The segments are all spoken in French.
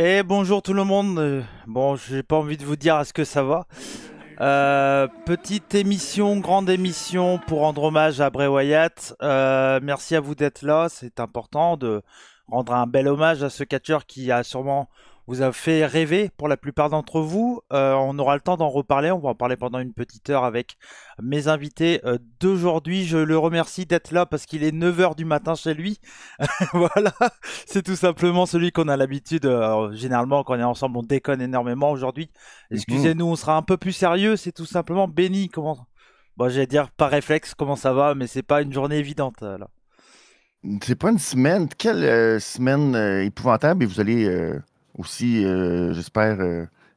Et bonjour tout le monde. Bon, j'ai pas envie de vous dire à ce que ça va. Petite émission, grande émission pour rendre hommage à Bray Wyatt. Merci à vous d'être là. C'est important de rendre un bel hommage à ce catcheur qui a sûrement vous a fait rêver pour la plupart d'entre vous. On aura le temps d'en reparler. On va en parler pendant une petite heure avec mes invités d'aujourd'hui. Je le remercie d'être là parce qu'il est 9 heures du matin chez lui. Voilà, c'est tout simplement celui qu'on a l'habitude. Généralement, quand on est ensemble, on déconne énormément. Aujourd'hui, Mhm. excusez-nous, on sera un peu plus sérieux. C'est tout simplement Benny. Comment? Bon, j'allais dire par réflexe, comment ça va, mais c'est pas une journée évidente là. C'est pas une semaine. Quelle semaine épouvantable. Et vous allez aussi, j'espère,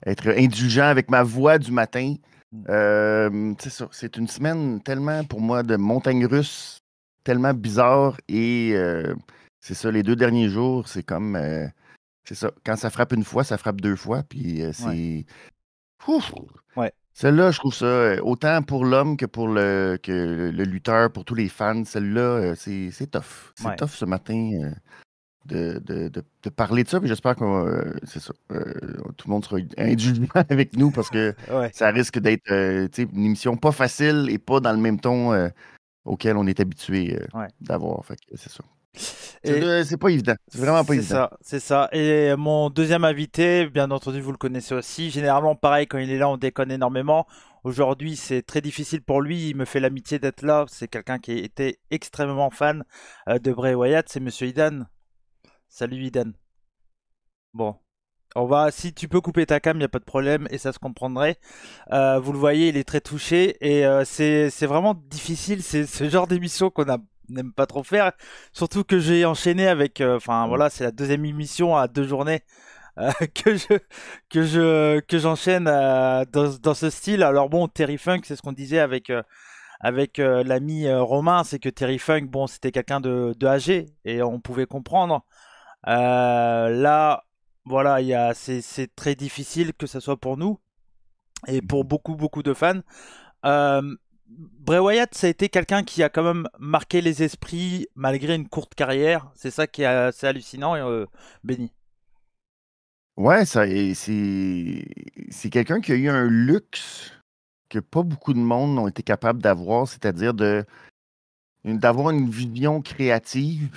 être indulgent avec ma voix du matin. C'est ça. C'est une semaine tellement, pour moi, de montagne russe, tellement bizarre. Et c'est ça, les 2 derniers jours, c'est comme. C'est ça. Quand ça frappe une fois, ça frappe 2 fois. Puis Ouais, c'est. Ouf! ouais, Celle-là, je trouve ça, autant pour l'homme que pour le lutteur, pour tous les fans, celle-là, c'est tough. C'est ouais. tough ce matin de parler de ça, puis j'espère que c'est ça. Tout le monde sera indulgent avec nous parce que Ouais, ça risque d'être tu sais, une émission pas facile et pas dans le même ton auquel on est habitué ouais. d'avoir. Fait que c'est ça. Et C'est pas évident. C'est vraiment pas c'est évident. ça, c'est ça. Et mon deuxième invité, bien entendu, vous le connaissez aussi. Généralement, pareil, quand il est là, on déconne énormément. Aujourd'hui, c'est très difficile pour lui. Il me fait l'amitié d'être là. C'est quelqu'un qui était extrêmement fan de Bray Wyatt. C'est Monsieur Idan. Salut Idan. Bon, si tu peux couper ta cam, il n'y a pas de problème et ça se comprendrait. Vous le voyez, il est très touché et c'est vraiment difficile. C'est ce genre d'émission n'aime pas trop faire. Surtout que j'ai enchaîné avec, enfin Ouais. voilà, c'est la deuxième émission à 2 journées que que j'enchaîne dans ce style. Alors bon, Terry Funk, c'est ce qu'on disait avec l'ami Romain, c'est que Terry Funk, bon, c'était quelqu'un de âgé et on pouvait comprendre. Là, voilà, c'est très difficile que ce soit pour nous et pour Mhm. beaucoup de fans. Bray Wyatt, ça a été quelqu'un qui a quand même marqué les esprits malgré une courte carrière. C'est ça qui est assez hallucinant, Benny. Ouais, ça, et c'est quelqu'un qui a eu un luxe que pas beaucoup de monde ont été capables d'avoir, c'est-à-dire d'avoir une vision créative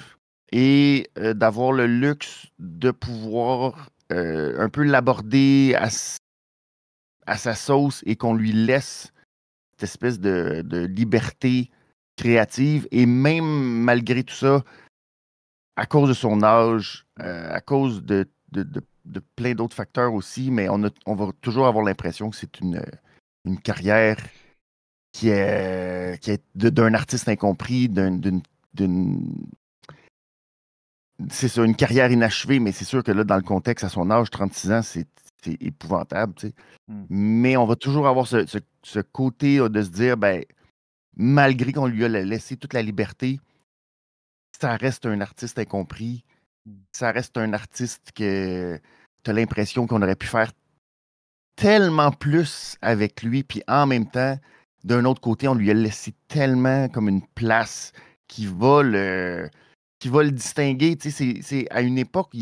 et d'avoir le luxe de pouvoir un peu l'aborder à sa sauce et qu'on lui laisse cette espèce de liberté créative. Et même malgré tout ça, à cause de son âge, à cause de plein d'autres facteurs aussi, mais on va toujours avoir l'impression que c'est une carrière qui est d'un artiste incompris, d'une- c'est ça, une carrière inachevée, mais c'est sûr que là, dans le contexte, à son âge, 36 ans, c'est épouvantable, tu sais. Hmm. Mais on va toujours avoir ce côté de se dire, ben, malgré qu'on lui a laissé toute la liberté, ça reste un artiste incompris, ça reste un artiste que tu as l'impression qu'on aurait pu faire tellement plus avec lui, puis en même temps, d'un autre côté, on lui a laissé tellement comme une place qui va le, qui va le distinguer. Tu sais, c'est à une époque,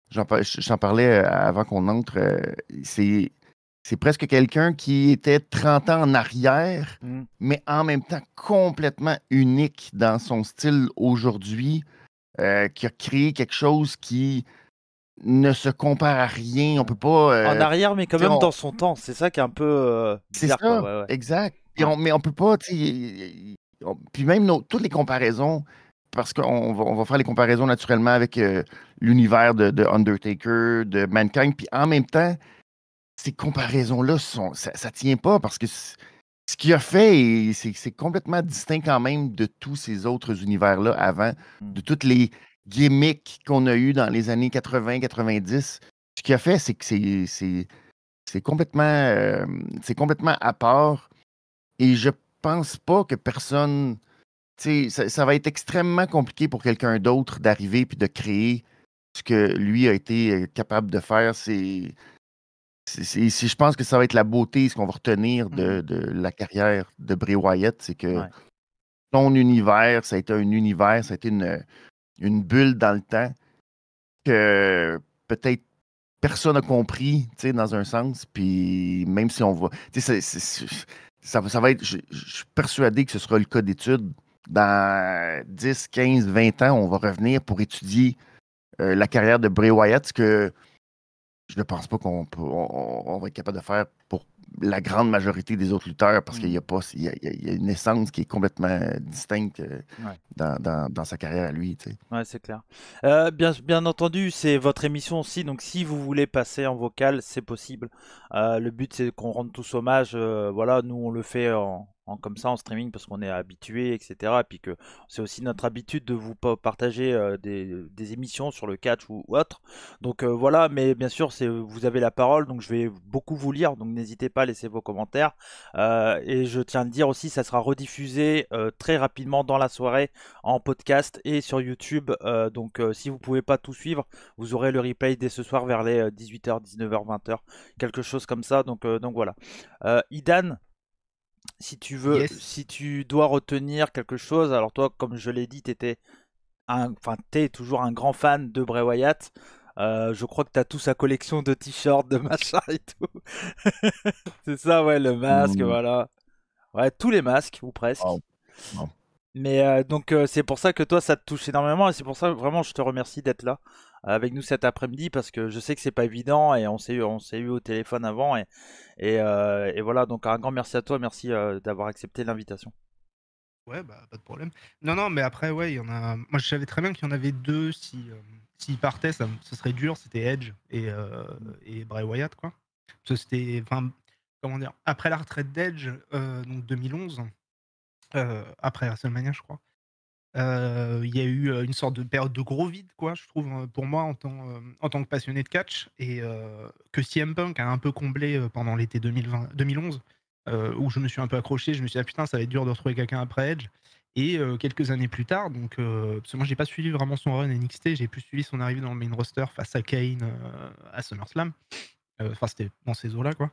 j'en parlais avant qu'on entre, c'est presque quelqu'un qui était 30 ans en arrière, Hmm. mais en même temps complètement unique dans son style aujourd'hui, qui a créé quelque chose qui ne se compare à rien. On Ouais. peut pas. En arrière, mais quand Tu sais, même dans son temps. C'est ça qui est un peu c'est bizarre, quoi. ça, Ouais, ouais. exact. Ouais. Mais on peut pas. Tu sais, puis même toutes les comparaisons, parce on va faire les comparaisons naturellement avec l'univers de Undertaker, de Mankind, puis en même temps, ces comparaisons-là, ça tient pas parce que ce qu'il a fait, c'est complètement distinct quand même de tous ces autres univers-là avant, Hmm. de toutes les gimmicks qu'on a eues dans les années 80-90. Ce qu'il a fait, c'est que c'est complètement à part et je pense pas que personne. Tu sais, ça va être extrêmement compliqué pour quelqu'un d'autre d'arriver puis de créer ce que lui a été capable de faire. Je pense que ça va être la beauté, ce qu'on va retenir Hmm. de la carrière de Bray Wyatt, c'est que Ouais. son univers, ça a été un univers, ça a été une bulle dans le temps que peut-être personne n'a compris, tu sais, dans un sens. Puis même si on va. Tu sais, ça va être. Je suis persuadé que ce sera le cas d'étude. Dans 10, 15, 20 ans, on va revenir pour étudier la carrière de Bray Wyatt, ce que je ne pense pas on va être capable de faire pour la grande majorité des autres lutteurs parce qu'il y Hmm. a pas, il y a une essence qui est complètement distincte Ouais. dans sa carrière à lui, tu sais. Ouais, c'est clair. Bien entendu, c'est votre émission aussi, donc si vous voulez passer en vocal, c'est possible. Le but, c'est qu'on rende tous hommage. Voilà, nous, on le fait comme ça en streaming parce qu'on est habitué, etc. Et puis que c'est aussi notre habitude de vous partager des émissions sur le catch ou autre. Donc voilà, mais bien sûr, vous avez la parole, donc je vais beaucoup vous lire, donc n'hésitez pas à laisser vos commentaires. Et je tiens à le dire aussi, ça sera rediffusé très rapidement dans la soirée en podcast et sur YouTube. Donc si vous pouvez pas tout suivre, vous aurez le replay dès ce soir vers les 18h, 19h, 20h, quelque chose comme ça. Donc voilà. Idan, si tu veux, Yes. si tu dois retenir quelque chose, alors toi, comme je l'ai dit, t'es toujours un grand fan de Bray Wyatt. Je crois que tu as toute sa collection de t-shirts, de machins et tout. C'est ça, ouais, le masque, Hmm. voilà. Ouais, tous les masques, ou Wow. presque. Wow. Mais donc c'est pour ça que toi ça te touche énormément et c'est pour ça vraiment je te remercie d'être là avec nous cet après-midi parce que je sais que c'est pas évident et on s'est eu au téléphone avant et voilà donc un grand merci à toi, merci d'avoir accepté l'invitation. Ouais, bah, pas de problème. Non, non, mais après, ouais, il y en a. Moi, je savais très bien qu'il y en avait deux. S'ils partaient, ce serait dur. C'était Edge et Bray Wyatt, quoi. Parce que c'était. Enfin, comment dire. Après la retraite d'Edge, donc 2011, après WrestleMania, je crois, il y a eu une sorte de période de gros vide, quoi, je trouve, pour moi, en tant que passionné de catch. Et que CM Punk a un peu comblé pendant l'été 2011, où je me suis un peu accroché. Je me suis dit, ah putain, ça va être dur de retrouver quelqu'un après Edge. Et quelques années plus tard, donc, parce que moi, j'ai pas suivi vraiment son run NXT, j'ai plus suivi son arrivée dans le main roster face à Kane à SummerSlam. Enfin, c'était dans ces eaux-là, quoi.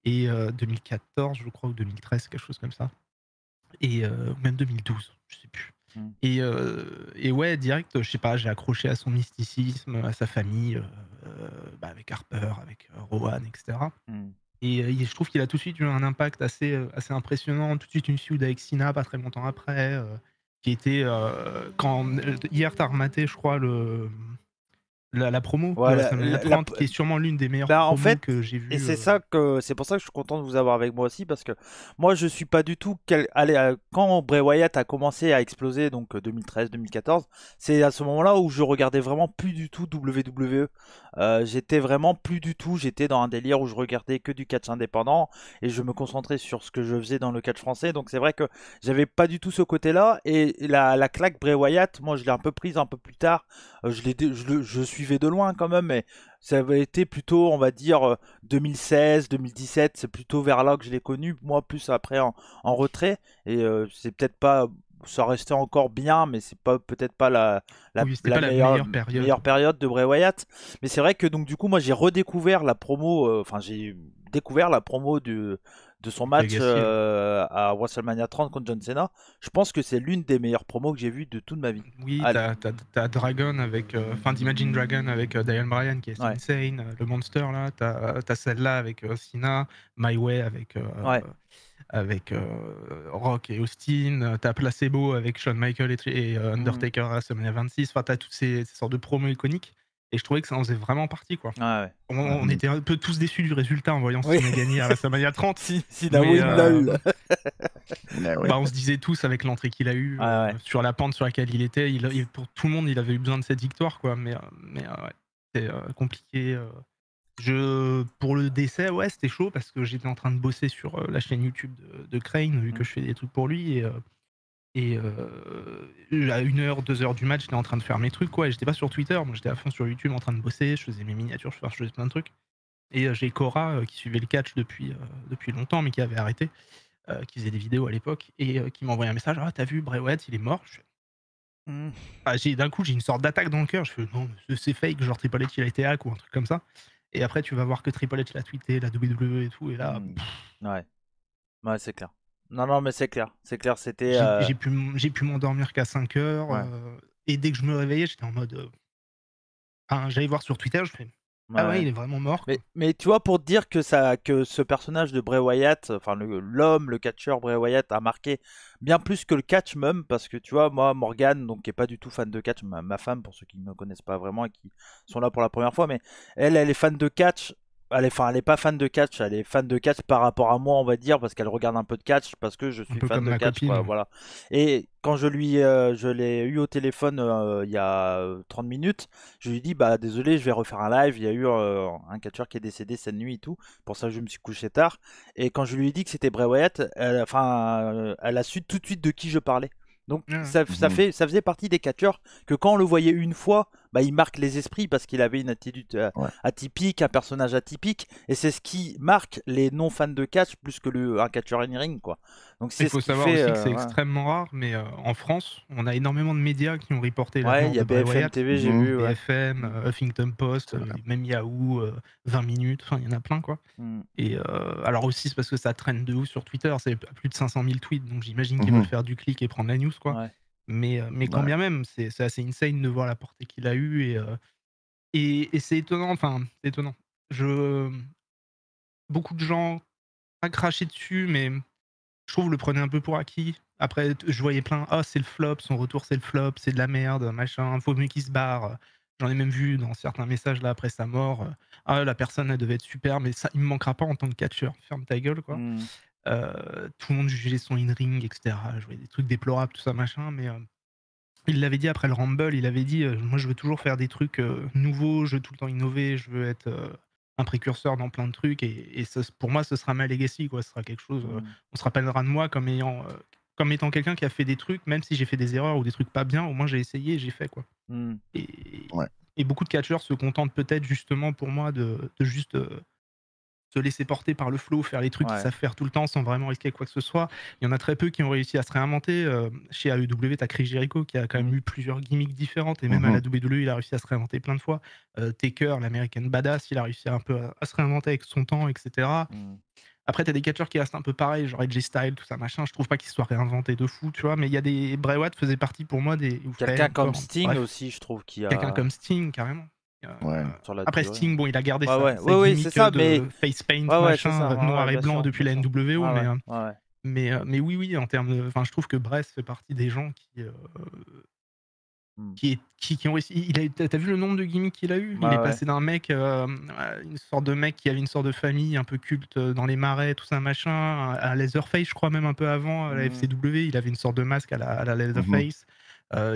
Et 2014, je crois, ou 2013, quelque chose comme ça. Et même 2012, je sais plus. Mm. Et ouais, direct, je sais pas, j'ai accroché à son mysticisme, à sa famille, bah, avec Harper, avec Rowan, etc. Mm. Et je trouve qu'il a tout de suite eu un impact assez impressionnant. Tout de suite une feud avec Cena, pas très longtemps après, qui était quand hier t'as rematé, je crois, la promo de Voilà, WrestleMania 30, qui est sûrement l'une des meilleures ben en promos fait, que j'ai et vues. c'est pour ça que je suis content de vous avoir avec moi aussi parce que moi je suis pas du tout allez, quand Bray Wyatt a commencé à exploser donc 2013-2014, c'est à ce moment-là où je regardais vraiment plus du tout WWE. J'étais vraiment plus du tout, j'étais dans un délire où je regardais que du catch indépendant et je me concentrais sur ce que je faisais dans le catch français. Donc c'est vrai que j'avais pas du tout ce côté-là et la claque Bray Wyatt, moi je l'ai un peu prise un peu plus tard. Je suivais de loin quand même, mais ça avait été plutôt, on va dire, 2016, 2017, c'est plutôt vers là que je l'ai connu, moi plus après en retrait, et c'est peut-être pas, ça restait encore bien, mais c'est pas peut-être pas Oui, c'était la pas la meilleure, meilleure période. meilleure période de Bray Wyatt, mais c'est vrai que donc du coup moi j'ai redécouvert la promo, enfin j'ai découvert la promo de son match Legacy, ouais. à WrestleMania 30 contre John Cena. Je pense que c'est l'une des meilleures promos que j'ai vues de toute ma vie. Oui, Allez, t'as Dragon avec, enfin, d'Imagine Dragon avec Daniel Bryan qui est ouais, insane, le Monster là, t'as celle-là avec Cena, My Way ouais. avec Rock et Austin, t'as Placebo avec Shawn Michaels et Mhm. Undertaker à WrestleMania 26, enfin t'as toutes ces sortes de promos iconiques, et je trouvais que ça en faisait vraiment partie, quoi. Ouais, ouais. Ouais. On Mhm. était un peu tous déçus du résultat en voyant Oui. Cena gagner à WrestleMania 30, Sina mais win, lol. Ben oui. bah, on se disait tous avec l'entrée qu'il a eue, Ouais, ouais. sur la pente sur laquelle il était, pour tout le monde, il avait eu besoin de cette victoire, quoi. Mais ouais, c'était compliqué. Pour le décès, ouais, c'était chaud parce que j'étais en train de bosser sur la chaîne YouTube de Crane, vu que Mm. je fais des trucs pour lui. Et à 1h, 2h du match, j'étais en train de faire mes trucs, quoi. Et j'étais pas sur Twitter, moi j'étais à fond sur YouTube en train de bosser, je faisais mes miniatures, je faisais plein de trucs. Et j'ai Cora qui suivait le catch depuis longtemps, mais qui avait arrêté, qui faisait des vidéos à l'époque, et qui m'a envoyé un message: «Ah, t'as vu Bray Wyatt, il est mort?» Mm. D'un coup, j'ai une sorte d'attaque dans le cœur. Je fais: «Non, c'est fake, genre Triple H, il a été hack ou un truc comme ça». Et après, tu vas voir que Triple H l'a tweeté, la WWE et tout, et là, Mm. Ouais. Ouais, c'est clair. Non, non, mais c'est clair. C'est clair, c'était. j'ai pu m'endormir qu'à 5 heures. Ouais. Et dès que je me réveillais, j'étais en mode. Enfin, j'allais voir sur Twitter, je fais: Ah ouais, Ouais. il est vraiment mort, quoi. Mais tu vois, pour te dire que ce personnage de Bray Wyatt, enfin l'homme, le catcheur Bray Wyatt a marqué bien plus que le catch même, parce que tu vois, moi, Morgane, donc qui est pas du tout fan de catch, ma femme, pour ceux qui ne me connaissent pas vraiment et qui sont là pour la première fois, mais elle est fan de catch. Elle est pas fan de catch, elle est fan de catch par rapport à moi, on va dire, parce qu'elle regarde un peu de catch, parce que je Un suis peu fan comme de ma catch, quoi, copine. voilà. Et quand je l'ai eu au téléphone il y a 30 minutes, je lui dis, bah désolé, je vais refaire un live. Il y a eu un catcheur qui est décédé cette nuit et tout. Pour ça, je me suis couché tard. Et quand je lui ai dit que c'était Bray Wyatt, elle a su tout de suite de qui je parlais. Donc Ouais, ouais. Mhm. ça faisait partie des catcheurs que quand on le voyait une fois, bah, il marque les esprits parce qu'il avait une attitude Ouais. atypique, un personnage atypique. Et c'est ce qui marque les non-fans de catch plus que un catcheur in ring, quoi. Donc Il c'est ce faut qui savoir fait. aussi que c'est Ouais. extrêmement rare, mais en France, on a énormément de médias qui ont reporté la Ouais, il mort y a de Bray BFM Wyatt. TV, j'ai Mhm. vu, ouais. BFM, Mm, Huffington Post, C'est vrai. même Yahoo, 20 minutes, enfin il y en a plein, quoi. mm. Et alors aussi, c'est parce que ça traîne de ouf sur Twitter, c'est plus de 500 000 tweets, donc j'imagine qu'ils veulent Mhm. faire du clic et prendre la news, quoi. Ouais. Mais quand Ouais. bien même, c'est assez insane de voir la portée qu'il a eue et c'est étonnant, enfin, c'est étonnant. Je Beaucoup de gens, pas craché dessus, mais je trouve le prenaient un peu pour acquis. Après, je voyais plein: «Ah, c'est le flop, son retour, c'est le flop, c'est de la merde, machin, faut mieux qu'il se barre». J'en ai même vu dans certains messages là après sa mort, «Ah, la personne, elle devait être super, mais ça, il me manquera pas en tant que catcheur. Ferme ta gueule, quoi». Mm. Tout le monde jugeait son in-ring et cetera. Je voyais des trucs déplorables, tout ça, machin, mais il l'avait dit après le Rumble, il avait dit, «Moi, je veux toujours faire des trucs, nouveaux, je veux tout le temps innover, je veux être, un précurseur dans plein de trucs et ça, pour moi, ce sera ma legacy, quoi. Ce sera quelque chose, Mm. on se rappellera de moi comme étant quelqu'un qui a fait des trucs, même si j'ai fait des erreurs ou des trucs pas bien, au moins j'ai essayé et j'ai fait, quoi». Mm. Et Ouais. et beaucoup de catcheurs se contentent peut-être justement pour moi de juste, se laisser porter par le flow, faire les trucs qu'ils Ouais. savent faire tout le temps sans vraiment risquer quoi que ce soit. Il y en a très peu qui ont réussi à se réinventer. Chez AEW, tu as Chris Jericho qui a quand même Mm. eu plusieurs gimmicks différentes et même à la Mhm. WWE, il a réussi à se réinventer plein de fois. Taker, l'American Badass, il a réussi un peu à se réinventer avec son temps, etc. Mm. Après, tu as des catcheurs qui restent un peu pareils, genre AJ Styles, tout ça, machin. Je trouve pas qu'ils se soient réinventés de fou, tu vois. Mais il y a des. Bray Wyatt faisait partie pour moi des. Ou fait Quelqu'un comme encore. Sting Bref, aussi, je trouve, qui quelqu'un a comme Sting, carrément. Euh, Ouais. sur la Après durée. Sting, bon, il a gardé Ouais, ouais, sa ouais, ouais, c'est gimmick ça, mais de face paint, ouais, ouais, c'est machin, ça, ouais, ouais, noir et bien blanc sûr, depuis bien la sûr. NWO, Ouais, ouais, ouais, ouais. mais oui, oui, en termes de, enfin, je trouve que Brest fait partie des gens Mm. qui ont réussi. T'as vu le nombre de gimmicks qu'il a eu? Il est Ouais, ouais. passé d'un mec, une sorte de mec qui avait une sorte de famille un peu culte dans les marais, tout ça, machin, à Leatherface, je crois même un peu avant, à la Mm. FCW, il avait une sorte de masque à la Mhm. Leatherface.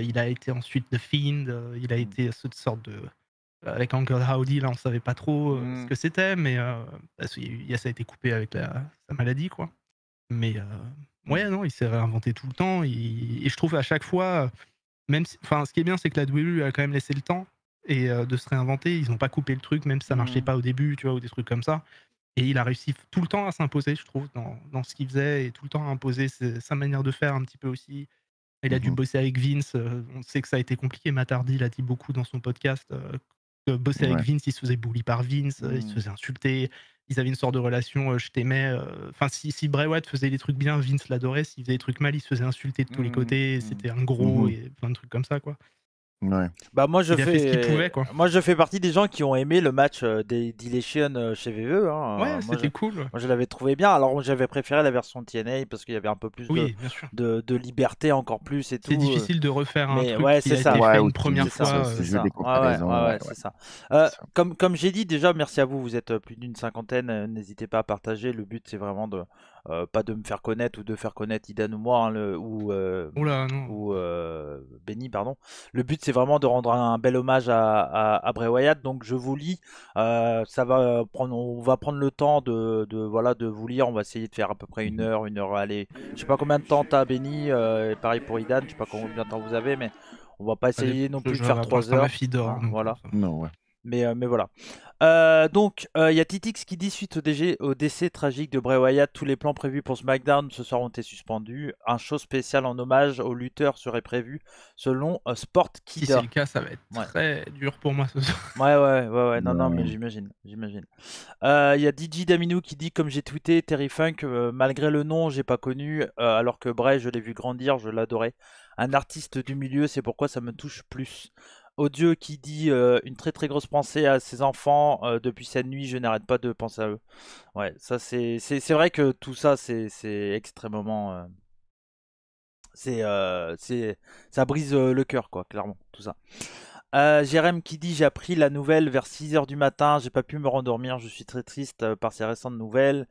Il a été ensuite The Fiend, il a Mm. été cette sorte de avec Uncle Howdy, là, on savait pas trop, ce Mm. que c'était, mais parce qu'il y a ça a été coupé avec sa maladie, quoi. Mais Mm. ouais, non, il s'est réinventé tout le temps et je trouve à chaque fois, même si, enfin, ce qui est bien, c'est que la WWE a quand même laissé le temps et de se réinventer. Ils ont pas coupé le truc, même si ça marchait Mm. pas au début, tu vois? Ou des trucs comme ça et il a réussi tout le temps à s'imposer, je trouve, dans ce qu'il faisait et tout le temps à imposer sa manière de faire un petit peu aussi. Il a dû Mhm. bosser avec Vince, on sait que ça a été compliqué. Matt Hardy l'a dit beaucoup dans son podcast, que bosser avec Ouais. Vince, il se faisait bully par Vince, il se Mm. faisait insulter. Ils avaient une sorte de relation, je t'aimais, enfin si Bray Wyatt faisait des trucs bien, Vince l'adorait. S'il faisait des trucs mal, il se faisait insulter de tous les Mm. côtés. Mm. C'était un gros Mhm. et plein de trucs comme ça, quoi. Ouais. Bah Il a fait ce qu'il pouvait, quoi. moi je fais partie des gens qui ont aimé le match des Dilation chez VE, hein. Ouais, c'était cool, ouais. Moi je l'avais trouvé bien. Alors moi, j'avais préféré la version TNA parce qu'il y avait un peu plus Oui, bien sûr. de liberté encore plus et C'est tout. difficile de refaire un Mais truc ouais, qui c'est a été ça. Ouais, fait une aussi, C'est première c'est ça, fois, c'est c'est le jeu ça. des Ouais, ouais, comparaisons. ouais, Ouais, ouais, ouais, c'est ça. c'est ça. Comme j'ai dit déjà, merci à vous. Vous êtes plus d'une cinquantaine. N'hésitez pas à partager. Le but, c'est vraiment de pas de me faire connaître ou de faire connaître Idan ou moi, hein, oh là, non. ou Benny, pardon. Le but, c'est vraiment de rendre un bel hommage à Bray Wyatt. Donc, je vous lis. On va prendre le temps voilà, de vous lire. On va essayer de faire à peu près Mhm. une heure. Allez, je sais pas combien de temps t'as, Benny. Et pareil pour Idan. Je sais pas combien de temps vous avez, mais on va pas Ça dépend. essayer non plus de faire Pour 3 l'instant, ma heures. fille dort, Hein, donc voilà. ça va. Non, ouais. Mais voilà. Donc, il y a Titix qui dit suite au décès tragique de Bray Wyatt, tous les plans prévus pour SmackDown ce soir ont été suspendus. Un show spécial en hommage au lutteur serait prévu, selon Sport Si c'est Kida. le cas, ça va être Ouais. très dur pour moi ce soir. Ouais, non, mais Ouais. j'imagine. Il y a DJ Daminou qui dit, comme j'ai tweeté, Terry Funk, malgré le nom, j'ai pas connu, alors que Bray, je l'ai vu grandir, je l'adorais. Un artiste du milieu, c'est pourquoi ça me touche plus. Odieux qui dit une très très grosse pensée à ses enfants. Depuis cette nuit, je n'arrête pas de penser à eux. Ouais, ça c'est vrai que tout ça c'est extrêmement. C'est ça brise le cœur, quoi, clairement, tout ça. Jérém qui dit j'ai appris la nouvelle vers 6 h du matin, j'ai pas pu me rendormir, je suis très triste par ces récentes nouvelles.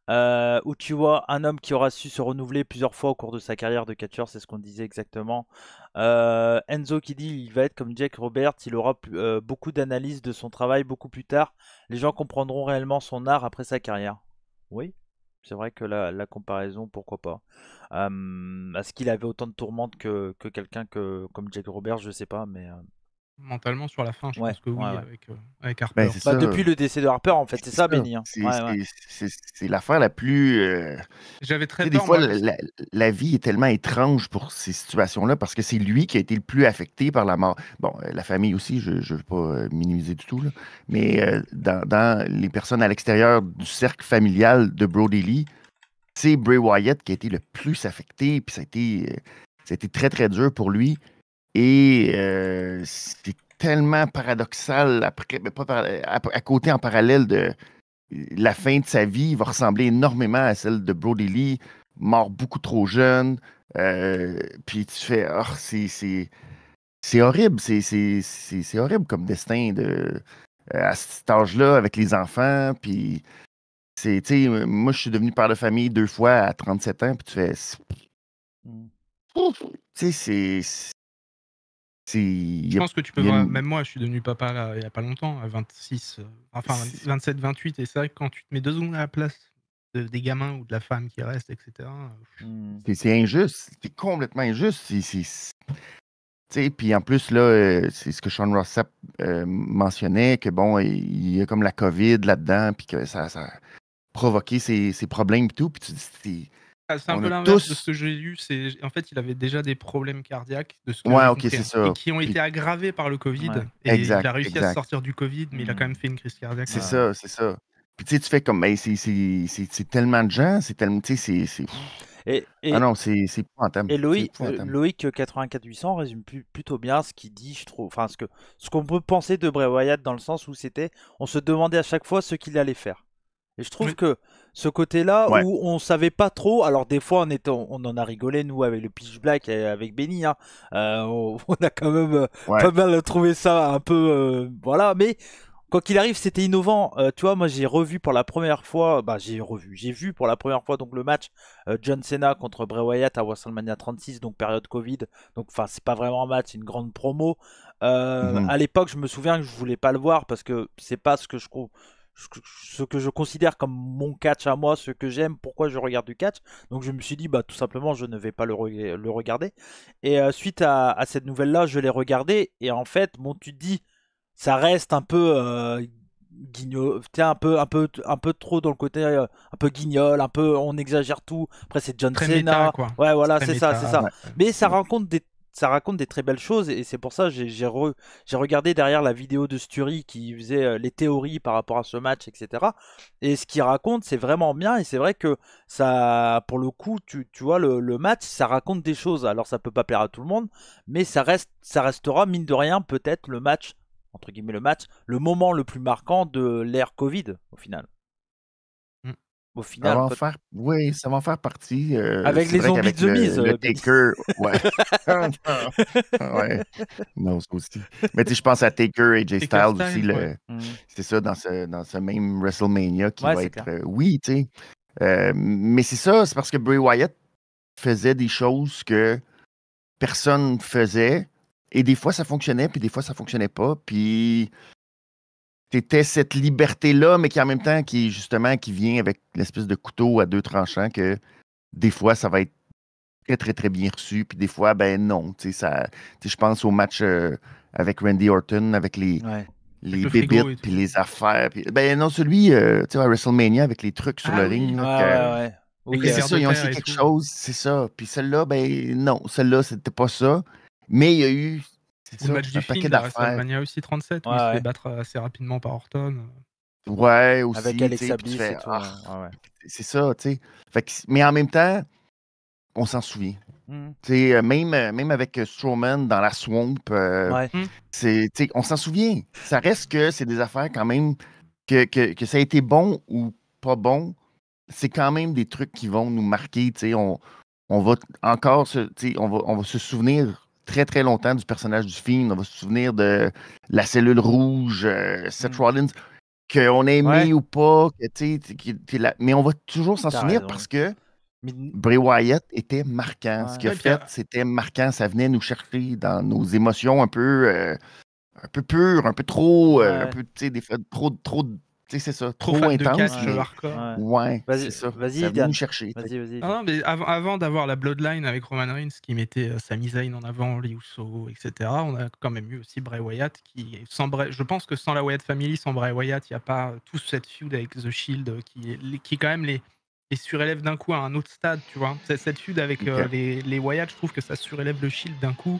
Où tu vois un homme qui aura su se renouveler plusieurs fois au cours de sa carrière de catcheur, c'est ce qu'on disait exactement. Enzo qui dit il va être comme Jake Roberts, il aura beaucoup d'analyses de son travail beaucoup plus tard. Les gens comprendront réellement son art après sa carrière. Oui, c'est vrai que la comparaison, pourquoi pas. Est-ce qu'il avait autant de tourmentes que quelqu'un comme Jake Roberts, je sais pas, mais Mentalement, sur la fin, je ouais, pense que oui, ouais, ouais. avec Ben, Harper. c'est Bah, ça. depuis le décès de Harper, en fait, c'est C'est ça, ça. Benny, hein. C'est Ouais, ouais. c'est l'affaire la plus. J'avais Tu très sais, des peur, fois, moi. la vie est tellement étrange pour ces situations-là parce que c'est lui qui a été le plus affecté par la mort. Bon, la famille aussi, je ne veux pas minimiser du tout, là, mais dans les personnes à l'extérieur du cercle familial de Brody Lee, c'est Bray Wyatt qui a été le plus affecté, puis ça a été très, très dur pour lui. Et c'est tellement paradoxal après, mais pas à côté en parallèle de la fin de sa vie va ressembler énormément à celle de Brody Lee, mort beaucoup trop jeune. Puis tu fais, oh, c'est horrible, c'est horrible comme destin à cet âge-là avec les enfants. Puis, tu sais, moi, je suis devenu père de famille 2 fois à 37 ans. Puis tu fais, Mm. tu sais, Je pense que tu peux il y a voir, une- même moi, je suis devenu papa là, il n'y a pas longtemps, à 26, enfin c'est 27, 28, et c'est vrai que quand tu te mets 2 secondes à la place des gamins ou de la femme qui reste, etc. Mm. c'est injuste, c'est complètement injuste. Tu sais, puis en plus, là, c'est ce que Sean Ross Sapp mentionnait, que bon, il y a comme la COVID là-dedans, puis que ça a provoqué ces problèmes et tout. Puis tu dis, C'est un on peu a l'inverse de ce tous. que j'ai lu. En fait, il avait déjà des problèmes cardiaques, de ce que Ouais, j'ai ok, compris, c'est hein, et ça. qui ont Puis, été aggravés par le Covid. Ouais. Et il a exact, réussi à se exact. sortir du Covid, mais il a quand même Mm. fait une crise cardiaque. C'est Ouais, ouais. ça, c'est ça. Puis tu sais, tu fais comme, ben, c'est tellement de gens, c'est tellement, tu sais, Et, ah et, non, c'est épouvantable. et C'est Loïc, épouvantable. Loïc 84800 résume plutôt bien ce qu'il dit, je trouve. Enfin, ce qu'on peut penser de Bray Wyatt dans le sens où on se demandait à chaque fois ce qu'il allait faire. Et je trouve Oui. que ce côté-là Ouais. où on savait pas trop, alors des fois on en a rigolé nous avec le Pitch Black et avec Benny, hein. On a quand même Ouais. pas mal trouvé ça un peu, voilà, mais quoi qu'il arrive, c'était innovant. Tu vois, moi j'ai revu pour la première fois, bah j'ai vu pour la première fois donc le match John Cena contre Bray Wyatt à WrestleMania 36, donc période Covid. Donc enfin c'est pas vraiment un match, c'est une grande promo. Mhm. À l'époque, je me souviens que je voulais pas le voir parce que c'est pas ce que je considère comme mon catch à moi, ce que j'aime, pourquoi je regarde du catch. Donc je me suis dit, bah tout simplement, je ne vais pas le regarder. Et suite à cette nouvelle-là, je l'ai regardé. Et en fait, bon, tu te dis, ça reste un peu un peu trop dans le côté un peu guignol, un peu on exagère tout. Après c'est John Très méta, Cena, quoi. ouais C'est voilà très c'est ça, c'est méta. ça. Ouais. Mais ça raconte des très belles choses et c'est pour ça que j'ai regardé derrière la vidéo de Sturi qui faisait les théories par rapport à ce match, etc. Et ce qu'il raconte c'est vraiment bien et c'est vrai que ça, pour le coup, tu vois le match, ça raconte des choses. Alors ça peut pas plaire à tout le monde, mais ça restera mine de rien peut-être le match entre guillemets le match, le moment le plus marquant de l'ère Covid au final. Mm. Au Ça va final, en faire, oui, ça va en faire partie. avec C'est les vrai zombies de qu'avec The Miz, le Benny. Taker, ouais. Ouais, non, ça aussi. Mais tu sais, je pense à Taker et Jay Taker Styles aussi, Style, ouais. Mm. c'est ça, dans ce même WrestleMania qui Ouais, va c'est être, clair. oui, tu sais. Mais c'est ça, c'est parce que Bray Wyatt faisait des choses que personne faisait, et des fois ça fonctionnait, puis des fois ça fonctionnait pas, puis t'étais cette liberté-là, mais qui en même temps, qui vient avec l'espèce de couteau à 2 tranchants que des fois ça va être très, très, très bien reçu. Puis des fois, ben non. Je pense au match avec Randy Orton, avec Avec les le frigo bébites, et puis tout. les affaires. Ben non, celui tu sais, à WrestleMania avec les trucs sur le Ah oui, ring. Ouais, Là, ouais, ouais. avec Oui, les c'est vers ça, de ils ont terre essayé et quelque tout. chose, c'est ça. Puis celle-là, ben non, celle-là, c'était pas ça. Mais il y a eu, c'est Ou le ça, match du un paquet Fiend à d'affaires. WrestleMania aussi 37, où ouais, il se fait ouais. battre assez rapidement par Orton. Ouais, Avec aussi, tu sais, Alexa puis tu Bliss et fais, tout. ah, Ouais, ouais. c'est ça, tu sais. Mais en même temps, on s'en souvient. Même avec Strowman dans la swamp, Ouais. on s'en souvient. Ça reste que c'est des affaires quand même que ça a été bon ou pas bon. C'est quand même des trucs qui vont nous marquer. On va encore on va se souvenir très très longtemps du personnage du film. On va se souvenir de la cellule rouge, Seth Rollins, qu'on a aimé Ouais. ou pas. Mais on va toujours s'en T'as souvenir raison. parce que Mais- Bray Wyatt était marquant. Ce Ouais. qu'il a Ouais, puis, fait, c'était marquant. Ça venait nous chercher dans nos émotions un peu pures, un peu trop, un Ouais. peu, des fois, trop, c'est ça, trop trop fan de intense, catch Ouais. mais hardcore. Ouais. ouais, Vas-y, c'est ça. Ça vas-y, venait nous Diane. chercher. Vas-y. Non, mais avant d'avoir la Bloodline avec Roman Reigns qui mettait Sami Zayn en avant, les Usos, etc., on a quand même eu aussi Bray Wyatt je pense que sans la Wyatt Family, sans Bray Wyatt, il n'y a pas tout cette feud avec The Shield qui quand même les surélève d'un coup à un autre stade, tu vois. Cette feud avec Ok. les Wyatt, je trouve que ça surélève le Shield d'un coup.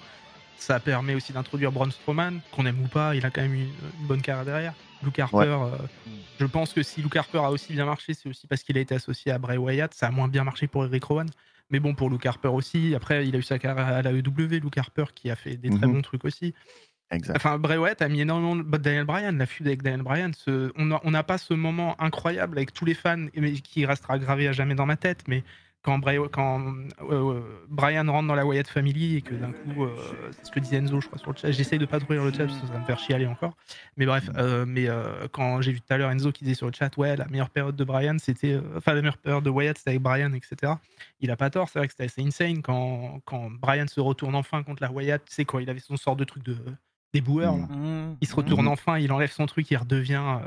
Ça permet aussi d'introduire Braun Strowman, qu'on aime ou pas, il a quand même eu une bonne carrière derrière. Luke Ouais. Harper, je pense que si Luke Harper a aussi bien marché, c'est aussi parce qu'il a été associé à Bray Wyatt. Ça a moins bien marché pour Eric Rowan. Mais bon, pour Luke Harper aussi. Après, il a eu sa carrière à la EW, Luke Harper, qui a fait des très Mhm. bons trucs aussi. Exact. Enfin, Bray Wyatt a mis énormément de Daniel Bryan. La feud avec Daniel Bryan, on n'a pas ce moment incroyable avec tous les fans, mais qui restera gravé à jamais dans ma tête. Mais quand Bryan rentre dans la Wyatt Family et que d'un coup, c'est ce que disait Enzo, je crois, sur le chat. J'essaye de pas trop lire le chat parce que ça va me faire chialer encore. Mais bref, quand j'ai vu tout à l'heure Enzo qui disait sur le chat, ouais, la meilleure période de Bryan, c'était. Enfin, la meilleure période de Wyatt, c'était avec Bryan, etc. Il a pas tort, c'est vrai que c'était assez insane quand Bryan se retourne enfin contre la Wyatt. Tu sais, quand il avait son sort de truc des boueurs, là. Il se retourne enfin, il enlève son truc, il redevient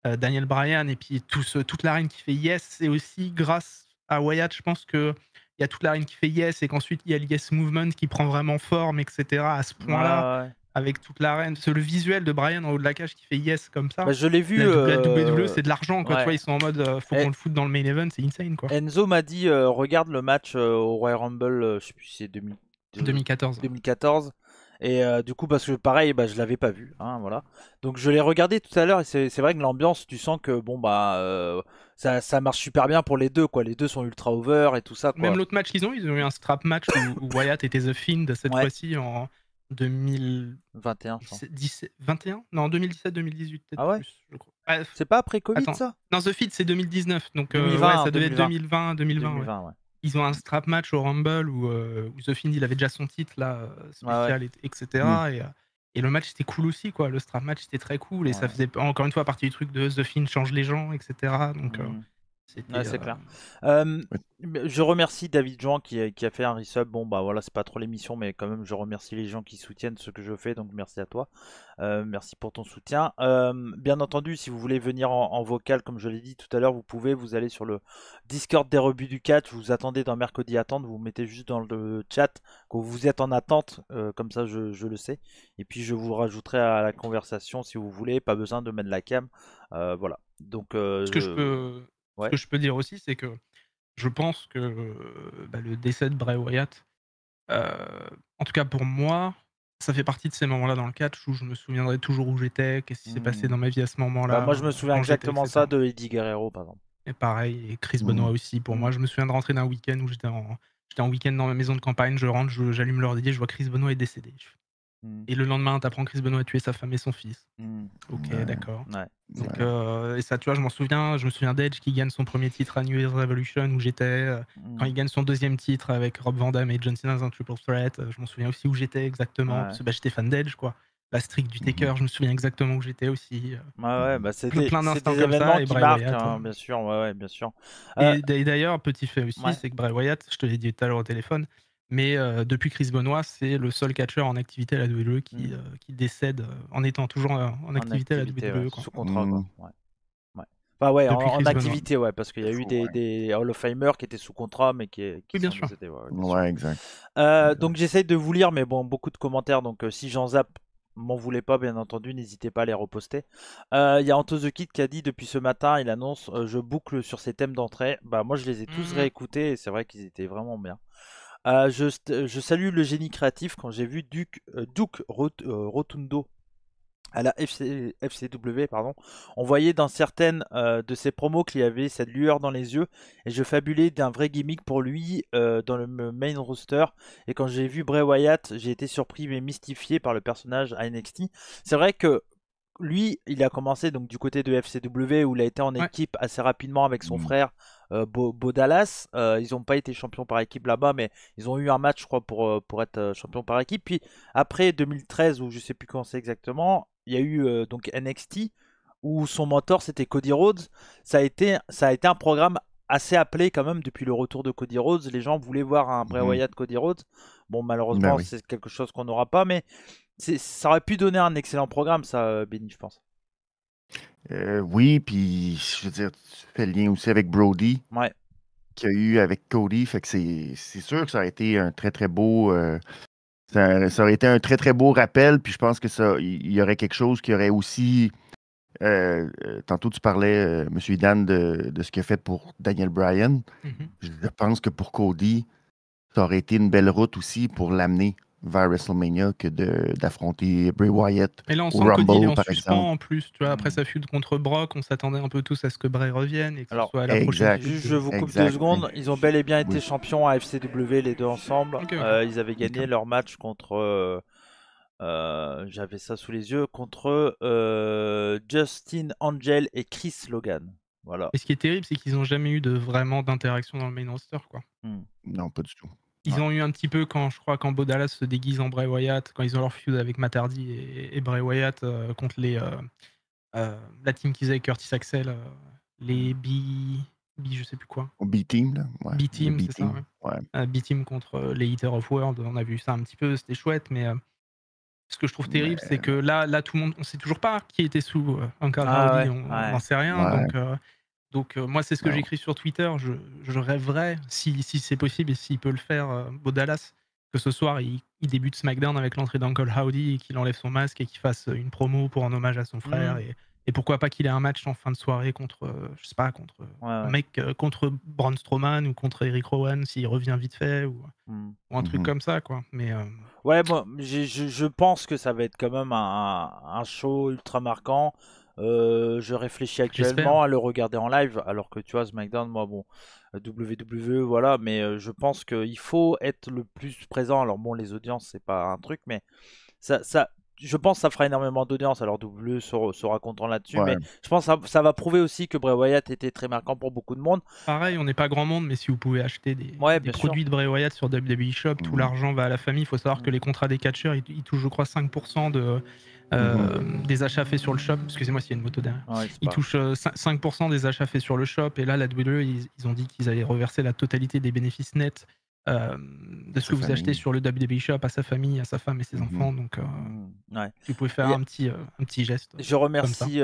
Daniel Bryan, et puis toute l'arène qui fait yes, c'est aussi grâce à Wyatt, je pense que il y a toute l'arène qui fait yes, et qu'ensuite il y a le yes movement qui prend vraiment forme, etc. à ce point-là, Ouais. avec toute l'arène. Le visuel de Bryan en haut de la cage qui fait yes comme ça. Bah, je l'ai vu. La WWE, c'est de l'argent, quoi. Tu vois, Ouais. ils sont en mode faut Et- qu'on le foute dans le main event, c'est insane, quoi. Enzo m'a dit regarde le match au Royal Rumble, je sais plus si c'est 2014. 2014. Et du coup, parce que pareil, bah, je l'avais pas vu, hein, voilà. Donc je l'ai regardé tout à l'heure et c'est vrai que l'ambiance, tu sens que bon bah ça marche super bien pour les deux, quoi. Les deux sont ultra over et tout ça, Même quoi. l'autre match qu'ils ont eu un strap match où Wyatt était The Fiend cette Ouais. fois-ci en 2000. 21, je crois. 21 Non, 2017-2018, peut-être Ah ouais. plus, je crois. Bref, C'est pas après Covid attends. ça? Non, The Feed, c'est 2019. Donc, 2020, ouais, ça devait être 2020. 2020, ouais. 2020, ouais. Ils ont un strap match au Rumble où The Fiend, il avait déjà son titre là, spécial, etc. Et le match, c'était cool aussi, quoi. Le strap match, c'était très cool. Et ça Ouais. faisait encore une fois partie du truc de The Fiend change les gens, etc. Donc, c'était. Ouais, c'est clair. Je remercie David Jean qui a fait un resub. Bon, bah voilà, c'est pas trop l'émission, mais quand même, je remercie les gens qui soutiennent ce que je fais. Donc, merci à toi. Merci pour ton soutien. Bien entendu, si vous voulez venir en vocal, comme je l'ai dit tout à l'heure, vous pouvez. Vous allez sur le Discord des rebuts du catch. Vous attendez dans Mercredi Attente. Vous mettez juste dans le chat que vous êtes en attente. Comme ça, je le sais. Et puis, je vous rajouterai à la conversation si vous voulez. Pas besoin de mettre la cam. Voilà. Donc, Ce que je peux. Ouais. Ce que je peux dire aussi, c'est que je pense que le décès de Bray Wyatt, en tout cas pour moi, ça fait partie de ces moments-là dans le catch où je me souviendrai toujours où j'étais, qu'est-ce qui s'est passé dans ma vie à ce moment-là. Bah, moi, je me souviens quand j'étais, exactement etc. ça de Eddie Guerrero, par exemple. Et pareil, et Chris Benoit aussi. Pour moi, je me souviens de rentrer d'un week-end où j'étais en week-end dans ma maison de campagne, je rentre, j'allume l'heure dédié, je vois Chris Benoit est décédé. Et le lendemain, t'apprends que Chris Benoit a tué sa femme et son fils. Ok, Ouais. d'accord. Ouais. Donc, et ça, tu vois, je me souviens d'Edge qui gagne son premier titre à New Year's Revolution où j'étais. Quand il gagne son deuxième titre avec Rob Van Dam et John Cena dans un Triple Threat, je m'en souviens aussi où j'étais exactement. Ouais. Parce que j'étais fan d'Edge, quoi. La streak du Taker, je me souviens exactement où j'étais aussi. Ouais, bah c'est Plein des d'instants comme événements ça, et qui Bray marquent, Wyatt, hein, bien sûr. Ouais, bien sûr. Et d'ailleurs, petit fait aussi, Ouais. c'est que Bray Wyatt, je te l'ai dit tout à l'heure au téléphone, mais depuis Chris Benoit, c'est le seul catcheur en activité à la WWE qui décède en étant toujours en activité à la WWE. ouais, Quoi. sous contrat, quoi. Ouais. Enfin, ouais, Depuis en Chris Benoit. activité, ouais, parce qu'il y a eu des Hall of Famers qui étaient sous contrat, mais qui Oui, bien sont sûr. décédés. Ouais, exact. Donc, j'essaye de vous lire, mais bon, beaucoup de commentaires. Donc, si j'en zappe, m'en voulez pas, bien entendu, n'hésitez pas à les reposter. Il y a Anto The Kid qui a dit depuis ce matin, il annonce je boucle sur ses thèmes d'entrée. Bah, moi, je les ai tous réécoutés et c'est vrai qu'ils étaient vraiment bien. Je salue le génie créatif quand j'ai vu Duke Rotundo à la FCW, pardon, on voyait dans certaines de ses promos qu'il y avait cette lueur dans les yeux, et je fabulais d'un vrai gimmick pour lui dans le main roster. Et quand j'ai vu Bray Wyatt, j'ai été surpris mais mystifié par le personnage à NXT. C'est vrai que lui, il a commencé donc du côté de FCW où il a été en Ouais. équipe assez rapidement avec son Mm. frère Bo Dallas. Ils n'ont pas été champions par équipe là-bas, mais ils ont eu un match, je crois, pour être champion par équipe. Puis après 2013, ou je sais plus quand c'est exactement, il y a eu donc NXT où son mentor c'était Cody Rhodes. Ça a été un programme assez appelé quand même depuis le retour de Cody Rhodes. Les gens voulaient voir un Bray Mhm. Wyatt Cody Rhodes. Bon, Ben malheureusement, oui. c'est quelque chose qu'on n'aura pas, mais ça aurait pu donner un excellent programme, ça, Benny, je pense. Oui, puis je veux dire, tu fais le lien aussi avec Brody Ouais. qu'il y a eu avec Cody, fait que c'est sûr que ça a été un très très beau ça aurait été un très très beau rappel, puis je pense que ça il y aurait quelque chose qui aurait aussi tantôt tu parlais Monsieur Dan de ce qu'il a fait pour Daniel Bryan. Mhm. Je pense que pour Cody, ça aurait été une belle route aussi pour l'amener vers WrestleMania que d'affronter Bray Wyatt Et là, on au sent que Cody il est Rumble, en par exemple. suspens en plus. Tu vois, après sa feud contre Brock, on s'attendait un peu tous à ce que Bray revienne et que ce Alors, soit la prochaine Exact, feud juste je de. vous coupe deux exact. secondes. Ils ont bel et bien été Oui. champions à FCW les deux ensemble. Ok, ok. Ils avaient gagné Ok. leur match contre. J'avais ça sous les yeux contre Justin Angel et Chris Logan. Voilà. Et ce qui est terrible, c'est qu'ils n'ont jamais eu de vraiment d'interaction dans le main roster, quoi. Hmm. Non, pas du tout. Ils Ouais. ont eu un petit peu quand, je crois, quand Bo Dallas se déguise en Bray Wyatt, quand ils ont leur feud avec Matt Hardy et Bray Wyatt contre la team qu'ils avaient avec Curtis Axel, les je sais plus quoi. Au B-Team, là. Ouais, le B-Team, c'est ça, B-Team. ouais. Ouais. B-Team contre les Eaters of World, on a vu ça un petit peu, c'était chouette, mais ce que je trouve terrible, c'est Mais, que là, tout le monde, on sait toujours pas qui était sous Uncle Ah Howdy, ouais, on ouais. n'en sait rien, ouais, donc moi, c'est ce que non. j'écris sur Twitter. Je rêverais, si c'est possible et s'il peut le faire, Bo Dallas, que ce soir, il débute SmackDown avec l'entrée d'Uncle Howdy et qu'il enlève son masque et qu'il fasse une promo pour un hommage à son frère. Hmm. Et pourquoi pas qu'il ait un match en fin de soirée contre, je sais pas, contre Ouais, un ouais. mec, contre Braun Strowman ou contre Eric Rowan s'il revient vite fait Hmm. ou un truc Mhm. comme ça, quoi. Mais Ouais, moi, je pense que ça va être quand même un show ultra marquant. Je réfléchis j'espère. actuellement à le regarder en live, alors que tu vois, SmackDown, moi, bon, WWE, voilà, mais je pense qu'il faut être le plus présent. Alors bon, les audiences, c'est pas un truc, mais ça, je pense que ça fera énormément d'audience. Alors WWE sera content là-dessus, mais Ouais. je pense que ça va prouver aussi que Bray Wyatt était très marquant pour beaucoup de monde. Pareil, on n'est pas grand monde, mais si vous pouvez acheter Ouais, des bien sûr. produits de Bray Wyatt sur WWE Shop, tout Mhm. l'argent va à la famille. Il faut savoir que Mm. les contrats des catcheurs, ils touchent, je crois, 5% Mhm. des achats faits sur le shop. Excusez-moi s'il y a une moto derrière. Ouais, c'est Ils pas. touchent 5% des achats faits sur le shop. Et là, la WWE, ils ont dit qu'ils allaient reverser la totalité des bénéfices nets de ce Sa que vous achetez famille. sur le WWE Shop à sa famille, à sa femme et ses Mhm. enfants. Donc, Ouais. si vous pouvez faire Et un petit geste je comme ça. remercie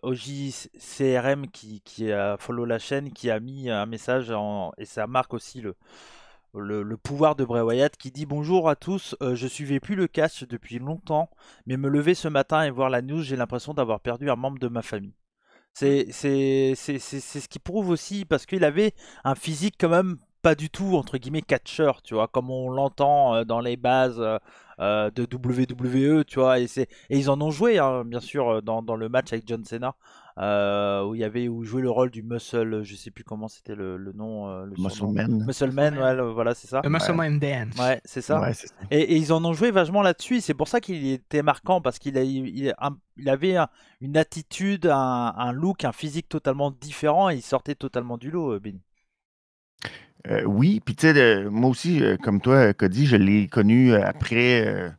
OJCRM qui a follow la chaîne, qui a mis un message et ça marque aussi le pouvoir de Bray Wyatt qui dit bonjour à tous, je suivais plus le catch depuis longtemps, mais me lever ce matin et voir la news, j'ai l'impression d'avoir perdu un membre de ma famille. Mm. C'est ce qui prouve aussi parce qu'il avait un physique quand même pas du tout entre guillemets catcheur, tu vois, comme on l'entend dans les bases de WWE, tu vois, et ils en ont joué hein, bien sûr dans le match avec John Cena où il jouait le rôle du muscle, je sais plus comment c'était le nom, le Muscle surnom, Man. Muscle Muscle Man, ouais, Man. voilà c'est ça. The Muscle Ouais. Man Dance. Ouais, c'est ça. Ouais, c'est ça. Et ils en ont joué vachement là-dessus. C'est pour ça qu'il était marquant parce il avait une attitude, un look, un physique totalement différent et il sortait totalement du lot, Benny. Oui, puis tu sais, moi aussi, comme toi, Cody, je l'ai connu après.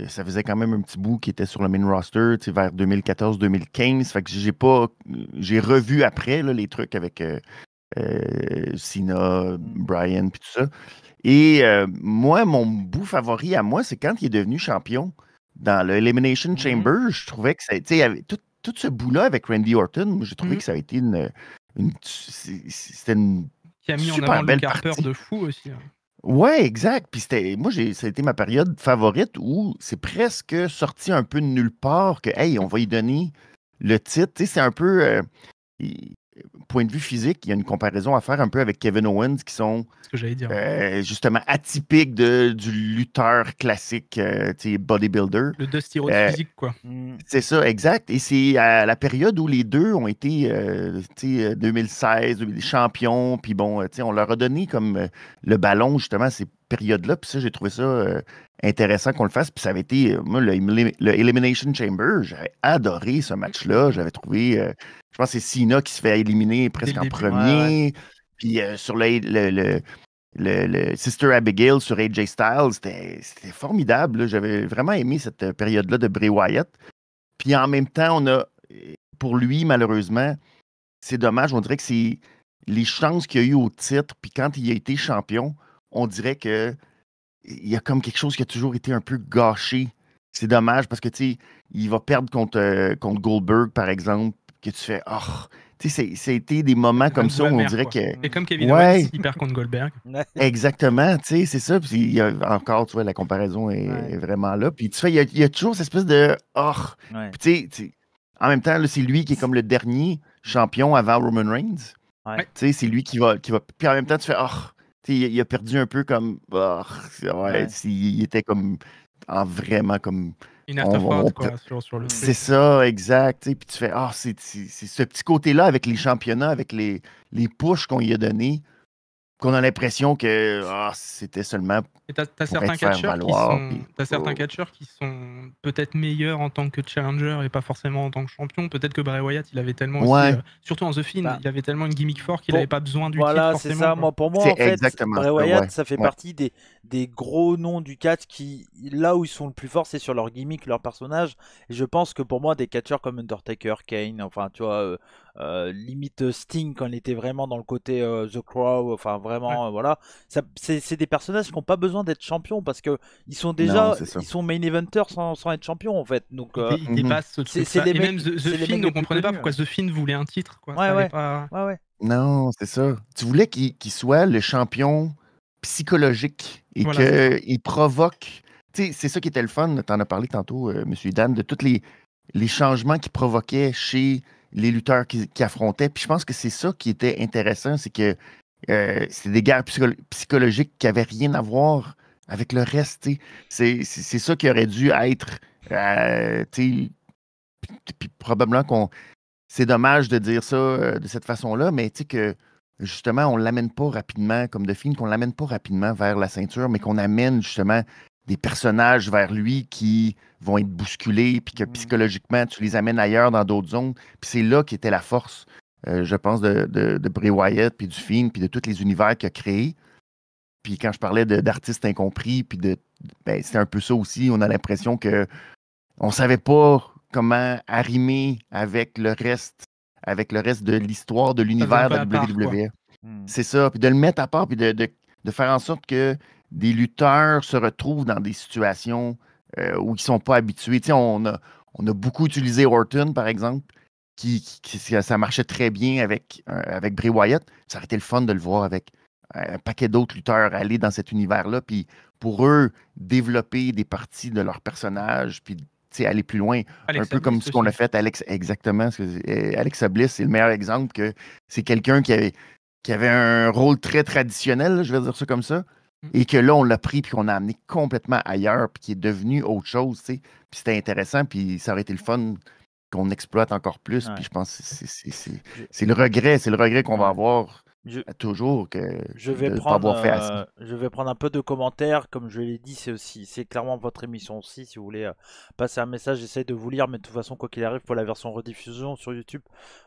Ça faisait quand même un petit bout qui était sur le main roster, tu sais, vers 2014-2015. Fait que j'ai revu après là, les trucs avec Cena, Brian, puis tout ça. Et moi, mon bout favori à moi, c'est quand il est devenu champion dans le Elimination Mhm. Chamber. Je trouvais que ça, tu sais, il y avait tout ce bout-là avec Randy Orton. Moi, j'ai trouvé Mhm. que ça a été c'était une Qui a mis en avant super belle Luke Harper partie. de fou aussi. Hein. Ouais, exact. Puis ça a été ma période favorite où c'est presque sorti un peu de nulle part que, hey, on va y donner le titre. Tu sais, c'est un peu. point de vue physique, il y a une comparaison à faire un peu avec Kevin Owens, qui sont C'est ce que j'allais dire. justement atypiques du lutteur classique, bodybuilder. Le Dusty Rhodes physique, quoi. C'est ça, exact. Et c'est à la période où les deux ont été 2016, champions, puis bon, on leur a donné comme le ballon, justement, à ces périodes-là. Puis ça, j'ai trouvé ça intéressant qu'on le fasse. Puis ça avait été, moi, le Elimination Chamber, j'avais adoré ce match-là. J'avais trouvé, je pense que c'est Cena qui se fait éliminer presque en premier. Puis sur le Sister Abigail sur AJ Styles, c'était formidable. Là. J'avais vraiment aimé cette période-là de Bray Wyatt. Puis en même temps, pour lui, malheureusement, c'est dommage. On dirait que c'est les chances qu'il a eu au titre, puis quand il a été champion, on dirait que il y a comme quelque chose qui a toujours été un peu gâché. C'est dommage parce que, tu sais, il va perdre contre Goldberg, par exemple, que tu fais, tu sais, c'était des moments comme ça où on dirait que... Et comme Kevin Owens, il perd contre Goldberg. Exactement, tu sais, c'est ça. Puis il y a encore, tu vois, la comparaison est vraiment là. Puis tu sais, il y a toujours cette espèce de Puis tu sais, en même temps, là, c'est lui qui est comme le dernier champion avant Roman Reigns. Tu sais, c'est lui qui va. Puis en même temps, tu fais tu sais, il a perdu un peu comme. Il était comme vraiment comme. Une afterthought, quoi, sur le c'est ça, exact. Puis tu fais, c'est ce petit côté-là avec les championnats, avec les pushs qu'on lui a donnés, qu'on a l'impression que c'était seulement. Et t'as certains catcheurs qui sont peut-être meilleurs en tant que challenger et pas forcément en tant que champion. Peut-être que Bray Wyatt, il avait tellement aussi, surtout en The Fiend, il avait tellement une gimmick forte qu'il n'avait pas besoin du titre forcément. C'est ça. Pour moi, en fait, Bray Wyatt, ça fait partie des gros noms du catch qui, là où ils sont le plus forts, c'est sur leur gimmick, leur personnage. Et je pense que pour moi, des catcheurs comme Undertaker, Kane, enfin, tu vois, limite Sting quand il était vraiment dans le côté The Crow, enfin vraiment, voilà. C'est des personnages qui n'ont pas besoin d'être champions parce que ils sont déjà, ils sont main eventers sans être champions en fait. Donc ils dépassent ce truc. Et même The Fiend, on comprenait pas pourquoi The Fiend voulait un titre, quoi. Non, c'est ça. Tu voulais qu'il soit le champion psychologique et qu'il provoque. Tu sais, c'est ça qui était le fun. Tu en as parlé tantôt, M. Dan, de tous les changements qu'il provoquait chez les lutteurs qui affrontaient. Puis je pense que c'est ça qui était intéressant, c'est que c'est des guerres psychologiques qui n'avaient rien à voir avec le reste. C'est ça qui aurait dû être. Puis probablement qu'on. C'est dommage de dire ça de cette façon-là, mais tu sais que justement, on ne l'amène pas rapidement, comme de film, qu'on ne l'amène pas rapidement vers la ceinture, mais qu'on amène justement des personnages vers lui qui vont être bousculés, puis que psychologiquement, tu les amènes ailleurs dans d'autres zones. Puis c'est là qu'était la force, je pense, de Bray Wyatt, puis du film, puis de tous les univers qu'il a créés. Puis quand je parlais d'artistes incompris, puis c'était un peu ça aussi. On a l'impression que on savait pas comment arrimer avec le reste de l'histoire de l'univers de la WWE. C'est ça. Puis de le mettre à part, puis de faire en sorte que des lutteurs se retrouvent dans des situations où ils ne sont pas habitués. Tu sais, on a beaucoup utilisé Orton, par exemple, ça marchait très bien avec Bray Wyatt. Ça aurait été le fun de le voir avec un paquet d'autres lutteurs aller dans cet univers-là, puis pour eux, développer des parties de leur personnage, puis aller plus loin. Un peu comme ce qu'on a fait, exactement. Alexa Bliss, c'est le meilleur exemple que c'est quelqu'un qui avait un rôle très traditionnel, là, je vais dire ça comme ça, et que là, on l'a pris puis qu'on a amené complètement ailleurs, puis qui est devenu autre chose. Puis c'était intéressant, puis ça aurait été le fun qu'on exploite encore plus. Puis je pense que c'est le regret qu'on va avoir. Toujours je vais prendre un peu de commentaires, comme je l'ai dit, c'est clairement votre émission aussi. Si vous voulez passer un message, j'essaie de vous lire, mais de toute façon, quoi qu'il arrive, pour la version rediffusion sur YouTube,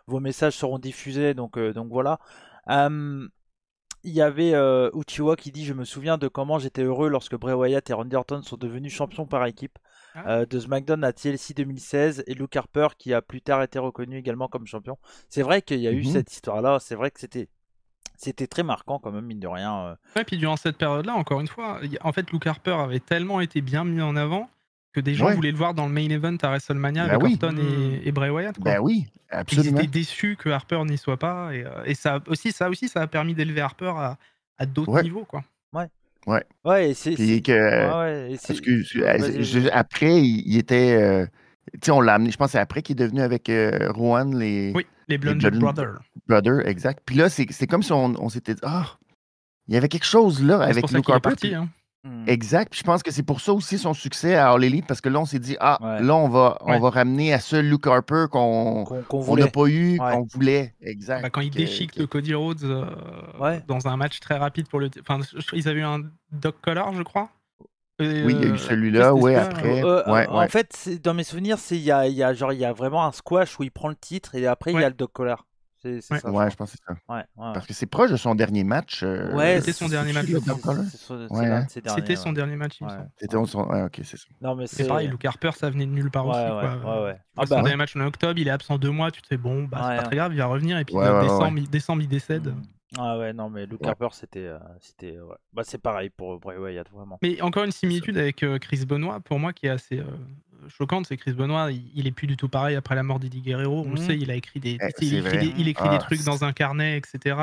vos messages seront diffusés, donc voilà. Il y avait Uchiwa qui dit: je me souviens de comment j'étais heureux lorsque Bray Wyatt et Randy Orton sont devenus champions par équipe de SmackDown à TLC 2016, et Luke Harper qui a plus tard été reconnu également comme champion. C'est vrai qu'il y a eu cette histoire-là, c'est vrai que c'était très marquant quand même, mine de rien. Ouais, puis durant cette période-là, encore une fois, en fait, Luke Harper avait tellement été bien mis en avant que des gens voulaient le voir dans le main event à WrestleMania avec Orton et Bray Wyatt. Quoi. Ben oui, absolument. Ils étaient déçus que Harper n'y soit pas, et ça aussi, ça a permis d'élever Harper à d'autres niveaux, quoi. Ouais, et c'est. Après, il était. Tu sais, on l'a amené, je pense que c'est après qu'il est devenu avec Rowan, les Bludgeon Brothers. Brother, exact. Puis là, c'est comme si on s'était dit, il y avait quelque chose là C'est avec pour ça Luke qu'il est Harper. parti. Hein. Exact. Puis je pense que c'est pour ça aussi son succès à All Elite, parce que là, on s'est dit, Ouais. là, on va Ouais. ramener à ce Luke Harper qu'on Qu'on n'a voulait. pas eu, Ouais. qu'on voulait. Exact. Bah, quand il déchique Cody Rhodes Ouais. dans un match très rapide pour le. Enfin, ils avaient eu un Dog Collar, je crois. Et, Oui, il y a eu celui-là, c'était ouais, celui-là, après. ouais. En fait, dans mes souvenirs, il y a vraiment un squash où il prend le titre et après il y Ouais. a le dog collar. C'est Ouais. ça. Ouais, je pense que c'est ça. Ouais. Parce que c'est proche de son dernier match. Ouais, C'était son dernier match, le je crois. Dog Collar? C'est Ouais, l'un hein? de ses derniers. C'était son Ouais. dernier match, il me Ouais. semble. C'était ok, c'est ça. Non, mais C'est pareil, Luke Harper, ça venait de nulle part Ouais, aussi. ouais, Quoi. ouais. Tu Ah vois, son bah, dernier match en octobre, il est absent 2 mois, tu te fais bon, bah, c'est Ouais, pas très grave, il va revenir. Et puis Ouais, ouais, décembre, il décède. Ah ouais, non, mais Luke Ouais. Harper, c'était. Ouais. Bah, c'est pareil pour Bray Wyatt, vraiment. Mais encore une similitude avec Chris Benoit, pour moi, qui est assez choquante, c'est Chris Benoit, il est plus du tout pareil après la mort d'Eddie Guerrero. On le sait, il a écrit des, tu sais, c'est vrai. il écrit des trucs c'est- dans un carnet, etc.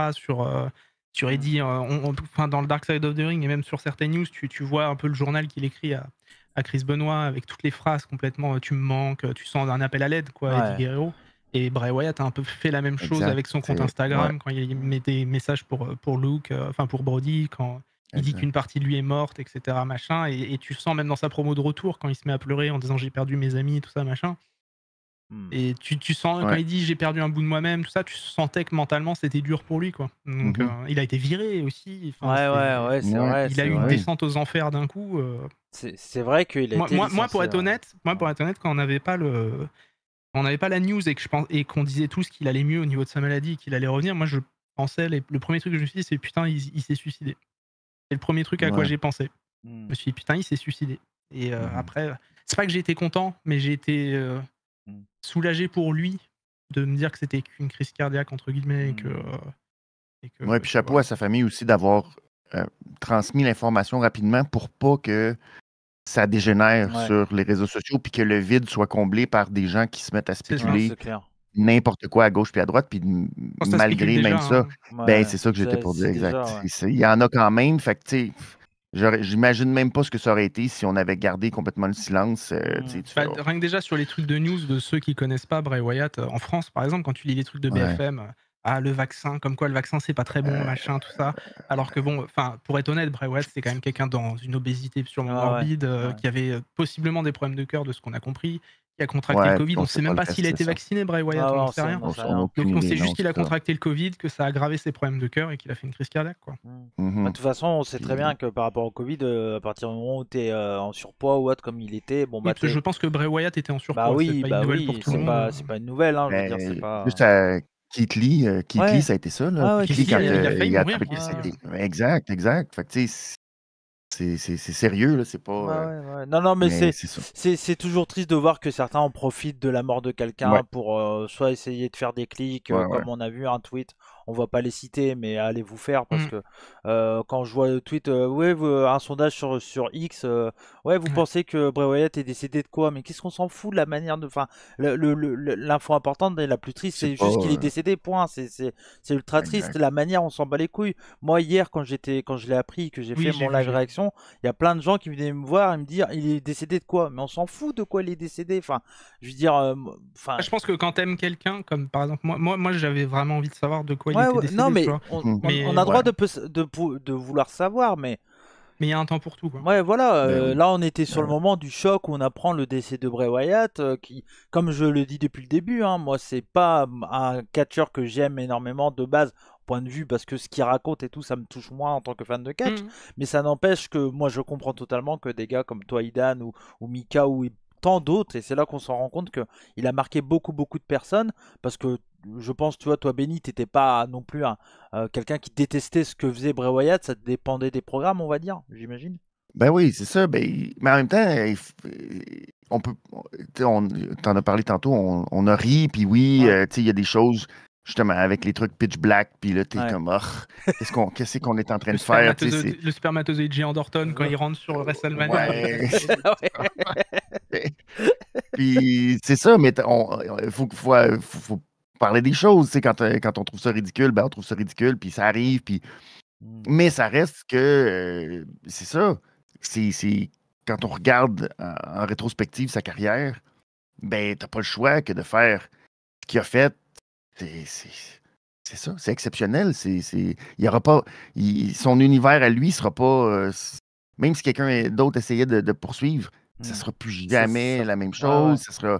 Sur Eddie, enfin, dans le Dark Side of the Ring et même sur certaines news, tu vois un peu le journal qu'il écrit à Chris Benoit avec toutes les phrases complètement tu me manques, tu sens un appel à l'aide, quoi, Eddie Ouais. Guerrero. Et Bray Wyatt a un peu fait la même chose Exact, avec son compte c'est- Instagram quand il met des messages pour Luke, enfin pour Brody, quand il dit Exact. qu'une partie de lui est morte, etc. Machin, et tu sens même dans sa promo de retour quand il se met à pleurer en disant j'ai perdu mes amis, tout ça, machin. Et tu sens quand Ouais. il dit j'ai perdu un bout de moi-même, tout ça, tu sentais que mentalement c'était dur pour lui, quoi. Donc il a été viré aussi. Enfin, Ouais, c'est Ouais. vrai. il a c'est eu une vrai. descente aux enfers d'un coup. C'est vrai qu'il a été Moi, pour être licencié, honnête, quand on n'avait pas la news et qu'on disait tous qu'il allait mieux au niveau de sa maladie et qu'il allait revenir, moi je pensais, le premier truc que je me suis dit, c'est putain, il s'est suicidé. C'est le premier truc à quoi Ouais. j'ai pensé. Je me suis dit putain, il s'est suicidé. Et après, c'est pas que j'ai été content, mais j'ai été soulagé pour lui de me dire que c'était qu'une crise cardiaque entre guillemets et que Ouais, puis chapeau voilà. à sa famille aussi d'avoir transmis l'information rapidement pour pas que ça dégénère Ouais. sur les réseaux sociaux puis que le vide soit comblé par des gens qui se mettent à ça. spéculer C'est clair. n'importe quoi à gauche puis à droite. Puis Ça malgré spécule même déjà, ça, hein. ben c'est ça que j'étais pour dire, exact. Il y en a quand même. Fait que, tu sais, j'imagine même pas ce que ça aurait été si on avait gardé complètement le silence. Tu fais, Rien que déjà sur les trucs de news de ceux qui connaissent pas Bray Wyatt, en France par exemple, quand tu lis les trucs de BFM, le vaccin, comme quoi le vaccin c'est pas très bon, machin, tout ça. Alors que bon, enfin, pour être honnête, Bray Wyatt c'était quand même quelqu'un dans une obésité sûrement morbide, qui avait possiblement des problèmes de cœur de ce qu'on a compris, qui a contracté le Covid. On sait même pas s'il a été vacciné, Bray Wyatt, on n'en sait rien. on sait on a rien. Donc aucune on sait idée, juste non, qu'il a c'est ça. contracté le Covid, que ça a aggravé ses problèmes de cœur et qu'il a fait une crise cardiaque, quoi. De toute façon, on sait très bien que par rapport au Covid, à partir du moment où tu es en surpoids ou autre comme il était, bon Oui, bah parce que je pense que Bray Wyatt était en surpoids, bah c'est pas une nouvelle pour tout le monde. c'est pas une nouvelle, hein, je veux dire, c'est Ben, pas. juste à Keith Lee, Ouais. ça a été ça. Là. Ah ouais, Keith Keith Lee, Lee, quand il a failli il a mourir, attrapé, Keith Lee. exact. Fait que, tu sais, c'est sérieux, là, c'est pas. Ouais. Non, mais Mais c'est ça. c'est toujours triste de voir que certains en profitent de la mort de quelqu'un Ouais. pour soit essayer de faire des clics, Ouais, comme on a vu un tweet. On va pas les citer, mais allez vous faire parce que quand je vois le tweet, un sondage sur X, ouais, vous pensez que Bray Wyatt est décédé de quoi? Mais qu'est-ce qu'on s'en fout de la manière de. Enfin, l'info importante et la plus triste, c'est pas, juste qu'il est décédé, point. C'est ultra triste. exact. La manière, on s'en bat les couilles. Moi, hier, quand je l'ai appris, que j'ai fait mon live réaction, il y a plein de gens qui venaient me voir et me dire il est décédé de quoi? Mais on s'en fout de quoi il est décédé. Enfin, je veux dire. Je pense que quand t'aimes quelqu'un, comme par exemple moi j'avais vraiment envie de savoir de quoi il était décédé. Non, mais tu vois. on a droit de vouloir savoir, mais il y a un temps pour tout, quoi. ouais, voilà. Ben oui. Là, on était sur le moment du choc où on apprend le décès de Bray Wyatt, qui, comme je le dis depuis le début, hein, moi, c'est pas un catcheur que j'aime énormément de base, point de vue, parce que ce qu'il raconte et tout, ça me touche moins en tant que fan de catch. Mais ça n'empêche que moi, je comprends totalement que des gars comme toi, Idan, ou Mika, ou tant d'autres, et c'est là qu'on s'en rend compte que il a marqué beaucoup de personnes, parce que je pense, tu vois, toi Benny, t'étais pas non plus quelqu'un qui détestait ce que faisait Bray Wyatt, ça dépendait des programmes, on va dire, j'imagine. Ben oui, c'est ça. Mais en même temps, on peut. T'en as parlé tantôt, on a ri, puis oui, il y a des choses, justement, avec les trucs pitch black, puis là, t'es comme, qu'est-ce qu'on est en train de faire? Le spermatozoïde géant d'Orton quand il rentre sur WrestleMania. Ouais. Puis c'est ça, mais il faut parler des choses. Quand on trouve ça ridicule, ben on trouve ça ridicule, puis ça arrive, puis. Mais ça reste que c'est ça. C'est quand on regarde en rétrospective sa carrière, ben t'as pas le choix que de faire ce qu'il a fait. C'est ça, c'est exceptionnel. Il y aura pas, son univers à lui sera pas. Même si quelqu'un d'autre essayait de poursuivre, ça sera plus jamais Ça. la même Ouais, ouais. chose. Ça sera,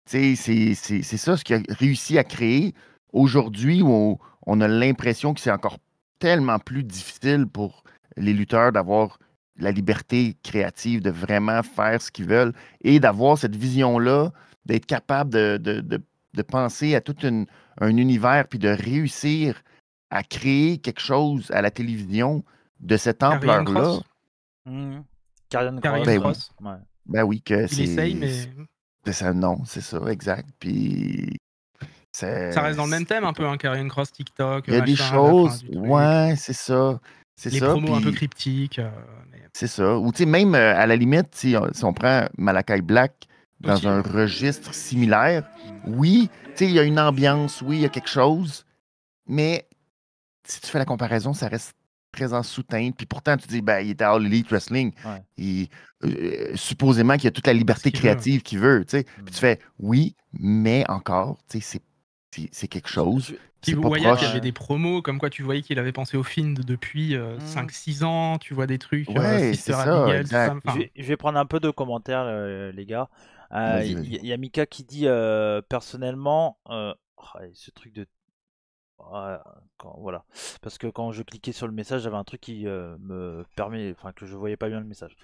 c'est ça ce qu'il a réussi à créer aujourd'hui où on a l'impression que c'est encore tellement plus difficile pour les lutteurs d'avoir la liberté créative de vraiment faire ce qu'ils veulent et d'avoir cette vision-là, d'être capable de penser à tout un univers puis de réussir à créer quelque chose à la télévision de cette Karrion ampleur-là. Cross. Karrion Karrion Ben Cross. oui. Ouais. Ben oui, que Il essaye, mais c'est ça, non, c'est ça, exact. Puis ça reste dans le même thème un peu, hein, Karrion Cross, TikTok, il y a des machin, à la fin choses, du truc. ouais, c'est ça. C'est Les ça, promos un peu puis cryptiques. Mais c'est ça. Ou tu sais, même à la limite, si on prend Malakai Black dans aussi, un registre similaire, oui, tu sais, il y a une ambiance, oui, il y a quelque chose, mais si tu fais la comparaison, ça reste très en sous-teinte. Puis pourtant, tu dis, ben, il était à All Elite Wrestling. Ouais. Supposément qu'il a toute la liberté qu'il veut. créative qu'il veut, tu sais. Puis tu fais, oui, mais encore, tu sais, c'est quelque chose. Puis C'est pas Wyatt, il y proche. avait des promos, comme quoi tu voyais qu'il avait pensé au film depuis 5-6 ans. Tu vois des trucs, Ouais, Sister c'est ça, Abigail, tout ça. exact. Enfin, Je vais prendre un peu de commentaires, les gars. Vas-y, Il vas-y. y a Mika qui dit personnellement, ce truc de ouais, voilà. Parce que quand je cliquais sur le message, j'avais un truc qui me permet, enfin que je voyais pas bien le message.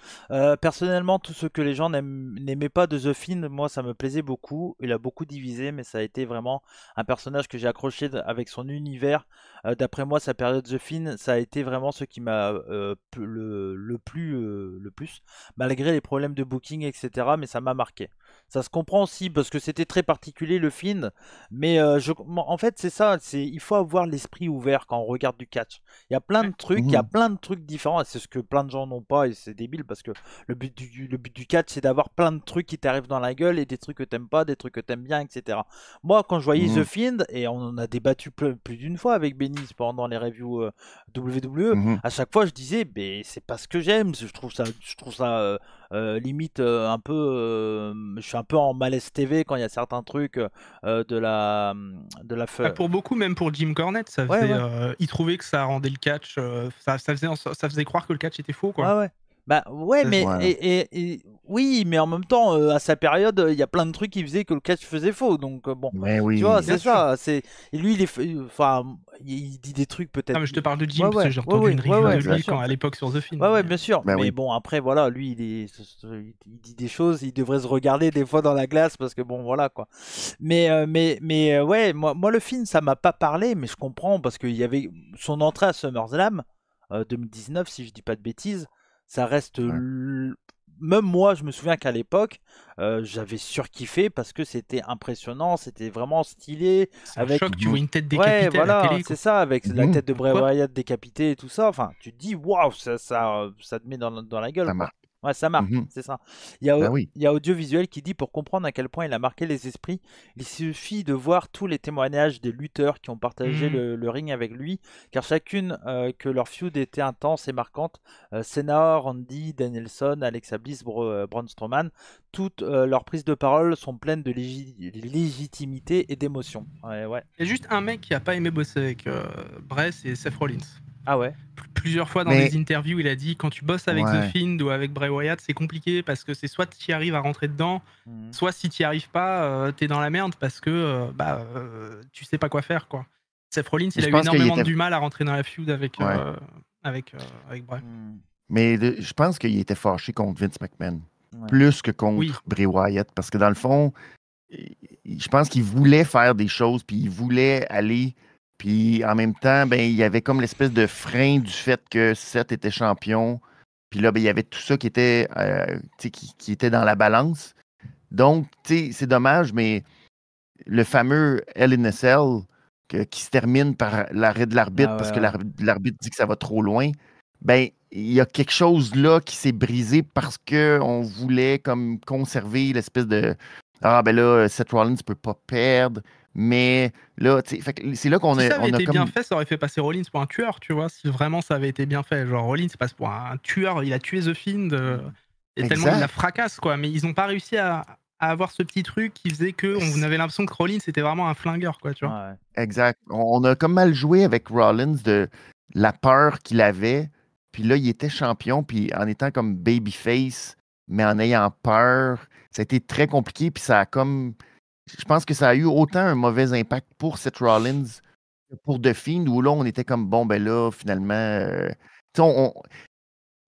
Personnellement, tout ce que les gens n'aimaient pas de The Fiend, moi ça me plaisait beaucoup. Il a beaucoup divisé, mais ça a été vraiment un personnage que j'ai accroché avec son univers. D'après moi, sa période The Fiend, ça a été vraiment ce qui m'a le plus, malgré les problèmes de booking, etc. Mais ça m'a marqué. Ça se comprend aussi parce que c'était très particulier le Fiend. Mais en fait, c'est ça. Il faut avoir l'esprit ouvert quand on regarde du catch. Il y a plein de trucs, il y a plein de trucs différents. Et c'est ce que plein de gens n'ont pas et c'est débile parce que le but du catch, c'est d'avoir plein de trucs qui t'arrivent dans la gueule et des trucs que t'aimes pas, des trucs que t'aimes bien, etc. Moi, quand je voyais The Fiend, et on en a débattu plus d'une fois avec Benny pendant les reviews WWE, à chaque fois je disais, mais c'est pas ce que j'aime. Je trouve ça limite un peu. Je suis un peu en malaise TV quand il y a certains trucs de la pour beaucoup, même pour Jim Cornette, ça Ouais, faisait, ouais. il trouvait que ça rendait le catch, ça faisait croire que le catch était faux, quoi. Ouais, ouais. Bah ouais, mais Ouais. oui, mais en même temps, à sa période, il y a plein de trucs qui faisaient que le catch faisait faux. Donc bon, Mais tu vois, oui. c'est Bien sûr. ça. Et lui, enfin, il dit des trucs Ah, peut-être. mais je te parle de Jim Ouais, parce ouais, que j'ai ouais, entendu ouais, une ouais, review ouais, de bien lui sûr. à l'époque sur The Fiend. Ouais, ouais, mais, bien sûr. Ben Mais oui. bon, après, voilà, lui, il dit des choses, il devrait se regarder des fois dans la glace parce que bon, voilà quoi. Mais ouais, moi, le film, ça m'a pas parlé, mais je comprends parce qu'il y avait son entrée à SummerSlam 2019, si je dis pas de bêtises, ça reste. Ouais. Même moi, je me souviens qu'à l'époque, j'avais surkiffé parce que c'était impressionnant, c'était vraiment stylé. c'est un Avec choc, tu vois une tête ouais, décapitée à la voilà, télé, c'est quoi. ça, avec la tête de Bray Quoi Wyatt décapitée et tout ça. Enfin, tu te dis, waouh, ça te met dans la gueule, Ça quoi. marche. Ouais, ça marque, c'est ça. Il y a, Ben oui. il y a Audiovisuel qui dit, pour comprendre à quel point il a marqué les esprits, il suffit de voir tous les témoignages des lutteurs qui ont partagé le ring avec lui, car chacune que leur feud était intense et marquante. Senna, Randy, Danielson, Alexa Bliss, Braun Strowman, toutes leurs prises de parole sont pleines de légitimité et d'émotion. Ouais, ouais. Il y a juste un mec qui a pas aimé bosser avec Bray, c'est Seth Rollins. Ah ouais. Plusieurs fois dans Mais des interviews, il a dit quand tu bosses avec The ouais. Fiend ou avec Bray Wyatt, c'est compliqué parce que c'est soit tu y arrives à rentrer dedans, soit si tu y arrives pas, t'es dans la merde parce que tu sais pas quoi faire, quoi. Seth Rollins, Mais il a je eu pense qu'il énormément était. du mal à rentrer dans la feud avec Ouais. avec Bray. Mais je pense qu'il était fâché contre Vince McMahon. Ouais. Plus que contre Oui. Bray Wyatt. Parce que dans le fond, je pense qu'il voulait faire des choses, puis il voulait aller. Puis en même temps, ben, il y avait comme l'espèce de frein du fait que Seth était champion. Puis là, ben, il y avait tout ça qui était, qui était dans la balance. Donc, c'est dommage, mais le fameux Hell in a Cell qui se termine par l'arrêt de l'arbitre parce que l'arbitre dit que ça va trop loin, ben il y a quelque chose là qui s'est brisé parce qu'on voulait comme conserver l'espèce de ah ben là, Seth Rollins ne peut pas perdre, mais là, c'est là qu'on Si ça on avait a été bien comme. fait, ça aurait fait passer Rollins pour un tueur, tu vois. Si vraiment ça avait été bien fait, genre Rollins passe pour un tueur, il a tué The Fiend, et tellement il la Exact. fracasse, quoi. Mais ils ont pas réussi à à avoir ce petit truc qui faisait qu'on avait l'impression que Rollins c'était vraiment un flingueur, quoi, tu vois. Ouais. Exact. On a comme mal joué avec Rollins de la peur qu'il avait. Puis là, il était champion, puis en étant comme babyface, mais en ayant peur, ça a été très compliqué. Puis ça a comme. Je pense que ça a eu autant un mauvais impact pour Seth Rollins que pour The Fiend, où là, on était comme bon, ben là, finalement. Tu sais,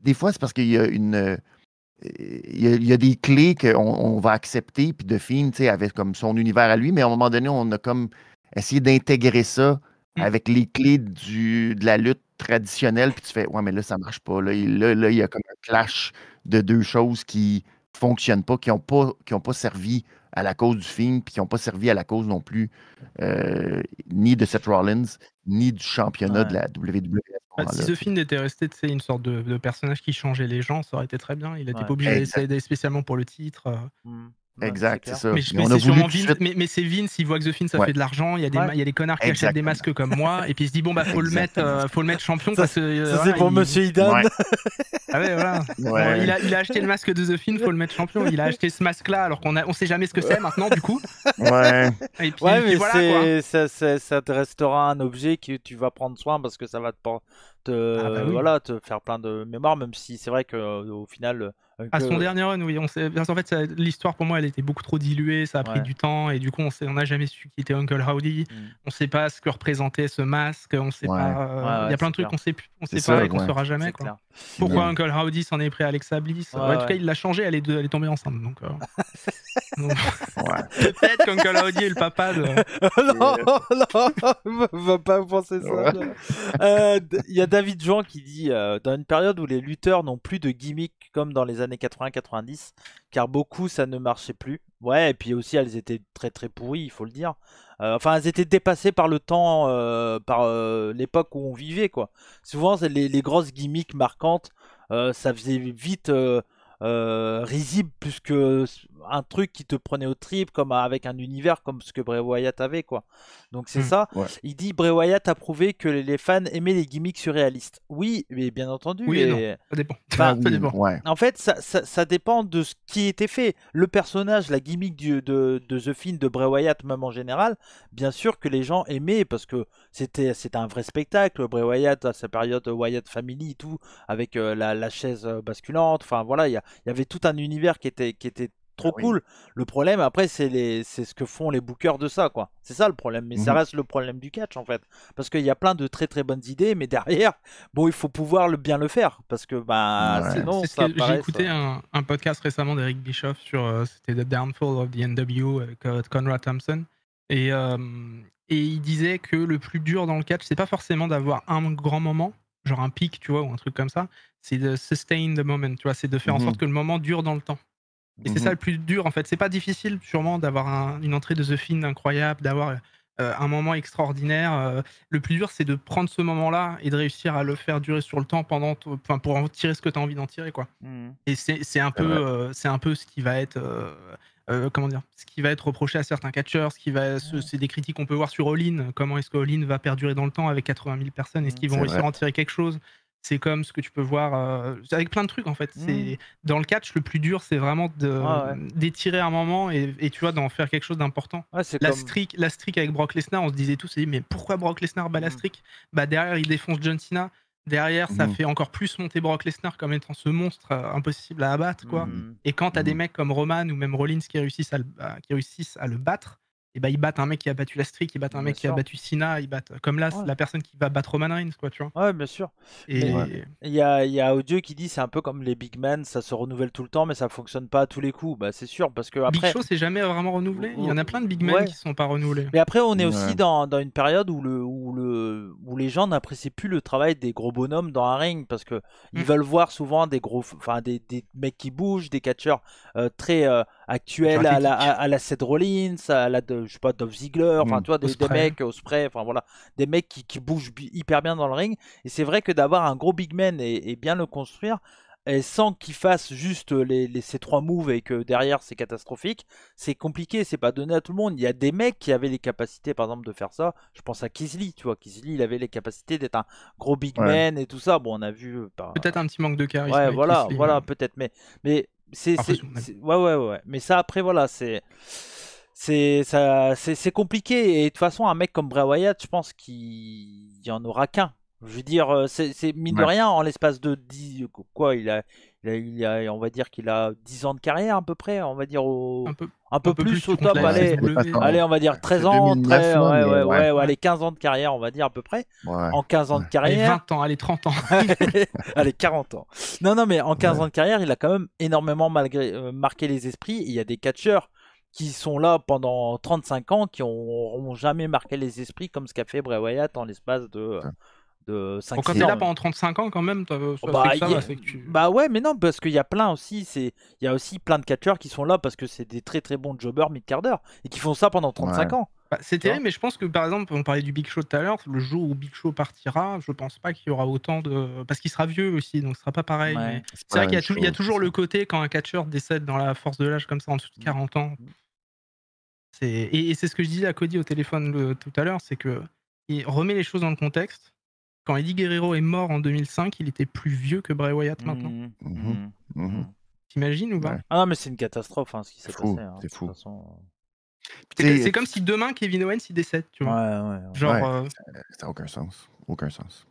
des fois, c'est parce qu'il y a une. Il y a des clés qu'on va accepter, puis The Fiend, tu sais, avait comme son univers à lui, mais à un moment donné, on a comme essayé d'intégrer ça Mm. avec les clés de la lutte traditionnelle, puis tu fais, ouais, mais là, ça marche pas. Là, il y a comme un clash de deux choses qui fonctionnent pas, qui ont pas servi à la cause du film, puis qui n'ont pas servi à la cause non plus ni de Seth Rollins, ni du championnat de Ouais. la WWE à ce Si moment-là. The Fiend était resté, tu sais, une sorte de personnage qui changeait les gens, ça aurait été très bien. Il n'était Ouais. pas obligé Exact. d'aller spécialement pour le titre. Ouais, c'est Exact, c'est clair. ça. Mais, Mais on a c'est voulu sûrement tout de Vince, suite. mais c'est Vince, il voit que The Fiend ça Ouais. fait de l'argent, il y a des, Ouais. il y a des connards qui achètent des Exactement. masques comme moi, et puis il se dit bon bah faut le mettre champion Ça, parce que ça, voilà, c'est pour Monsieur Idan. Ouais. Ah ouais, voilà. Bon, Ouais. il a acheté le masque de The Fiend, faut le mettre champion. Il a acheté ce masque-là alors on sait jamais ce que c'est maintenant du coup. Ouais. Et puis, Ouais, puis mais voilà quoi. ça te restera un objet que tu vas prendre soin parce que ça va Ah bah oui. voilà, te faire plein de mémoire, même si c'est vrai que au final, À son que, dernier run, oui, parce qu'en fait, l'histoire pour moi, elle était beaucoup trop diluée, ça a pris ouais. du temps, et du coup, on n'a jamais su qui était Uncle Howdy. Mm. On sait pas ce que représentait ce masque, on sait Ouais. pas. Il y Ouais, a plein c'est de trucs clair. on C'est sait pas ça, et qu'on ouais. saura jamais C'est quoi. clair. Pourquoi Non. Uncle Howdy s'en est pris à Alexa Bliss? Ouais, En tout cas, ouais. il l'a changé, elle est tombée enceinte. Donc, donc, Ouais. peut-être qu'Uncle Howdy est le papa de. Non, non, va pas penser ça. Ouais. Il y a David Jean qui dit dans une période où les lutteurs n'ont plus de gimmick comme dans les années 80-90, car beaucoup ça ne marchait plus. Ouais, et puis aussi elles étaient très très pourries, il faut le dire. Enfin, elles étaient dépassées par le temps, par l'époque où on vivait, quoi. Souvent, c'est les grosses gimmicks marquantes, ça faisait vite risible plus que un truc qui te prenait au trip comme avec un univers comme ce que Bray Wyatt avait, quoi. Donc c'est ça. Ouais. Il dit Bray Wyatt a prouvé que les fans aimaient les gimmicks surréalistes. Oui, mais bien entendu. Oui et non, ça dépend. Enfin, Ah Ça oui, dépend. ouais. en fait, ça dépend de ce qui était fait. Le personnage, la gimmick de The Fiend, de Bray Wyatt, même en général, bien sûr que les gens aimaient parce que c'était un vrai spectacle. Bray Wyatt, à sa période Wyatt Family, tout, avec la chaise basculante. Enfin voilà, il y avait tout un univers qui était trop Oui. cool. Le problème, après, c'est ce que font les bookers de ça, quoi. C'est ça le problème. Mais ça Mhm. reste le problème du catch, en fait. Parce qu'il y a plein de très très bonnes idées, mais derrière, bon, il faut pouvoir bien le faire. Parce que, bah, Ouais. sinon, C'est ce ça que j'ai paraît. écouté un podcast récemment d'Eric Bischoff sur c'était The Downfall of the NWO avec Conrad Thompson et il disait que le plus dur dans le catch c'est pas forcément d'avoir un grand moment genre un pic tu vois ou un truc comme ça, c'est de sustain the moment, tu vois, c'est de faire en sorte Mhm. que le moment dure dans le temps. Et c'est ça Mhm. le plus dur en fait. C'est pas difficile sûrement d'avoir une entrée de The Fiend incroyable, d'avoir un moment extraordinaire. Le plus dur c'est de prendre ce moment-là et de réussir à le faire durer sur le temps pour en tirer ce que tu as envie d'en tirer quoi. Mhm. Et c'est un C'est vrai. peu c'est un peu ce qui va être comment dire, ce qui va être reproché à certains catcheurs, c'est des critiques qu'on peut voir sur All In. Comment est-ce que All In va perdurer dans le temps avec 80 000 personnes? Est-ce qu'ils vont C'est réussir vrai. à en tirer quelque chose? C'est comme ce que tu peux voir avec plein de trucs en fait. Mhm. C'est dans le catch le plus dur, c'est vraiment Ouais. d'étirer un moment et tu vois d'en faire quelque chose d'important. Ouais, c'est La comme. streak avec Brock Lesnar, on se disait tous, on s'est dit, mais pourquoi Brock Lesnar bat la Mhm. streak? Bah derrière il défonce John Cena. Derrière, ça Mhm. fait encore plus monter Brock Lesnar comme étant ce monstre impossible à abattre, quoi. Mhm. Et quand t'as des Mhm. mecs comme Roman ou même Rollins qui réussissent à le battre, et bah ils battent un mec qui a battu la streak, ils battent un Bien mec qui a sûr. battu Cena, ils battent comme là Ouais. la personne qui va battre Roman Reigns, quoi, tu vois. Ouais, bien sûr. Mais Et il y a Audio qui dit c'est un peu comme les big men, ça se renouvelle tout le temps, mais ça fonctionne pas à tous les coups. Bah, c'est sûr, parce que Big après. Show c'est jamais vraiment renouvelé. Il y en a plein de big men Ouais. qui sont pas renouvelés. Mais après, on est Ouais. aussi dans une période où les gens n'apprécient plus le travail des gros bonhommes dans un ring parce que ils Mm. veulent voir souvent des mecs qui bougent, des catcheurs très actuels Athlétiques. à la Seth Rollins, à la je sais pas, Dolph Ziggler, enfin Mhm. tu vois, des Ospreay. mecs au spray, enfin voilà, des mecs qui bougent hyper bien dans le ring. Et c'est vrai que d'avoir un gros big man et bien le construire, et sans qu'il fasse juste ces trois moves et que derrière c'est catastrophique, c'est compliqué, c'est pas donné à tout le monde. Il y a des mecs qui avaient les capacités, par exemple, de faire ça. Je pense à Kisly, tu vois. Kisly, il avait les capacités d'être un gros big Ouais. man et tout ça. Bon, on a vu. Peut-être un petit manque de charisme Ouais, avec voilà, Kisly, voilà, mais peut-être. Mais Après, c'est mon avis. Ouais. Mais ça, après, voilà, c'est compliqué. Et de toute façon, un mec comme Bray Wyatt, je pense qu'il y en aura qu'un. Je veux dire, c'est mine de Ouais. rien, en l'espace de 10, quoi, on va dire qu'il a 10 ans de carrière à peu près, on va dire Un peu, un peu plus tu au comptes top, la allez, de toute SW. façon, allez, on va dire 13 c'est ans, 2009, là, mais ouais. allez, 15 ans de carrière, on va dire à peu près. Ouais. En 15 ans de Ouais. Allez, carrière, 20 ans, allez, 30 ans. allez, 40 ans. Non, mais en 15 Ouais. ans de carrière, il a quand même énormément marqué les esprits. Et il y a des catcheurs qui sont là pendant 35 ans qui n'auront jamais marqué les esprits comme ce qu'a fait Bray Wyatt en l'espace de Bon, 5-6 quand t'es là ans. pendant 35 ans, quand même, Oh, c'est Bah, que ça va, c'est que tu. bah ouais, mais non, parce qu'il y a plein aussi, il y a aussi plein de catcheurs qui sont là parce que c'est des très très bons jobbers mid-carder et qui font ça pendant 35 Ouais. ans. Bah, c'est Tu vois terrible, mais je pense que par exemple, on parlait du Big Show tout à l'heure, le jour où Big Show partira, je pense pas qu'il y aura autant de. Parce qu'il sera vieux aussi, donc ce sera pas pareil. Ouais. Mais C'est c'est vrai pas qu'il la y a, il y a même chose, toujours c'est le ça. côté quand un catcheur décède dans la force de l'âge comme ça en dessous de 40 ans. Et c'est ce que je disais à Cody au téléphone tout à l'heure, c'est que il remet les choses dans le contexte. Quand Eddie Guerrero est mort en 2005, il était plus vieux que Bray Wyatt maintenant. Mhm. Mhm. T'imagines ou pas? Ouais. Ah non, mais c'est une catastrophe ce qui s'est C'est fou, passé. c'est De fou. toute façon. Puis, tu sais, C'est comme si demain Kevin Owens il décède, tu vois. Ouais. Genre, ouais, ça n'a aucun sens. Aucun sens.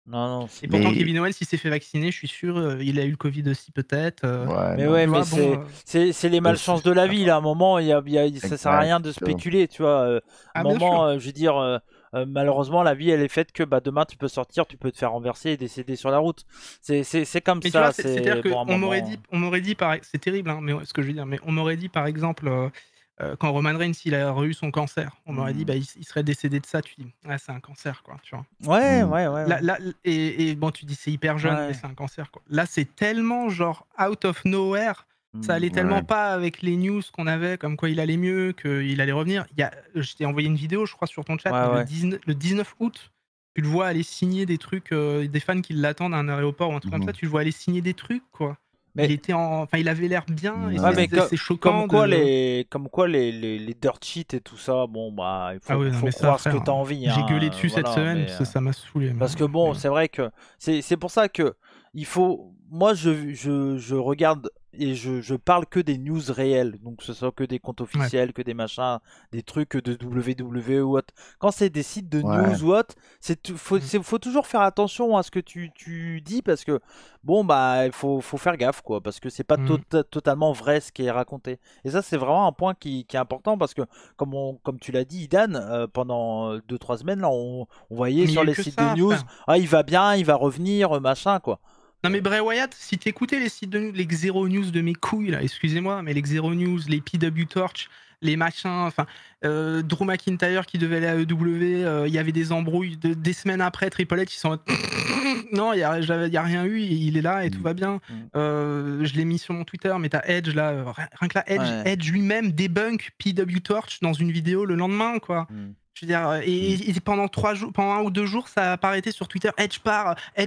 Non, et pourtant Mais- Kevin Owens il s'est fait vacciner, je suis sûr, il a eu le Covid aussi peut-être. Ouais, mais non, ouais, tu mais vois, bon, c'est les malchances de la vie. Là, à un moment, ça sert à rien de Exact, ça. spéculer, tu vois. À un Ah, bien sûr. moment, je veux dire, malheureusement, la vie, elle est faite que demain, tu peux sortir, tu peux te faire renverser et décéder sur la route. C'est comme Mais tu ça. vois, c'est-à-dire que bon, à un on m'aurait moment. dit c'est terrible, hein, mais ce que je veux dire, mais on m'aurait dit par exemple, quand Roman Reigns il a eu son cancer, on m'aurait dit bah, il serait décédé de ça, tu dis ah c'est un cancer quoi, tu vois. Ouais. Là, et bon tu dis c'est hyper jeune mais Ouais. c'est un cancer quoi. Là c'est tellement genre out of nowhere, ça allait tellement Ouais. pas avec les news qu'on avait comme quoi il allait mieux, qu'il allait revenir. Je t'ai envoyé une vidéo je crois sur ton chat, mais Ouais. le 19 août, tu le vois aller signer des trucs, des fans qui l'attendent à un aéroport ou un truc comme ça, tu le vois aller signer des trucs quoi. Mais Il avait l'air bien et ouais, mais c'est choquant de. comme quoi les dirt sheets et tout ça, bon bah il Ah oui, non faut mais ça croire ce que frère, t'as envie, j'ai gueulé hein, dessus cette voilà, semaine, mais ça m'a saoulé. parce que bon, c'est vrai que c'est pour ça que il faut. Moi, je regarde et je parle que des news réelles, donc que ce soit que des comptes officiels, que des machins, des trucs de WWE ou autre. Quand c'est des sites de Ouais. news ou autre, faut toujours faire attention à ce que tu dis parce que bon bah il faut faire gaffe quoi, parce que c'est pas totalement vrai ce qui est raconté. Et ça, c'est vraiment un point qui est important parce que comme tu l'as dit, Idan, pendant 2-3 semaines là, on voyait Mais il y sur a eu les que sites ça, de news, frère. ah il va bien, il va revenir, machin quoi. Non mais Bray Wyatt, si t'écoutais les sites de news, les Xero News de mes couilles là, excusez-moi, mais les Xero News, les PW Torch, les machins, enfin Drew McIntyre qui devait aller à EW, il y avait des embrouilles des semaines après, Triple H ils sont en mode, non, il y a rien eu, il est là et tout va bien. Je l'ai mis sur mon Twitter, mais t'as Edge là, rien que là, Edge lui-même débunk PW Torch dans une vidéo le lendemain quoi. Je veux dire, et pendant 3 jours, pendant 1 ou 2 jours, ça a pas arrêté sur Twitter. Edge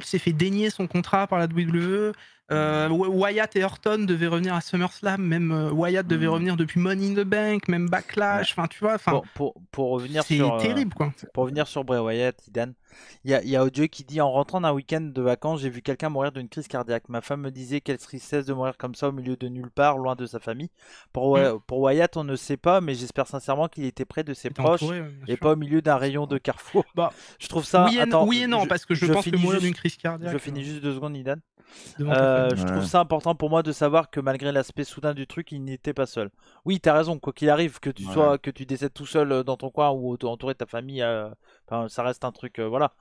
s'est fait dénier son contrat par la WWE. Wyatt et Orton devaient revenir à SummerSlam, même Wyatt devait revenir depuis Money in the Bank, même Backlash. Enfin, tu vois, pour revenir c'est sur terrible quoi. pour revenir sur Bray Wyatt, Idan, il y a Audio qui dit en rentrant d'un week-end de vacances, j'ai vu quelqu'un mourir d'une crise cardiaque. Ma femme me disait quelle tristesse de mourir comme ça au milieu de nulle part, loin de sa famille. Pour Wyatt, on ne sait pas, mais j'espère sincèrement qu'il était près de ses proches Entouré, bien et sûr. pas au milieu d'un rayon de Carrefour. Bah, je trouve ça. oui et non, parce que je pense que mourir d'une crise cardiaque. Je finis juste 2 secondes, Idan. Je trouve ça important pour moi de savoir que malgré l'aspect soudain du truc, il n'était pas seul. Oui, t'as raison, quoi qu'il arrive, que tu décèdes tout seul dans ton coin ou entouré de ta famille, ça reste un truc, voilà.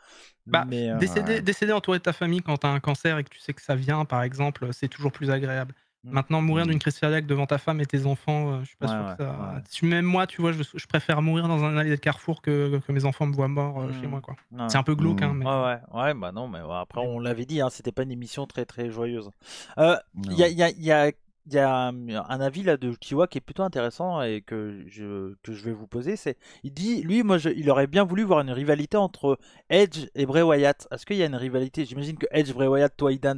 Bah, mais, décéder entouré de ta famille quand t'as un cancer et que tu sais que ça vient, par exemple, c'est toujours plus agréable. Maintenant, mourir d'une crise cardiaque devant ta femme et tes enfants, je suis pas sûr que ça. Même moi, tu vois, je préfère mourir dans un allée de Carrefour que mes enfants me voient mort chez moi, quoi. C'est un peu glauque, hein, mais. Ouais, bah non, mais après, on l'avait dit, hein, c'était pas une émission très très joyeuse. Il y a un avis là de Kiwa qui est plutôt intéressant et que je vais vous poser. Il dit, lui, il aurait bien voulu voir une rivalité entre Edge et Bray Wyatt. Est-ce qu'il y a une rivalité? J'imagine que Edge, Bray Wyatt, toi, Idan,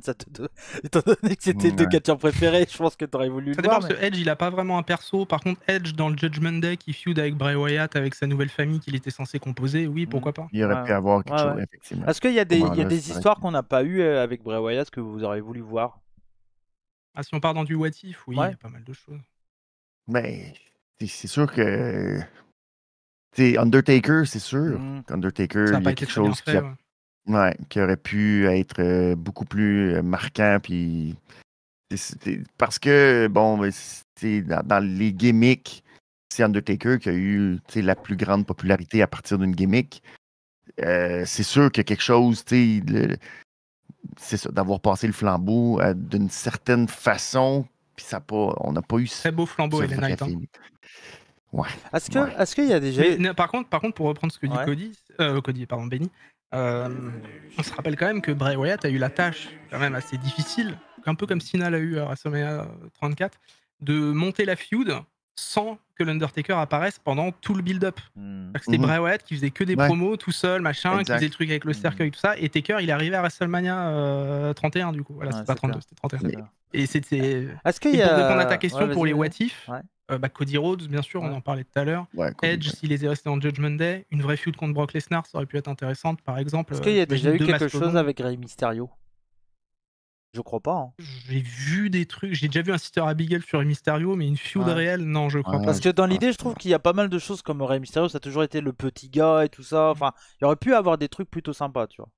étant donné que c'était deux catcheurs préférés, je pense que tu aurais voulu le voir. Parce que Edge, il a pas vraiment un perso. Par contre, Edge, dans le Judgment Day, qui feud avec Bray Wyatt, avec sa nouvelle famille qu'il était censé composer, oui, pourquoi pas. Il aurait pu avoir quelque chose, effectivement. Est-ce qu'il y a des histoires qu'on n'a pas eues avec Bray Wyatt que vous auriez voulu voir? Ah, si on part dans du what if, oui, il y Ouais. a pas mal de choses. Mais c'est sûr que. Undertaker, c'est sûr Mm. qu'Undertaker, Ça n'a il y pas a été quelque très bien chose fait. Ouais. qui aurait pu être beaucoup plus marquant. Puis parce que, bon, mais dans les gimmicks, c'est Undertaker qui a eu la plus grande popularité à partir d'une gimmick. C'est sûr qu'il y a quelque chose, c'est ça, d'avoir passé le flambeau d'une certaine façon, puis on n'a pas eu Très beau flambeau ce LA vrai Knight. Hein. film. Ouais, Est-ce ouais. qu'il y a déjà Mais eu... par contre, pour reprendre ce que dit Ouais. Benny, on se rappelle quand même que Bray Wyatt a eu la tâche quand même assez difficile, un peu comme Cena l'a eu à WrestleMania 34, de monter la feud sans que l'Undertaker apparaisse pendant tout le build-up. Mm. C'était Mhm. Bray Wyatt qui faisait que des Ouais, promos tout seul, machin, qui faisait le exact. truc avec le cercueil, tout ça, et Taker, il est arrivé à WrestleMania 31, du coup. Voilà, Ouais, c'était pas c'est 32, clair. c'était 31. C'est clair. Et c'était. Est-ce qu'il Et y pour répondre à ta a... Ouais, question, pour vas-y, les what vas-y. if, Ouais. Cody Rhodes, bien sûr, on Ouais. en parlait tout à l'heure. Ouais, Cody, Edge, ouais. s'il était resté en Judgment Day, une vraie feud contre Brock Lesnar, ça aurait pu être intéressante, par exemple. Est-ce qu'il y a déjà T'imagines eu deux quelque chose mastodontes. avec Rey Mysterio? Je crois pas. Hein. J'ai vu des trucs, j'ai déjà vu un Sister Abigail sur Mysterio, mais une feud Ouais. réelle, non, je crois Ouais, pas. Parce que dans pense l'idée, je pas. trouve qu'il y a pas mal de choses comme Rey Mysterio, ça a toujours été le petit gars et tout ça. Enfin, il aurait pu avoir des trucs plutôt sympas, tu vois.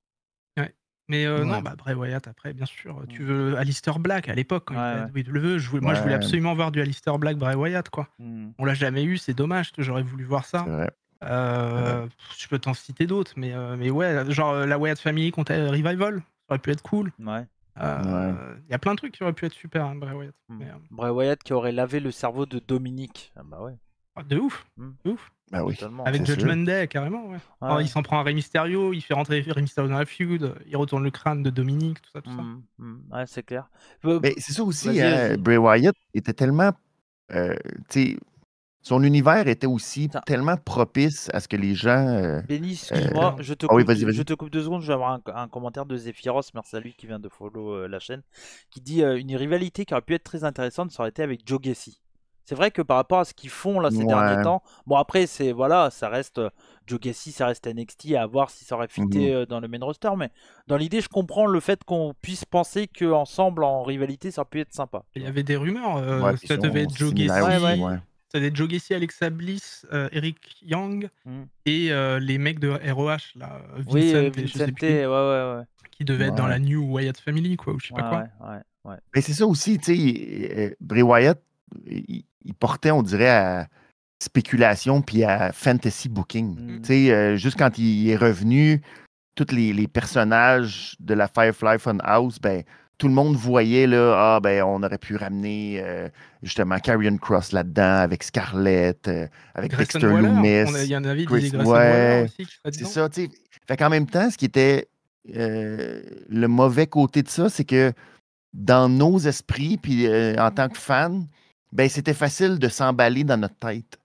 Ouais. Mais non, Ouais. Bray Wyatt, après, bien sûr. Tu veux Aleister Black, à l'époque, quand il était à Ouais, ouais. WWE, moi, je voulais Ouais, absolument voir du Aleister Black, Bray Wyatt, quoi. Mm. On l'a jamais eu, c'est dommage, j'aurais voulu voir ça. c'est vrai. vrai. Je peux t'en citer d'autres, mais ouais, genre la Wyatt Family contre Revival, ça aurait pu être cool. Ouais. Ouais. Il y a plein de trucs qui auraient pu être super, hein, Bray Wyatt. Mm. Mais, Bray Wyatt qui aurait lavé le cerveau de Dominique. Ah bah ouais. de ouf, Mm. de ouf. Ben oui. Totalement. Avec C'est Judgment sûr. Day, carrément, ouais. Ouais. Alors, il s'en prend à Rey Mysterio, il fait rentrer Rey Mysterio dans la feud, il retourne le crâne de Dominique, tout ça, tout ça. Mm. Ouais, c'est clair. Mais c'est ça aussi, Vas-y, hein, vas-y. Bray Wyatt était tellement. Tu sais, son univers était aussi Tiens. tellement propice à ce que les gens. Benny, excuse-moi, Merde. je te Ah oui, coupe, vas-y, je vas-y. te coupe 2 secondes, je vais avoir un commentaire de Zephyros, merci à lui qui vient de follow la chaîne, qui dit une rivalité qui aurait pu être très intéressante, ça aurait été avec Joe Gacy. C'est vrai que par rapport à ce qu'ils font là ces derniers Ouais. temps, bon après c'est voilà, ça reste Joe Gacy, ça reste NXT à voir si ça aurait fité Mhm. dans le main roster, mais dans l'idée je comprends le fait qu'on puisse penser qu'ensemble en rivalité ça aurait pu être sympa. Il y avait des rumeurs, Ouais, puis ça ils devait sont être Joe similaires Ouais, Gacy, ouais. aussi, ouais. ça devait être Joe Gacy, Alexa Bliss, Eric Young Mm. et les mecs de ROH, là, Oui, Vincent et je Vincente, sais plus qui, ouais. qui devaient être dans Ouais. la New Wyatt Family, quoi, ou je sais pas quoi. Ouais. Mais c'est ça aussi, tu sais, Bray Wyatt, il portait, on dirait, à spéculation puis à fantasy booking. Mm. Tu sais, juste quand il est revenu, tous les personnages de la Firefly Funhouse, ben, tout le monde voyait, là, ben, on aurait pu ramener justement Karrion Kross là-dedans, avec Scarlett, avec Grayson Dexter Waller, Loomis. il y en avait qui disaient Grayson Waller Ouais, aussi qui serait c'est dedans. ça, tu sais. Fait qu'en même temps, ce qui était le mauvais côté de ça, c'est que dans nos esprits, puis en tant que fan, ben, c'était facile de s'emballer dans notre tête.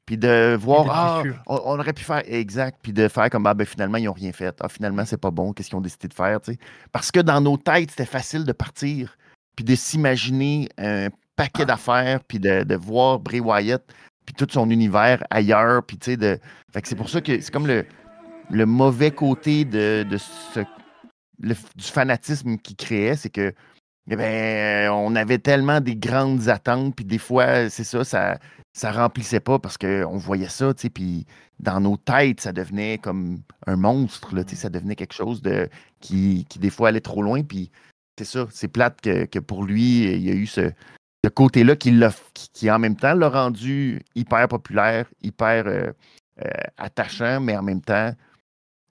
Puis de voir, d'être déçu. on aurait pu faire exact, puis de faire comme, ben finalement, ils n'ont rien fait. Finalement, c'est pas bon, qu'est-ce qu'ils ont décidé de faire, tu sais. Parce que dans nos têtes, c'était facile de partir, puis de s'imaginer un paquet d'affaires, puis de voir Bray Wyatt, puis tout son univers ailleurs, puis tu sais, Fait que c'est pour ça que c'est comme le mauvais côté du fanatisme qu'il créait, c'est que eh ben, on avait tellement des grandes attentes, puis des fois, c'est ça remplissait pas parce qu'on voyait ça, tu sais, puis dans nos têtes, ça devenait comme un monstre, là, tu sais, ça devenait quelque chose qui des fois allait trop loin, puis c'est ça, c'est plate que pour lui, il y a eu ce côté-là qui en même temps l'a rendu hyper populaire, hyper attachant, mais en même temps,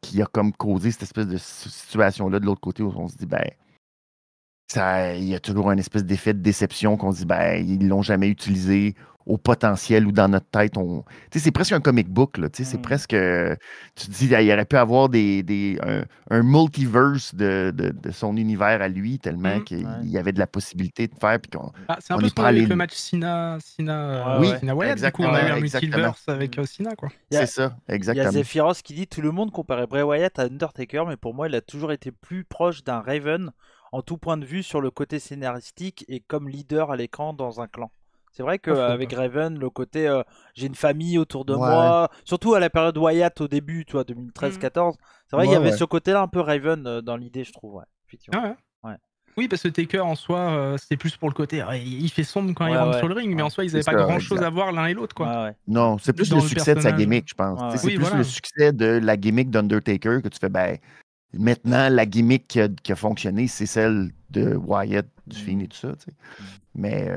qui a comme causé cette espèce de situation-là de l'autre côté où on se dit, ben, il y a toujours un espèce d'effet de déception qu'on se dit, ben, ils l'ont jamais utilisé au potentiel ou dans notre tête. Tu sais, c'est presque un comic book, là. Tu sais, c'est presque. Tu te dis, il aurait pu avoir un multiverse de son univers à lui, tellement qu'il y avait de la possibilité de faire. Puis c'est un on peu est ce qu'on pas a eu avec allé. le match Cena Oui, Wyatt. Du coup, on exactement, a eu un exactement. multiverse avec Cena, quoi. C'est ça, Il y a exactement. Zephyros qui dit tout le monde comparait Bray Wyatt à Undertaker, mais pour moi, il a toujours été plus proche d'un Raven en tout point de vue sur le côté scénaristique et comme leader à l'écran dans un clan. C'est vrai qu'avec Raven, le côté j'ai une famille autour de moi, surtout à la période Wyatt au début, tu vois, 2013-14, c'est vrai qu'il y avait ce côté-là un peu Raven dans l'idée, je trouve. Ouais, effectivement. Ouais. Oui, parce que Taker en soi, c'était plus pour le côté, il fait sombre quand il rentre sur le ring, mais en soi, ils C'est avaient pas ça, grand-chose exact. à voir l'un et l'autre, quoi. Ouais, ouais. Non, c'est plus le Dans le succès de sa personnage. gimmick, je pense. Ouais, Tu sais, ouais. c'est Oui, plus voilà. le succès de la gimmick d'Undertaker que tu fais, ben, maintenant, la gimmick qui a fonctionné, c'est celle de Wyatt, du Fiend et tout ça, tu sais. Mais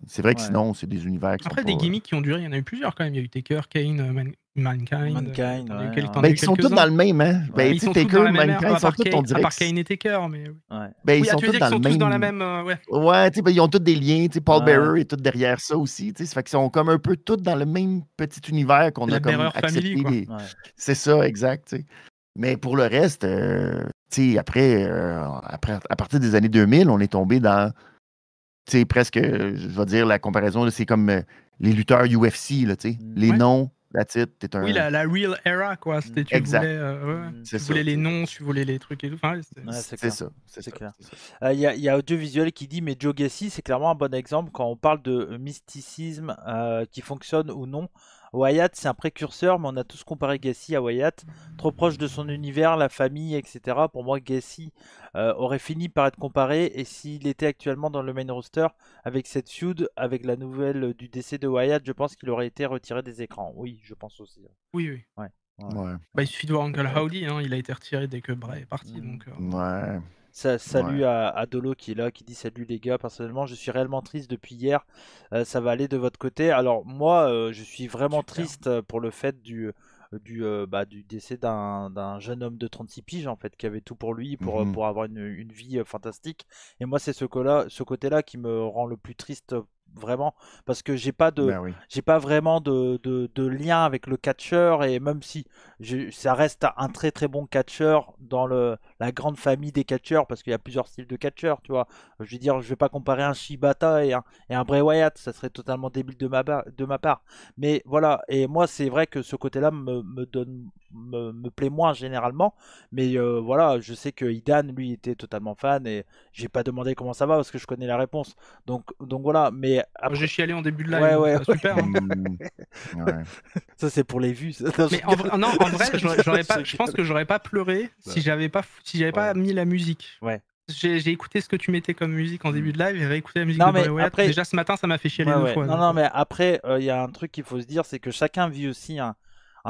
c'est vrai que Ouais. sinon, c'est des univers qui Après, sont des pas... gimmicks qui ont duré, il y en a eu plusieurs quand même. Il y a eu Taker, Kane, Mankind. Mankind, T'en as eu, ouais, t'en as Ben, eu ils sont tous quelques-uns. dans le même, hein? Ouais. Ben, Mais tu ils sais, sont tous dans Taker, la même ère, Mankind, ils sont tous, on à dirait part que Kane et Taker. Mais... Ouais. ben, ils Oui, sont tu veux tous dire dans qu'ils le sont tous dans la même... même. Ouais. Ouais, tu sais, ben, ils ont tous des liens. Tu sais, Paul Ouais. Bearer est tout derrière ça aussi. Tu sais, ça fait qu'ils sont comme un peu tous dans le même petit univers qu'on La a comme Bearer accepté. Family, quoi. Ouais. C'est ça, exact. Tu sais. Mais pour le reste, tu sais, après, à partir des années 2000, on est tombé dans, tu sais, presque, je vais dire, la comparaison, là, c'est comme les lutteurs UFC, là, tu sais. Les Ouais. noms, that's it, t'es Oui, un... la real era, quoi. C'était, tu Exact. voulais, C'est tu ça. voulais les tu sais. noms, tu voulais les trucs et tout. Enfin, c'était- Ouais, c'est C'est clair. ça. C'est C'est ça. clair. c'est ça. Il y a Audiovisuel qui dit, mais Joe Gacy, c'est clairement un bon exemple quand on parle de mysticisme qui fonctionne ou non. Wyatt, c'est un précurseur, mais on a tous comparé Gacy à Wyatt, trop proche de son univers, la famille, etc. Pour moi, Gacy aurait fini par être comparé, et s'il était actuellement dans le main roster, avec cette feud, avec la nouvelle du décès de Wyatt, je pense qu'il aurait été retiré des écrans. Oui, je pense aussi. Oui, oui. Ouais. Ouais. Ouais. Bah, il suffit de voir Uncle Peut-être. Howdy, hein, il a été retiré dès que Bray est parti. Donc, Ouais. Salut Ouais. à Dolo qui est là, qui dit salut les gars, personnellement je suis réellement triste depuis hier. Ça va aller de votre côté. Alors moi je suis vraiment Super. triste pour le fait du décès d'un jeune homme de 36 piges en fait, qui avait tout pour lui, Mhm. pour avoir une vie fantastique. Et moi c'est ce côté-là qui me rend le plus triste vraiment, parce que Ben oui. j'ai pas vraiment de lien avec le catcheur, et même si ça reste un très très bon catcheur dans la grande famille des catcheurs, parce qu'il y a plusieurs styles de catcheurs, tu vois. Je veux dire, je vais pas comparer un Shibata et un Bray Wyatt, ça serait totalement débile de ma part. Mais voilà, et moi c'est vrai que ce côté-là me plaît moins généralement, mais voilà, je sais que Idan lui était totalement fan, et j'ai pas demandé comment ça va parce que je connais la réponse. Donc voilà, mais j'ai après, chialé en début de live, ouais donc ouais, ça, super. Hein. Ouais. ça c'est pour les vues. Ça. Non, Mais en vrai, je pense que j'aurais pas pleuré si j'avais pas mis la musique. Ouais. J'ai écouté ce que tu mettais comme musique en début de live et réécouté la musique Non de Bray mais Wyatt. après, Déjà ce matin, ça m'a fait chialer ouais, 2 ouais. fois. Non, donc, non, mais après, il y a un truc qu'il faut se dire, c'est que chacun vit aussi un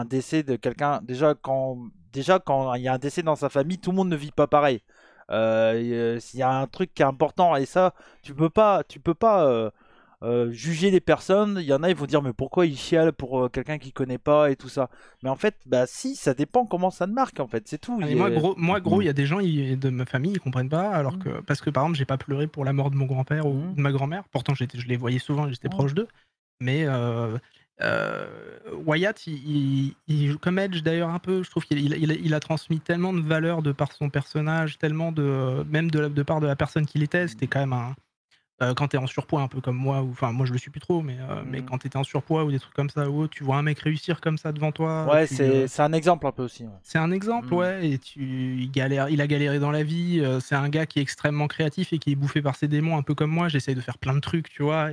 décès de quelqu'un. Déjà, quand il y a un décès dans sa famille, tout le monde ne vit pas pareil. S'il y a un truc qui est important, et ça, tu peux pas juger les personnes. Il y en a, ils vont dire, mais pourquoi il chiale pour quelqu'un qui connaît pas et tout ça. Mais en fait, bah si, ça dépend comment ça te marque, en fait, c'est tout. Ah, Il mais y a- gros, il y a des gens de ma famille, ils comprennent pas, alors que parce que par exemple, j'ai pas pleuré pour la mort de mon grand-père ou de ma grand-mère. Pourtant, je les voyais souvent, et j'étais proche d'eux. Mais Wyatt, comme Edge d'ailleurs un peu, je trouve qu'il a transmis tellement de valeur de par son personnage, tellement même de part de la personne qu'il était. C'était quand même quand t'es en surpoids un peu comme moi, ou enfin moi je le suis plus trop, mais quand t'étais en surpoids ou des trucs comme ça, ou autre, tu vois un mec réussir comme ça devant toi, Ouais, c'est un exemple un peu aussi. Ouais. c'est un exemple, ouais, et il a galéré dans la vie. C'est un gars qui est extrêmement créatif et qui est bouffé par ses démons, un peu comme moi. J'essaye de faire plein de trucs, tu vois.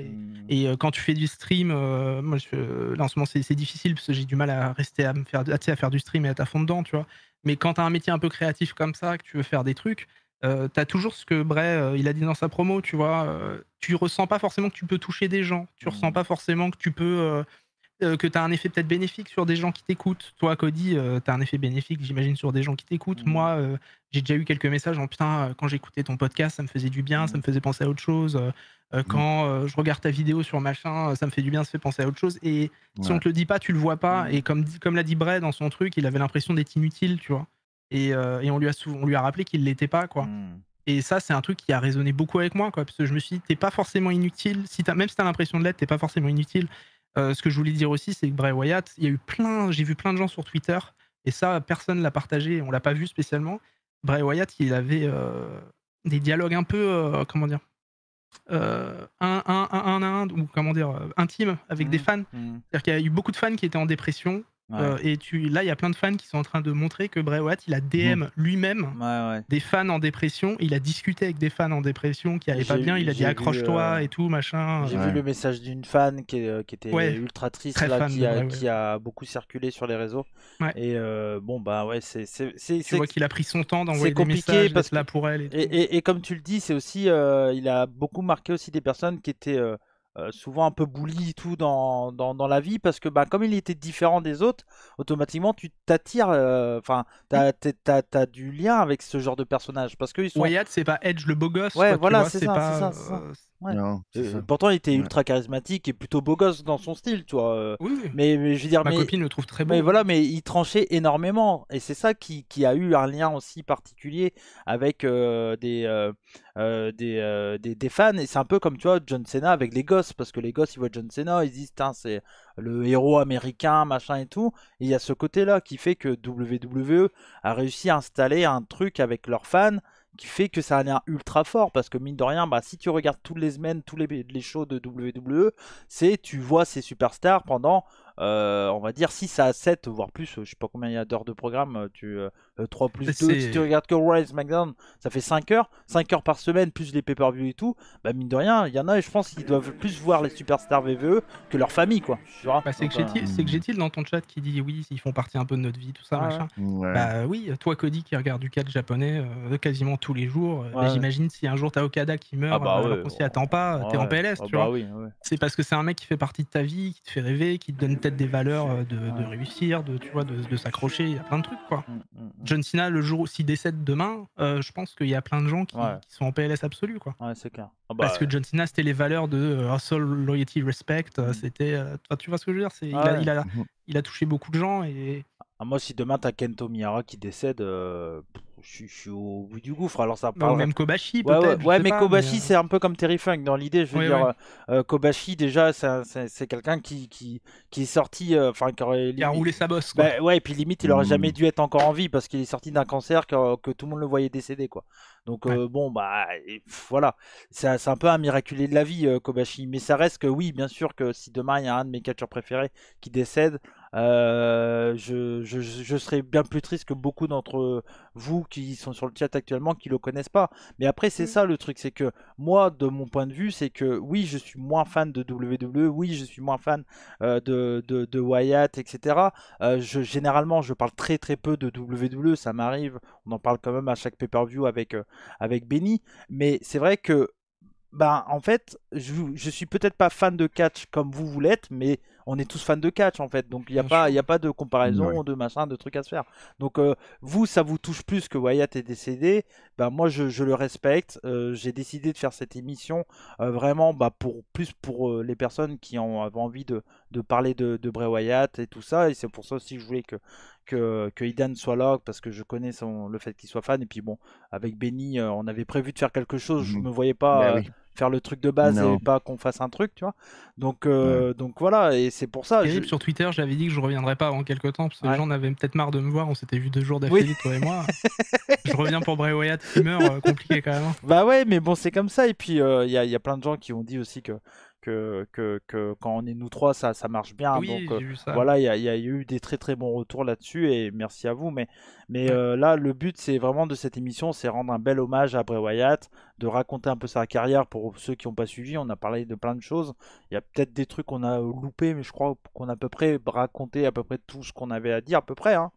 Et quand tu fais du stream, moi, là en ce moment, c'est difficile parce que j'ai du mal à rester à à faire du stream et à être à fond dedans, tu vois. Mais quand t'as un métier un peu créatif comme ça, que tu veux faire des trucs, t'as toujours ce que Bray, il a dit dans sa promo, tu vois. Tu ressens pas forcément que tu peux toucher des gens. Tu ressens pas forcément que tu peux. Que tu as un effet peut-être bénéfique sur des gens qui t'écoutent. Toi, Cody, tu as un effet bénéfique, j'imagine, sur des gens qui t'écoutent. Moi, j'ai déjà eu quelques messages en putain, quand j'écoutais ton podcast, ça me faisait du bien, ça me faisait penser à autre chose. Quand je regarde ta vidéo sur machin, ça me fait du bien, ça fait penser à autre chose. Et si on te le dit pas, tu le vois pas. Et comme l'a dit Bray dans son truc, il avait l'impression d'être inutile, tu vois. Et on lui a rappelé qu'il l'était pas, quoi. Et ça, c'est un truc qui a résonné beaucoup avec moi, quoi, parce que je me suis dit, t'es pas forcément inutile. Même si t'as l'impression de l'être, t'es pas forcément inutile. Ce que je voulais dire aussi, c'est que Bray Wyatt, j'ai vu plein de gens sur Twitter, et ça, personne l'a partagé, on l'a pas vu spécialement. Bray Wyatt, il avait des dialogues un peu, comment dire, un à un, ou comment dire, intimes avec des fans. C'est-à-dire qu'il y a eu beaucoup de fans qui étaient en dépression, Et là, il y a plein de fans qui sont en train de montrer que Bray Wyatt, il a DM lui-même des fans en dépression. Il a discuté avec des fans en dépression qui allaient pas bien. Il a dit accroche-toi et tout, machin. J'ai vu le message d'une fan qui était ultra triste, là, qui a beaucoup circulé sur les réseaux. Et bon, bah ouais, tu vois qu'il a pris son temps d'envoyer des messages, d'être là pour elle. Et comme tu le dis, c'est aussi, il a beaucoup marqué aussi des personnes qui étaient souvent un peu bully tout dans la vie, parce que comme il était différent des autres, automatiquement tu t'attires, enfin t'as du lien avec ce genre de personnage, parce que Wyatt, c'est pas Edge le beau gosse, ouais, quoi, voilà, c'est ça. Ouais. Non, pourtant il était ultra charismatique et plutôt beau gosse dans son style, tu vois. Oui. Mais je veux dire, ma copine le trouve très beau. Mais voilà, mais il tranchait énormément, et c'est ça qui a eu un lien aussi particulier avec des fans. Et c'est un peu comme, tu vois, John Cena avec les gosses, parce que les gosses ils voient John Cena, ils disent c'est le héros américain, machin et tout. Et il y a ce côté-là qui fait que WWE a réussi à installer un truc avec leurs fans qui fait que ça a un lien ultra fort, parce que mine de rien, si tu regardes toutes les semaines, tous les shows de WWE, tu vois ces superstars pendant on va dire 6 à 7, voire plus, je sais pas combien il y a d'heures de programme, 3 plus 2, si tu regardes que Raw et SmackDown, ça fait 5 heures par semaine, plus les pay-per-view et tout, mine de rien, il y en a, et je pense qu'ils doivent plus voir les superstars WWE que leur famille, quoi. Tu vois. C'est que j'ai-il dans ton chat qui dit oui, ils font partie un peu de notre vie, tout ça, machin. Ouais. Oui, toi Cody qui regarde du catch japonais quasiment tous les jours, j'imagine si un jour t'as Okada qui meurt, alors qu'on s'y attend pas, t'es en PLS, tu vois. C'est parce que c'est un mec qui fait partie de ta vie, qui te fait rêver, qui te donne peut-être des valeurs de réussir, de s'accrocher, il y a plein de trucs, quoi. John Cena, le jour où s'il décède demain, je pense qu'il y a plein de gens qui sont en PLS absolu, quoi. Ouais, c'est clair. Parce que John Cena, c'était les valeurs de hustle, loyalty, respect, c'était... tu vois ce que je veux dire, il a touché beaucoup de gens et... moi, si demain t'as Kento Miyara qui décède, je suis au bout du gouffre. Alors ça parle. Même Kobashi, peut-être. Ouais, mais Kobashi, c'est un peu comme Terry Funk dans l'idée. Je veux dire, Kobashi, déjà, c'est quelqu'un qui est sorti. Qui a roulé sa bosse, quoi. Ouais, et puis limite, il aurait jamais dû être encore en vie, parce qu'il est sorti d'un cancer que tout le monde le voyait décéder, quoi. Donc, voilà. C'est un peu un miraculé de la vie, Kobashi. Mais ça reste que, oui, bien sûr, que si demain il y a un de mes catcheurs préférés qui décède, je serais bien plus triste que beaucoup d'entre vous qui sont sur le chat actuellement qui le connaissent pas. Mais après, c'est ça le truc, c'est que moi, de mon point de vue, c'est que oui, je suis moins fan de WWE, oui, je suis moins fan de Wyatt, etc. Généralement, je parle très très peu de WWE, ça m'arrive, on en parle quand même à chaque pay-per-view avec Benny, mais c'est vrai que en fait, je suis peut-être pas fan de catch comme vous l'êtes, mais on est tous fans de catch, en fait. Donc il n'y a pas de comparaison, de machin, de trucs à se faire. Donc vous, ça vous touche plus que Wyatt est décédé. Moi, je le respecte. J'ai décidé de faire cette émission vraiment pour les personnes qui ont envie de parler de Bray Wyatt et tout ça. Et c'est pour ça aussi que je voulais que Idan soit là, parce que je connais le fait qu'il soit fan. Et puis bon, avec Benny, on avait prévu de faire quelque chose. Je me voyais pas faire le truc de base et pas qu'on fasse un truc, tu vois. Donc voilà, et c'est pour ça. Sur Twitter, j'avais dit que je reviendrais pas avant quelques temps, parce que les gens en avaient peut-être marre de me voir. On s'était vu 2 jours d'affilée, toi et moi. Je reviens pour Bray Wyatt qui meurt, compliqué quand même. Bah ouais, mais bon, c'est comme ça. Et puis il y a plein de gens qui ont dit aussi que quand on est nous trois, ça marche bien. Oui, donc j'ai vu ça. voilà, il y a eu des très très bons retours là-dessus, et merci à vous. Mais là, le but, c'est vraiment de cette émission, c'est rendre un bel hommage à Bray Wyatt, de raconter un peu sa carrière pour ceux qui n'ont pas suivi. On a parlé de plein de choses. Il y a peut-être des trucs qu'on a loupés, mais je crois qu'on a à peu près raconté à peu près tout ce qu'on avait à dire, à peu près. Hein.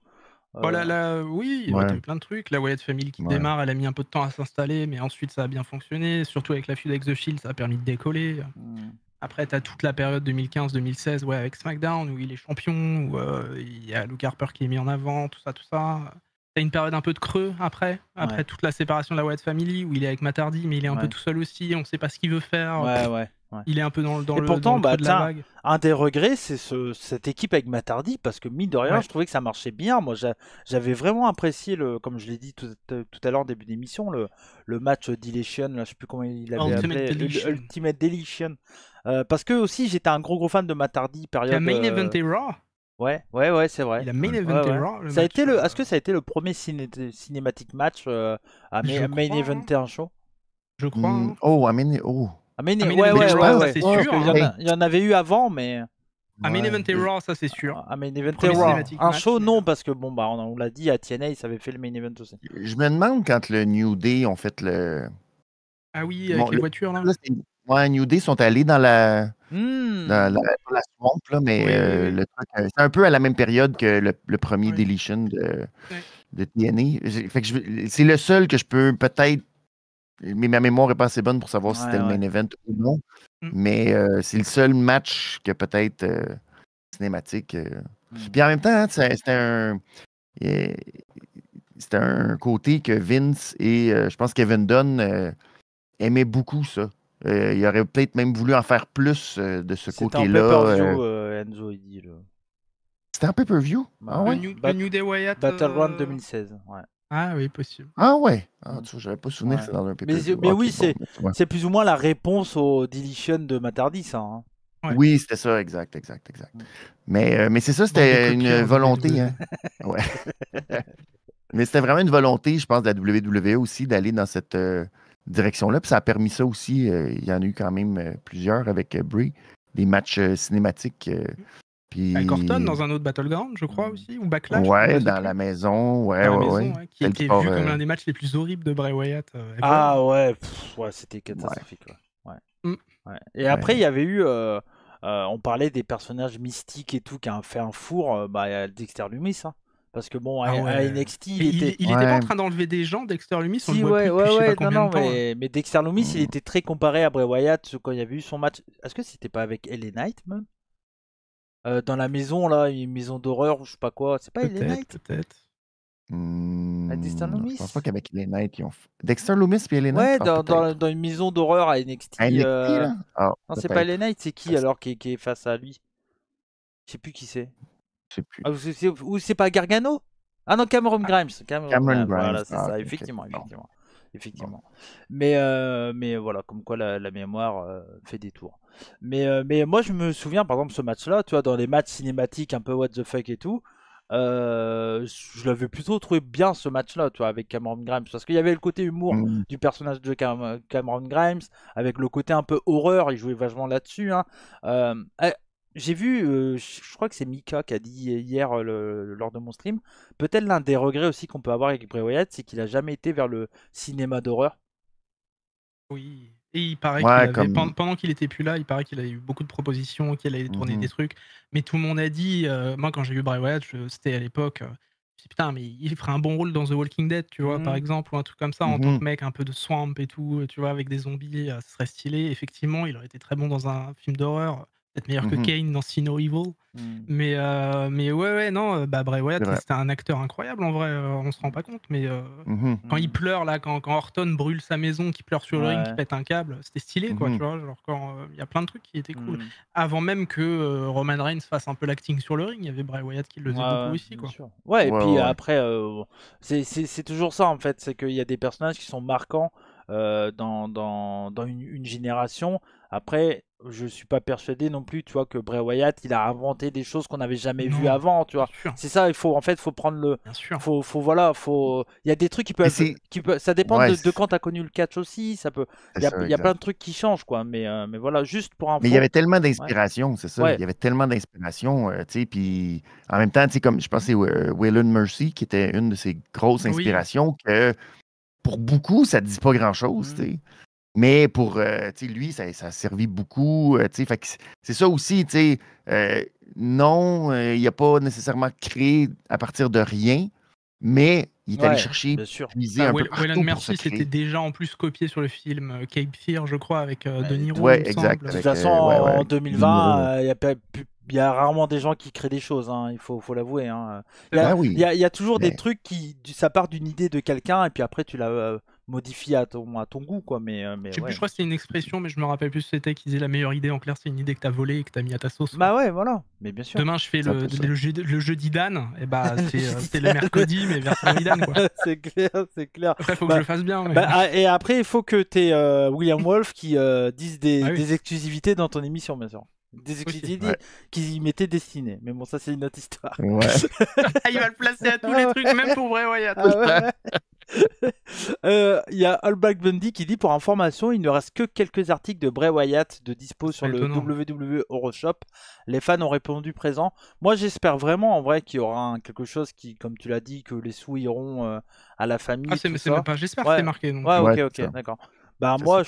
Oui, il y a eu plein de trucs. La Wyatt Family qui démarre, elle a mis un peu de temps à s'installer, mais ensuite ça a bien fonctionné. Surtout avec la feud avec The Shield, ça a permis de décoller. Après, tu as toute la période 2015-2016 avec SmackDown, où il est champion, où il y a Luke Harper qui est mis en avant, tout ça. T'as une période un peu de creux après toute la séparation de la Wyatt Family, où il est avec Matt Hardy, mais il est un peu tout seul aussi, on sait pas ce qu'il veut faire. Il est un peu dans le creux de la vague. Un des regrets, c'est cette équipe avec Matt Hardy, parce que mine de rien, je trouvais que ça marchait bien. Moi, j'avais vraiment apprécié, comme je l'ai dit tout à l'heure en début d'émission, le match Deletion, là, je sais plus comment il avait appelé, Ultimate Deletion. Parce que aussi, j'étais un gros fan de Matt Hardy, période. Il a main eventé Raw. Ouais, c'est vrai. Il a main eventé Raw. Est-ce que ça a été le premier cinématique match à main eventé un show? Je crois. Oh, c'est sûr. Il y en avait eu avant, mais. Un main Ouais. event et Raw, ça c'est sûr. Un main event Premier et Raw. cinématique Un match, show, mais- non, parce que bon, bah, on l'a dit, à TNA, ils avaient fait le main event aussi. Je me demande quand le New Day ont fait le. Ah oui, avec les voitures là. Là, ouais, New Day sont allés dans la. Hmm. Dans la swamp, là, mais Oui, oui. le truc, c'est un peu à la même période que le premier Oui. Deletion Oui. de TNA. Fait que c'est le seul que je peux peut-être. Mais ma mémoire n'est pas assez bonne pour savoir si Ouais, c'était le main ouais. event ou non. Mm. Mais c'est le seul match que peut-être cinématique. Hmm. Puis en même temps, hein, euh, c'était un côté que Vince et je pense Kevin Dunn aimaient beaucoup ça. Il aurait peut-être même voulu en faire plus de ce C'était en côté-là. pay-per-view, Enzo, il dit. C'était un pay-per-view? Bah, Ah ouais? Le New Day Wyatt. Battleground 2016, ouais. Ah oui, possible. Ah ouais? Ah, tu vois, j'avais pas souvenir Ouais. que c'était dans un Mais, pay-per-view. mais Ok, oui, bon, c'est mais tu vois. c'est plus ou moins la réponse au Deletion de Matardi, ça. Hein. Ouais. Oui, c'était ça, exact. Mm. Mais c'est ça, Bande de c'était une copieurs, volonté. WWE. Hein. Ouais. Mais c'était vraiment une volonté, je pense, de la WWE aussi d'aller dans cette direction-là. Puis ça a permis ça aussi. Il y en a eu quand même plusieurs avec Brie, des matchs cinématiques. Puis... Avec Orton dans un autre Battleground, je crois aussi, ou Backlash. Ouais, je sais dans plus. la maison. Ouais, Dans la ouais, maison, ouais. ouais, qui Tel était sport, vu comme l'un des matchs les plus horribles de Bray Wyatt. Ever. Ah ouais, ouais, c'était catastrophique. Ouais. Mm. Ouais. Et après, il y avait eu. On parlait des personnages mystiques et tout qui a fait un four. Bah, il y a Dexter Lumis. Hein. Parce que bon, à NXT, Mais il était pas Ouais. en train d'enlever des gens, Dexter Lumis, on Si, le voit ouais, plus depuis je sais ouais, pas combien non, de temps. hein. mais Dexter Lumis, il Mm. était très comparé à Bray Wyatt quand il y avait eu son match. Est-ce que c'était pas avec LA Knight même dans la maison là, une maison d'horreur ou je sais pas quoi. C'est pas LA Knight Peut-être. Dexter Non, je Lumis pense pas qu'avec les Knights, ils ont fait. Dexter Loomis puis les Knights? Ouais, Ah, peut-être. dans une maison d'horreur à NXT. À NXT, là? Ah, Non, c'est pas peut-être. LA Knight, c'est qui alors qui est face à lui? Je sais plus qui c'est. Je sais plus. Ah, ou c'est pas Gargano? Ah non, Cameron Grimes. Cameron Grimes. Voilà, c'est Ah, ça, ok, effectivement, bon. effectivement. Mais voilà, comme quoi la mémoire fait des tours. Mais moi, je me souviens, par exemple, ce match-là, tu vois, dans les matchs cinématiques un peu what the fuck et tout, je l'avais plutôt trouvé bien ce match-là, tu vois, avec Cameron Grimes, parce qu'il y avait le côté humour Mm. du personnage de Cameron Grimes, avec le côté un peu horreur, il jouait vachement là-dessus. Hein. J'ai vu, je crois que c'est Mika qui a dit hier lors de mon stream, peut-être l'un des regrets aussi qu'on peut avoir avec Bray Wyatt, c'est qu'il a jamais été vers le cinéma d'horreur. Oui. Et il paraît Ouais, qu'il avait, comme- pendant qu'il était plus là, il paraît qu'il a eu beaucoup de propositions, qu'il allait tourner Mhm. des trucs. Mais tout le monde a dit, moi quand j'ai vu Bray Wyatt, c'était à l'époque, je me suis dit, putain, mais il ferait un bon rôle dans The Walking Dead, tu vois, par Mhm. exemple, ou un truc comme ça, en tant Mhm. que mec un peu de swamp et tout, tu vois, avec des zombies, ce serait stylé. Effectivement, il aurait été très bon dans un film d'horreur, peut-être meilleur que Mhm. Kane dans See No Evil. Hmm. Mais ouais, non, bah Bray Wyatt, C'est vrai. c'était un acteur incroyable en vrai, on se rend pas compte, mais Mhm. quand il pleure là, quand Orton brûle sa maison, qui pleure sur le ring, qui Ouais. pète un câble, c'était stylé quoi, Mhm. tu vois. Genre quand il y a plein de trucs qui étaient cool. Hmm. Avant même que Roman Reigns fasse un peu l'acting sur le ring, il y avait Bray Wyatt qui le faisait Ouais, beaucoup aussi bien quoi. sûr. Ouais, et Ouais, puis ouais, ouais. après, c'est toujours ça en fait, c'est qu'il y a des personnages qui sont marquants dans une génération. Après, je suis pas persuadé non plus, tu vois, que Bray Wyatt, il a inventé des choses qu'on n'avait jamais vues Non, avant, tu bien vois. sûr, C'est ça, faut prendre le, bien sûr. il y a des trucs Mais c'est. ça dépend Ouais, de quand t'as connu le catch aussi, ça peut, c'est il y a, ça, il y a plein exact. de trucs qui changent, quoi. Mais voilà, juste pour Mais il y avait info, tellement ouais, d'inspiration, c'est ça. ouais, Il y avait tellement d'inspiration, tu sais. Puis en même temps, tu sais, comme je pense que c'est Waylon Mercy qui était une de ses grosses Oui, inspirations, que pour beaucoup, ça ne dit pas grand-chose, tu Mhm. sais. Mais pour tu sais, lui, ça a servi beaucoup. Tu sais, fait que c'est ça aussi, tu sais. Non, il n'a pas nécessairement créé à partir de rien, mais il est allé ouais, chercher, bien sûr. puiser bah, un peu Waylon partout pour se Mercy c'était créer. déjà en plus copié sur le film Cape Fear, je crois, avec De Niro, il Ouais, me exact. semble. De toute Avec, façon, ouais, en De Niro. 2020, il y a rarement des gens qui créent des choses, hein, faut l'avouer. Hein. C'est vrai. Ben oui, Il y a toujours des mais trucs ça part d'une idée de quelqu'un et puis après tu la modifies à ton goût, quoi. Mais Je sais plus, ouais. je crois que c'était une expression, mais je me rappelle plus ce que c'était, qui disait la meilleure idée en clair, c'est une idée que t'as volée et que t'as mis à ta sauce. quoi. Bah ouais, voilà. Mais bien sûr. Demain, je fais c'est un peu ça. le jeudi Dan, et bah Le c'est jeudi c'est le Dan. mercredi, mais version Dan quoi. C'est clair, c'est clair. Après, faut que Bah, je le fasse bien. Mais... et après, il faut que tu aies William Wolf qui dise Ah oui, des exclusivités dans ton émission, bien sûr. Des aussi. exclusivités Ouais. qui y mettaient Destiné. Mais bon, ça, c'est une autre histoire. Ouais. Il va le placer à tous les trucs, même pour Bray Wyatt. Ah ouais, ouais. Il y a All Black Bundy qui dit pour information, il ne reste que quelques articles de Bray Wyatt de dispo sur le étonnant. WWE Euroshop. Les fans ont répondu présent. Moi, j'espère vraiment en vrai qu'il y aura quelque chose qui, comme tu l'as dit, que les sous iront à la famille. Ah, tout c'est ça. même pas. J'espère que Ouais. c'est marqué. Donc. Ouais, Ouais, ok, c'est ça. d'accord. Bah C'est moi,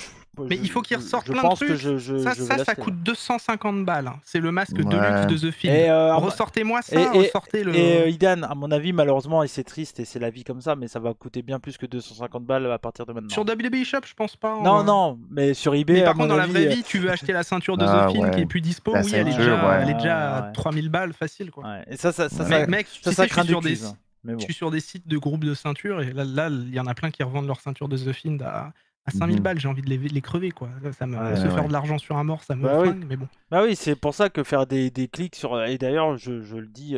Mais il faut qu'ils ressortent je plein de pense trucs. que je vais Ça l'acheter, coûte ouais. 250 balles. Hein. C'est le masque Ouais. Deluxe de The Fiend. Et, Ressortez-moi ça, ressortez le. Et Idan, à mon avis, malheureusement, et c'est triste et c'est la vie comme ça, mais ça va coûter bien plus que 250 balles à partir de maintenant. Sur WWE Shop, je pense pas. Non, non, mais sur eBay, Mais à par mon contre, dans la avis, vraie vie, tu veux acheter la ceinture de Ah, The Fiend ouais. qui est plus dispo. La Oui, elle est ceinture, déjà, ouais. elle est déjà à Ouais. 3000 balles facile. Quoi. ouais. Et ça, Ouais. Mec, tu sais, ça je craint suis du sur des cuise. Mais bon. Je suis sur des sites de groupes de ceintures et là, il y en a plein qui revendent leur ceinture de The Fiend à 5000 balles. J'ai envie de les crever, quoi. Ça me, Ouais, se faire ouais. de l'argent sur un mort, ça me Bah oui. flingue, mais bon. Bah oui, c'est pour ça que faire des clics sur. Et d'ailleurs, je le dis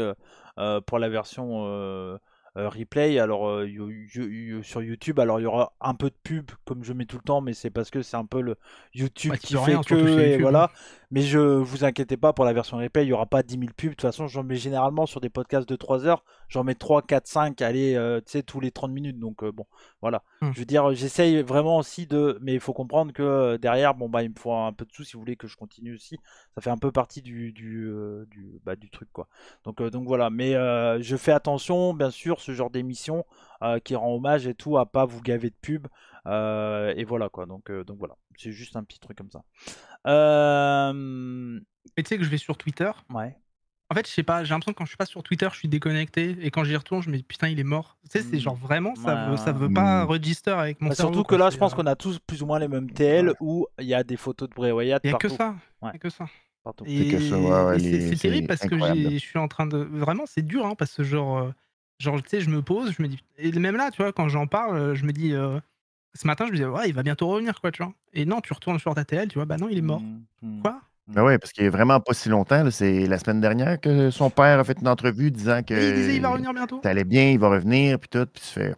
pour la version replay, alors sur YouTube, alors il y aura un peu de pub comme je mets tout le temps, mais c'est parce que c'est un peu le YouTube Ouais, tu qui peux fait rien, surtout que. chez Et YouTube, voilà. hein. Mais je vous inquiétez pas, pour la version replay, il y aura pas 10 000 pubs. De toute façon, j'en mets généralement sur des podcasts de 3 heures, j'en mets 3, 4, 5, allez, tu sais, tous les 30 minutes. Donc bon, voilà. Je veux dire, j'essaye vraiment aussi de. Mais il faut comprendre que derrière, bon, bah, il me faut un peu de sous si vous voulez que je continue aussi. Ça fait un peu partie du truc, quoi. Donc voilà. Mais je fais attention, bien sûr, ce genre d'émission qui rend hommage et tout, à pas vous gaver de pub. Et voilà, quoi. Donc voilà. C'est juste un petit truc comme ça. Et tu sais que je vais sur Twitter. Ouais. En fait, je sais pas, j'ai l'impression que quand je suis pas sur Twitter, je suis déconnecté. Et quand j'y retourne, je me dis putain, il est mort. Tu sais, c'est genre vraiment, ça veut pas register avec mon Bah, cerveau. surtout que quoi. là, C'est, je pense qu'on a tous plus ou moins les mêmes TL où il y a des photos de Bray Wyatt Il y a partout. que ça. Ouais. Il y a que ça. Partout. C'est que ça, ouais, ouais, Et c'est terrible parce que incroyable. je suis en train de. Vraiment, c'est dur, hein, parce que genre tu sais, je me pose, je me dis. Et même là, tu vois, quand j'en parle, je me dis. Ce matin, je me disais, ouais, il va bientôt revenir, quoi, tu vois. Et non, tu retournes sur ta TL, tu vois, bah non, il est mort. Quoi? Ben oui, parce qu'il y a vraiment pas si longtemps, là, c'est la semaine dernière que son père a fait une entrevue disant que Et il disait, il va revenir bientôt. ça allait bien, il va revenir, puis tout, puis tu fais.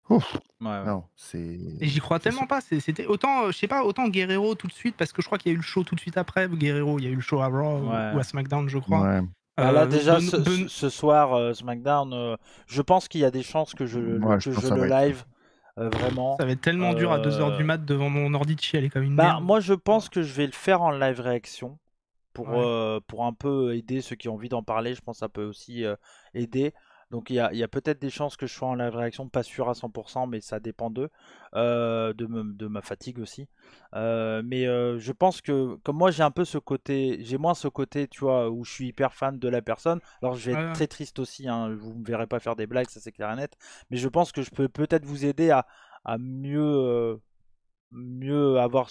Ouf! Ouais. Non, c'est. Et j'y crois tellement pas. C'était autant, je sais pas, autant Guerrero tout de suite, parce que je crois qu'il y a eu le show tout de suite après. Guerrero, il y a eu le show à Raw ou à SmackDown, je crois. Ouais. Bah là déjà ce soir SmackDown, je pense qu'il y a des chances que je le live vraiment. Ça va être tellement dur à 2h du mat devant mon ordi de chialer comme une Bah merde. moi je pense que je vais le faire en live réaction pour un peu aider ceux qui ont envie d'en parler. Je pense que ça peut aussi aider. Donc il y a peut-être des chances que je sois en live réaction, pas sûr à 100%, mais ça dépend d'eux, de ma fatigue aussi. Mais je pense que comme moi j'ai un peu ce côté, j'ai moins ce côté, tu vois, où je suis hyper fan de la personne. Alors je vais être très triste aussi, hein, vous me verrez pas faire des blagues, ça c'est clair et net. Mais je pense que je peux peut-être vous aider à mieux avoir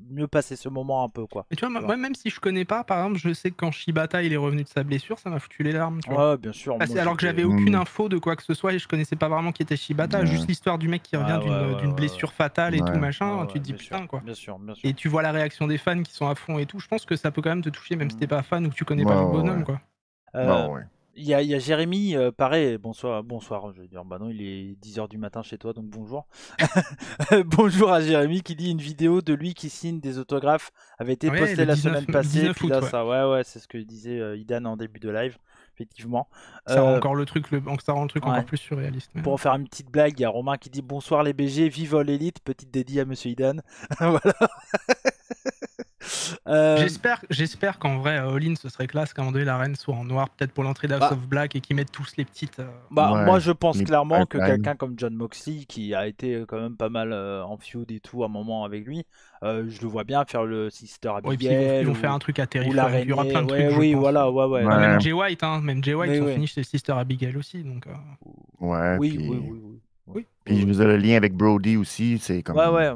mieux passer ce moment un peu, quoi. Et tu vois, moi même si je connais pas, par exemple, je sais que quand Shibata il est revenu de sa blessure, ça m'a foutu les larmes, tu vois. Ouais, bien sûr. Moi, alors que j'avais aucune info de quoi que ce soit et je connaissais pas vraiment qui était Shibata, juste l'histoire du mec qui revient d'une blessure fatale et tout machin, tu te dis putain, quoi. Bien sûr. Et tu vois la réaction des fans qui sont à fond et tout, je pense que ça peut quand même te toucher même si t'es pas fan ou que tu connais pas le bonhomme, quoi. Il y a Jérémy, pareil, bonsoir, je vais dire, bah non, il est 10h du matin chez toi, donc bonjour. Bonjour à Jérémy qui dit une vidéo de lui qui signe des autographes avait été postée la semaine passée, puis là, ça, ouais, c'est ce que disait Idan en début de live, effectivement. Ça rend encore le truc, encore plus surréaliste. Pour en faire une petite blague, il y a Romain qui dit bonsoir les BG, vive All Elite, petite dédie à Monsieur Idan. Voilà. J'espère qu'en vrai, All-In ce serait classe qu'à un moment donné la reine soit en noir, peut-être pour l'entrée d'House of Black et qu'ils mettent tous les petites. Moi je pense clairement que quelqu'un comme John Moxley, qui a été quand même pas mal en feud et tout à un moment avec lui, je le vois bien faire le Sister Abigail. Ils vont faire un truc à Terrifier. Il y aura plein de trucs. Oui, voilà, ouais. Même Jay White, sont finis chez Sister Abigail aussi. Donc, ouais. Oui. Puis je vous ai le lien avec Brody aussi, c'est comme. Ouais.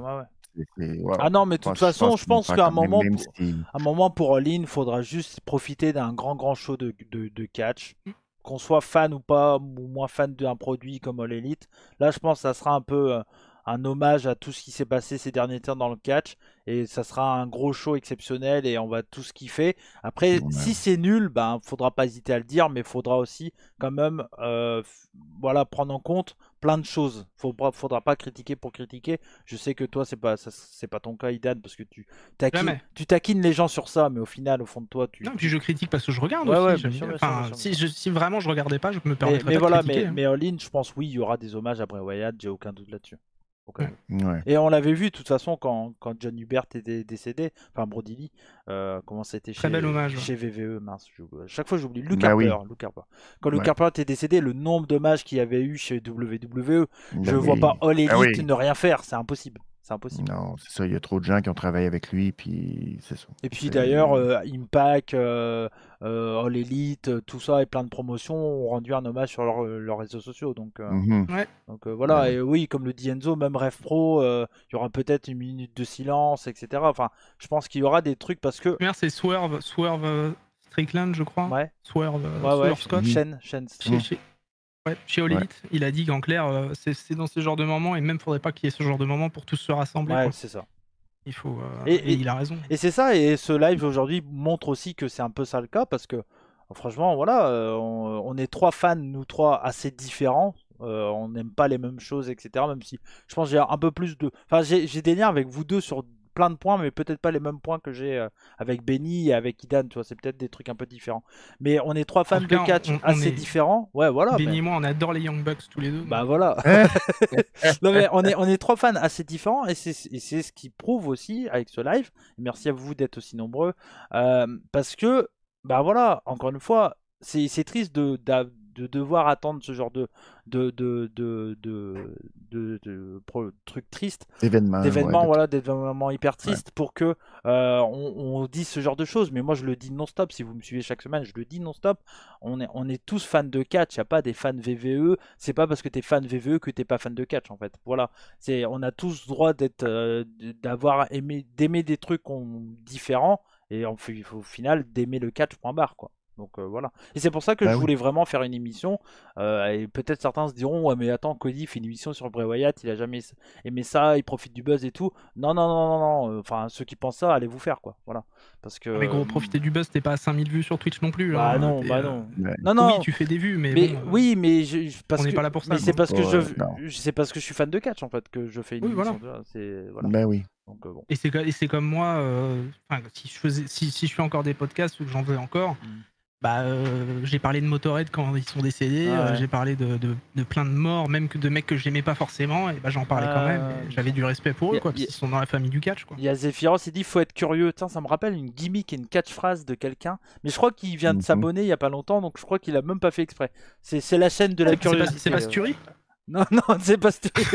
Ah non, mais de toute façon, je pense qu'à un moment pour All-In, il faudra juste profiter d'un grand show de catch. Qu'on soit fan ou pas, ou moins fan d'un produit comme All Elite. Là, je pense que ça sera un peu un hommage à tout ce qui s'est passé ces derniers temps dans le catch. Et ça sera un gros show exceptionnel et on va tous kiffer. Après, si c'est nul, faudra pas hésiter à le dire, mais faudra aussi quand même prendre en compte plein de choses. Faudra pas critiquer pour critiquer. Je sais que toi, c'est pas ton cas, Idan, parce que Jamais. tu taquines les gens sur ça, mais au final, au fond de toi, Non, puis je critique parce que je regarde Ouais, aussi. ouais, j'aime bien sûr, bien. bien sûr, bien Enfin, sûr, bien sûr. si vraiment je regardais pas, je me Mais, permettrais mais pas voilà, de critiquer. mais en ligne, je pense, oui, il y aura des hommages à Bray Wyatt, j'ai aucun doute là-dessus. Aucun doute. Ouais. Et on l'avait vu, de toute façon, quand John Hubert était décédé, enfin Brody Lee, comment c'était Très bel hommage. chez VVE, mince, à chaque fois j'oublie, Luke Ben oui. Harper, Luke Harper. Quand Luke Ouais. Harper était décédé, le nombre d'hommages qu'il y avait eu chez WWE, je Ben vois oui. pas All Elite Ah oui. ne rien faire, c'est impossible. C'est impossible. Non, c'est ça. Il y a trop de gens qui ont travaillé avec lui, puis c'est ça. Et puis C'est- d'ailleurs, Impact, All Elite, tout ça et plein de promotions ont rendu un hommage sur leurs réseaux sociaux. Donc, Mhm. Ouais. voilà, Ben oui. et oui, comme le dit Enzo, même Rev Pro, il y aura peut-être une minute de silence, etc. Enfin, je pense qu'il y aura des trucs parce que. Première, c'est Swerve Strickland, je crois. Ouais, Swerve ouais, Scott. Mhm. Shane. Chez All Ouais. Elite, il a dit qu'en clair, c'est dans ce genre de moments, et même faudrait pas qu'il y ait ce genre de moments pour tous se rassembler. Ouais, Quoi. c'est ça. Il faut. Et- Et il a raison. Et c'est ça, et ce live aujourd'hui montre aussi que c'est un peu ça le cas, parce que franchement, voilà, on est trois fans, nous trois, assez différents. On n'aime pas les mêmes choses, etc. Même si je pense que j'ai un peu plus de. Enfin, j'ai des liens avec vous deux sur plein de points, mais peut-être pas les mêmes points que j'ai avec Benny et avec Idan, tu vois, c'est peut-être des trucs un peu différents. Mais on est trois fans En tout cas, de catch on assez est- différents. Ouais, voilà. Benny mais- et moi, on adore les Young Bucks tous les deux. Bah donc- voilà. Non mais on est trois fans assez différents et c'est ce qui prouve aussi avec ce live. Merci à vous d'être aussi nombreux parce que bah voilà, encore une fois, c'est triste de devoir attendre ce genre trucs tristes, Événement, d'événements, ouais, voilà, d'événements hyper tristes pour que on dise ce genre de choses. Mais moi je le dis non-stop. Si vous me suivez chaque semaine, je le dis non-stop. On est tous fans de catch. Il n'y a pas des fans VVE. C'est pas parce que tu es fan VVE que tu n'es pas fan de catch en fait. Voilà. On a tous le droit d'aimer des trucs différents et au final d'aimer le catch point barre quoi. Donc voilà. Et c'est pour ça que Ben je oui. voulais vraiment faire une émission. Et peut-être certains se diront ouais mais attends Cody fait une émission sur Bray Wyatt, il a jamais aimé ça, il profite du buzz et tout. Non non non non non. Enfin ceux qui pensent ça, allez vous faire quoi. Voilà. Parce que. Mais gros, profiter du buzz, t'es pas à 5000 vues sur Twitch non plus. Bah hein, non, t'es, bah non. Ouais. Non non. Oui, tu fais des vues, mais Mais bon, oui, mais parce on n'est que pas là pour ça, mais c'est quoi. parce que Ouais, non. c'est parce que je suis fan de catch en fait que je fais une Oui, émission. voilà. C'est voilà. Ben oui. Donc bon. Et c'est comme moi, enfin, si je fais encore des podcasts ou que j'en veux encore, bah, j'ai parlé de Motorhead quand ils sont décédés, Ouais. j'ai parlé de plein de morts, même que de mecs que j'aimais pas forcément, et bah j'en parlais quand même. Et j'avais du respect pour eux, quoi, parce qu'ils sont dans la famille du catch, quoi. Il y a Zephyros, il dit faut être curieux. Tiens, ça me rappelle une gimmick et une catchphrase de quelqu'un. Mais je crois qu'il vient de Mhm. s'abonner il y a pas longtemps, donc je crois qu'il a même pas fait exprès. C'est la chaîne de la curiosité. C'est pas Sturi Non, non, c'est pas Sturi.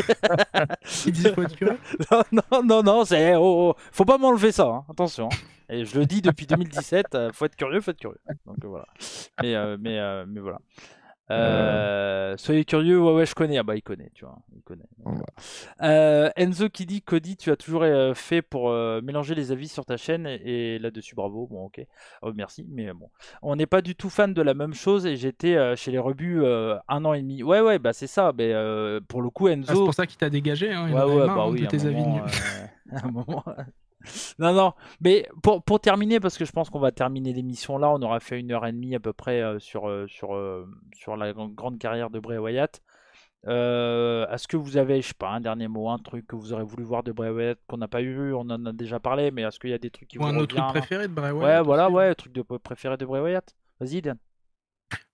qui dit faut être curieux. Non, c'est. Faut pas m'enlever ça, hein. Attention. Hein. Et je le dis depuis 2017, faut être curieux, faut être curieux. Donc voilà. Mais voilà. Soyez curieux, ouais, je connais. Ah bah, il connaît, tu vois. Il connaît. Donc, Enzo qui dit Cody, tu as toujours fait pour mélanger les avis sur ta chaîne et là-dessus, bravo. Bon, ok. Oh, merci, mais bon. On n'est pas du tout fan de la même chose et j'étais chez les rebuts 1 an et demi. Ouais, bah c'est ça. Mais pour le coup, Enzo. Ah, c'est pour ça qu'il t'a dégagé, hein, il en avait Ouais, marre, bah hein, oui, de à tes un avis. moment, à un moment. Non, mais pour terminer, parce que je pense qu'on va terminer l'émission là, on aura fait 1h30 à peu près sur la grande carrière de Bray Wyatt. Est-ce que vous avez, je sais pas, un dernier mot, un truc que vous aurez voulu voir de Bray Wyatt qu'on n'a pas eu, on en a déjà parlé, mais est-ce qu'il y a des trucs qui Ou vous un autre reviennent truc préféré de Bray Ouais, Wyatt voilà, aussi. ouais, truc de préféré de Bray Wyatt. Vas-y, Dan.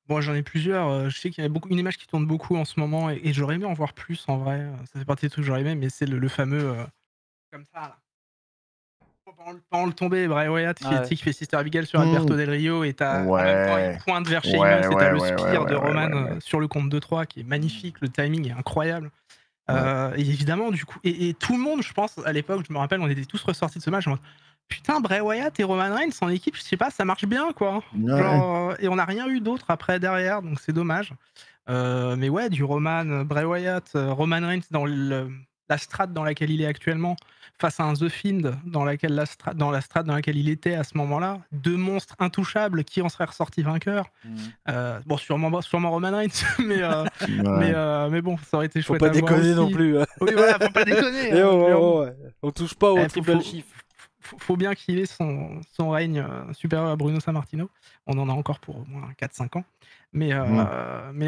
Moi, j'en ai plusieurs. Je sais qu'il y a une image qui tourne beaucoup en ce moment, et j'aurais aimé en voir plus en vrai. Ça fait partie des trucs que j'aurais aimé, mais c'est le fameux comme ça là. Pas en le tomber, Bray Wyatt qui fait Sister Abigail sur Alberto Del Rio, et t'as en même temps il pointe vers Sheamus, et t'as le spear de Roman sur le compte de 3 qui est magnifique, le timing est incroyable. Et évidemment, du coup, et tout le monde, je pense, à l'époque, je me rappelle, on était tous ressortis de ce match en mode putain, Bray Wyatt et Roman Reigns en équipe, je sais pas, ça marche bien quoi. Genre, et on n'a rien eu d'autre après derrière, donc c'est dommage. Mais ouais, du Bray Wyatt, Roman Reigns dans la strat dans laquelle il est actuellement, face à un The Fiend dans la strat dans laquelle il était à ce moment-là, deux monstres intouchables qui en seraient ressortis vainqueurs. Bon, sûrement Roman Reigns, mais bon, ça aurait été chouette. Faut pas à voir déconner aussi. non plus. Oui, voilà, faut pas déconner. On touche pas au triple chiffre. Faut bien qu'il ait son règne supérieur à Bruno Sammartino. On en a encore pour au moins 4-5 ans. Mais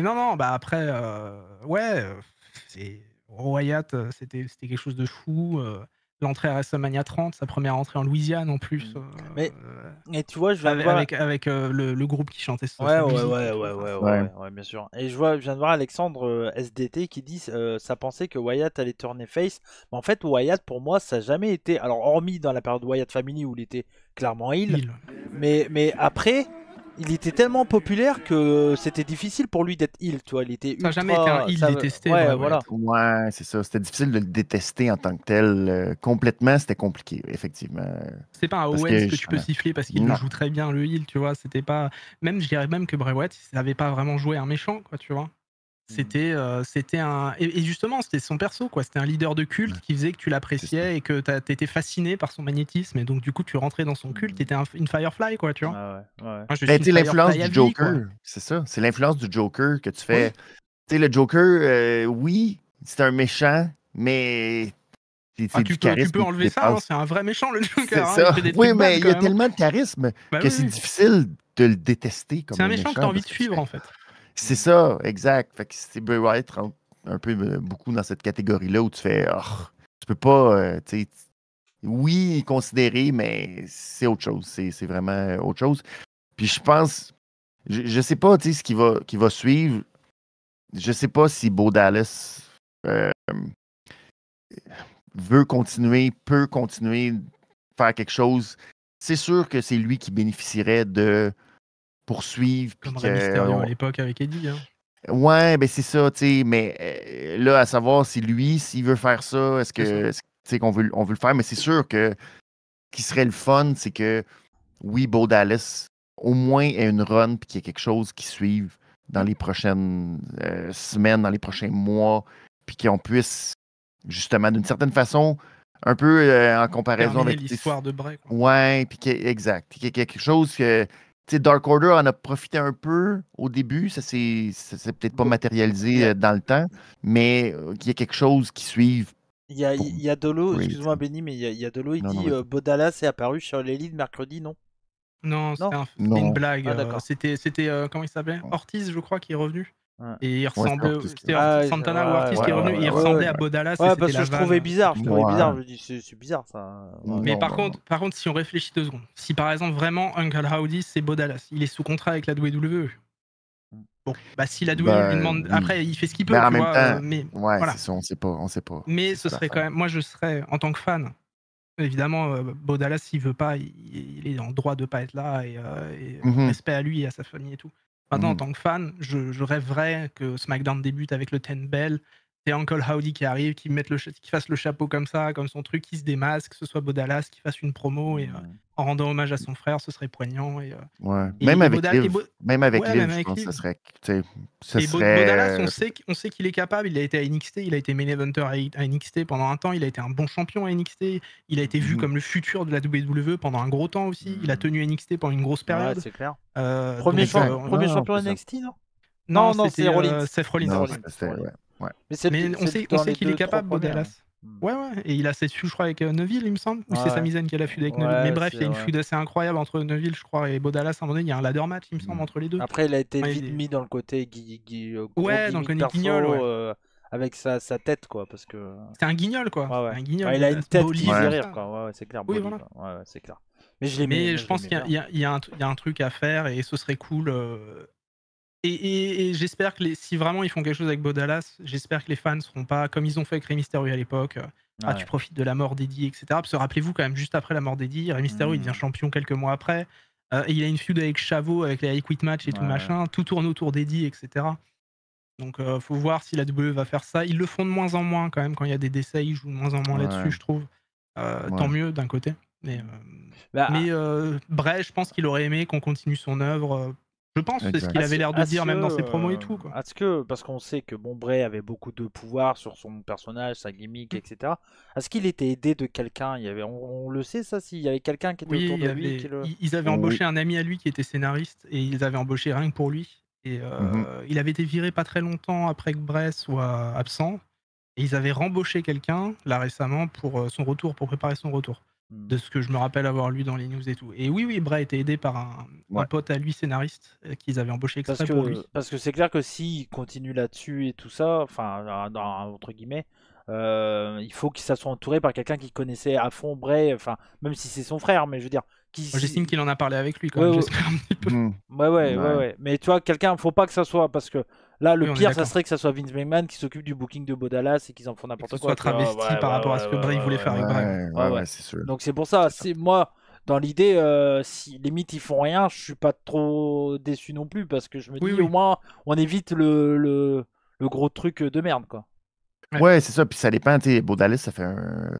non, bah après, ouais, Wyatt, c'était quelque chose de fou. L'entrée à WrestleMania 30, sa première entrée en Louisiane en plus, Mais et tu vois, je viens de voir. avec le groupe qui chantait Ouais, sa ouais, musique ouais, et tout. ouais, Enfin, ouais, ouais, Ouais. ouais, ouais, bien sûr. Et je viens de voir Alexandre SDT qui dit ça pensait que Wyatt allait tourner face. Mais en fait, Wyatt, pour moi, ça n'a jamais été. Alors, hormis dans la période Wyatt Family où il était clairement heel, il- mais après, il était tellement populaire que c'était difficile pour lui d'être heel, tu vois. Il était ça n'a jamais été un ultra. heel détesté, Ouais, Bray voilà. Wyatt. Ouais, c'est ça. C'était difficile de le détester en tant que tel. Complètement, c'était compliqué, effectivement. C'est pas un Parce Owens que que tu peux siffler parce qu'il le non. joue très bien, le heel, tu vois. C'était pas. Même, je dirais même que Bray Wyatt, il n'avait pas vraiment joué un méchant, quoi, tu vois. C'était un. Et justement, c'était son perso, quoi. C'était un leader de culte qui faisait que tu l'appréciais et que t'étais fasciné par son magnétisme. Et donc, du coup, tu rentrais dans son culte, t'étais une Firefly, quoi, tu vois. Ah ouais, ouais. Moi, je Ben, suis tu sais, une l'influence Firefly à du vie, quoi. Joker, c'est ça. C'est l'influence du Joker que tu fais. Oui. Tu sais, le Joker, oui, c'est un méchant, mais c'est du Tu charisme peux qui enlever ça, hein, dépasse. c'est un vrai méchant, le C'est Joker. Hein, il ça. fait des Oui, trucs mais bad il y quand a même. tellement de charisme Bah que oui, c'est oui. difficile de le détester comme C'est un un méchant que méchant. t'as envie Parce de que suivre, en fait. c'est ça, exact. Fait que c'est Bray Wyatt rentre un peu beaucoup dans cette catégorie-là où tu fais, tu peux pas, tu sais, oui, considérer, mais c'est autre chose. C'est vraiment autre chose. Puis je pense, je sais pas, tu sais, ce qui va suivre. Je sais pas si Bo Dallas euh, veut continuer, peut continuer, faire quelque chose. C'est sûr que c'est lui qui bénéficierait de poursuivre. Puis Comme Rey Mysterio à l'époque avec Eddie. Hein. Ouais, ben c'est ça, tu sais, mais là, à savoir si lui, s'il veut faire ça, est-ce que, tu sais, on veut le faire, mais c'est sûr que ce qui serait le fun, c'est que, oui, Bo Dallas, au moins, ait une run, puis qu'il y ait quelque chose qui suive dans les prochaines semaines, dans les prochains mois, puis qu'on puisse, justement, d'une certaine façon, un peu en comparaison Terminer avec... l'histoire de Bray, quoi. Ouais, puis exact. Qu'il y ait quelque chose que... Tu sais, Dark Order en a profité un peu au début. Ça s'est peut-être pas matérialisé dans le temps, mais qu'il y ait quelque chose qui suive Il y a, pour il y a Dolo, Bray. excuse-moi Benny, mais il y a Dolo, il Non, non, dit vas-y. Bodalas est apparu sur les leads mercredi, non? Non, Non? c'était une Non. blague. Ah, d'accord. C'était comment il s'appelait? Ortiz, je crois, qui est revenu. Ouais. Et il Ouais, c'est ressemblait. Ortiz. C'était Ah, Santana ou Ortiz ouais, qui est revenu. ouais, Et il ouais, ressemblait ouais, à ouais. Bodalas et Ouais, c'était parce que la je trouvais vanne. bizarre, je trouvais Ouais. bizarre, je dis c'est bizarre ça. Ouais. Mais Non, par non, contre, si on réfléchit 2 secondes, si par exemple vraiment Uncle Howdy c'est Bodalas, il est sous contrat avec la WWE. Bon, bah si la WWE lui demande. oui. Après, il fait ce qu'il peut, Ben, en tu même vois. temps, Mais ouais, voilà. c'est ça, on sait pas. Mais C'est ce ça serait quand l'affaire. même. Moi, je serais, en tant que fan, évidemment, Bodalas, s'il veut pas, il est en droit de pas être là et Mhm, respect à lui et à sa famille et tout. Maintenant, en mhm. tant que fan, je rêverais que SmackDown débute avec le 10 Bell. C'est Uncle Howdy qui arrive, qui fasse le chapeau comme ça, comme son truc, qui se démasque, que ce soit Bodalas qui fasse une promo et en rendant hommage à son frère, ce serait poignant. Ouais. Et, Même et avec Boda- et Liv. Bo- Même avec ouais, Liv, même je avec pense Liv. que ce Et serait. Bodalas, on sait qu'il est capable. Il a été à NXT, il a été main eventer à NXT pendant un temps. Il a été un bon champion à NXT. Il a été vu Mhm. comme le futur de la WWE pendant un gros temps aussi. Il a tenu NXT pendant une grosse Ouais, période. c'est clair. Donc, Premier Exact. Non, champion c'est ça. NXT, non? non, Non, c'est c'était Rollins. Seth Rollins. Non, Ouais. c'était. Ouais. Ouais. Mais c'est Mais on c'est sait dans les qu'il est 2-3 capable, premiers. Bodalas. Ouais, et il a cette feud, je crois, avec Neville, il me semble. Ou c'est Ouais. Sami Zayn qui a la feud avec Neville. Mais Ouais, bref, il y a une ouais. feud assez incroyable entre Neville, je crois, et Bodalas. À un moment donné, il y a un ladder match, il me semble, entre les deux. Après, il a été Ouais, vite mis dans le côté gros ouais, donc gimmick on est perso guignol, ouais. avec sa tête, quoi. Parce que. C'est un guignol, quoi. Ouais, ouais. C'est un guignol, Ouais, il a une Bodalas. tête Beau qui livre, faisait Ouais. tout rire, ça. quoi. Ouais, ouais, c'est clair. Oui, Beau voilà. livre. Ouais, ouais, c'est clair. Mais je l'aimais. Mais Moi, je pense qu'il l'aimais bien. y a un truc à faire et ce serait cool. Et j'espère que si vraiment ils font quelque chose avec Bodalas, j'espère que les fans seront pas comme ils ont fait avec Rey Mysterio à l'époque. Ouais. Tu profites de la mort d'Eddie, etc. Parce que rappelez-vous quand même, juste après la mort d'Eddie, Rey Mysterio il devient champion quelques mois après. Et il a une feud avec Chavo, avec les I Quit match et tout Ouais. machin. Tout tourne autour d'Eddie, etc. Donc faut voir si la WWE va faire ça. Ils le font de moins en moins quand même. Quand il y a des décès, ils jouent de moins en moins là-dessus, Ouais. je trouve. Tant mieux d'un côté. Mais Bah, Bray, je pense qu'il aurait aimé qu'on continue son œuvre. Je pense, c'est ce Exact. qu'il avait l'air de dire même dans ses promos et Est-ce tout, quoi. parce qu'on sait que Bray avait beaucoup de pouvoir sur son personnage, sa gimmick, etc. Est-ce qu'il était aidé de quelqu'un? On le sait ça, s'il y avait quelqu'un qui était Oui, autour de lui qui le. ils avaient Oui. embauché un ami à lui qui était scénariste et ils avaient embauché rien que pour lui. Et Mhm. il avait été viré pas très longtemps après que Bray soit absent. Et ils avaient rembauché quelqu'un là récemment pour son retour, pour préparer son retour. de ce que je me rappelle avoir lu dans les news et tout. Et oui, Bray était aidé par un Ouais. pote à lui, scénariste, qu'ils avaient embauché exprès pour lui. Parce que c'est clair que s'il continue là-dessus et tout ça, enfin, entre guillemets, il faut qu'il soit entouré par quelqu'un qui connaissait à fond Bray, enfin, même si c'est son frère, mais je veux dire, Moi, j'estime qu'il en a parlé avec lui quand Ouais, même, ouais. j'espère un petit peu. Ouais. Mais tu vois, quelqu'un, faut pas que ça soit, parce que là, le Oui, on est pire, ça d'accord. serait que ça soit Vince McMahon qui s'occupe du booking de Bo Dallas et qu'ils en font Que n'importe ce quoi. soit tu vois. travesti par rapport à ce que Bray voulait faire avec Bray. Ouais. c'est sûr. Donc c'est pour ça, C'est ça. c'est moi, dans l'idée, si limite ils font rien, je suis pas trop déçu non plus, parce que je me Oui, dis, oui. au moins, on évite le gros truc de merde, quoi. Ouais. Ouais, c'est ça. Puis ça dépend, tu sais, Bo Dallas, ça fait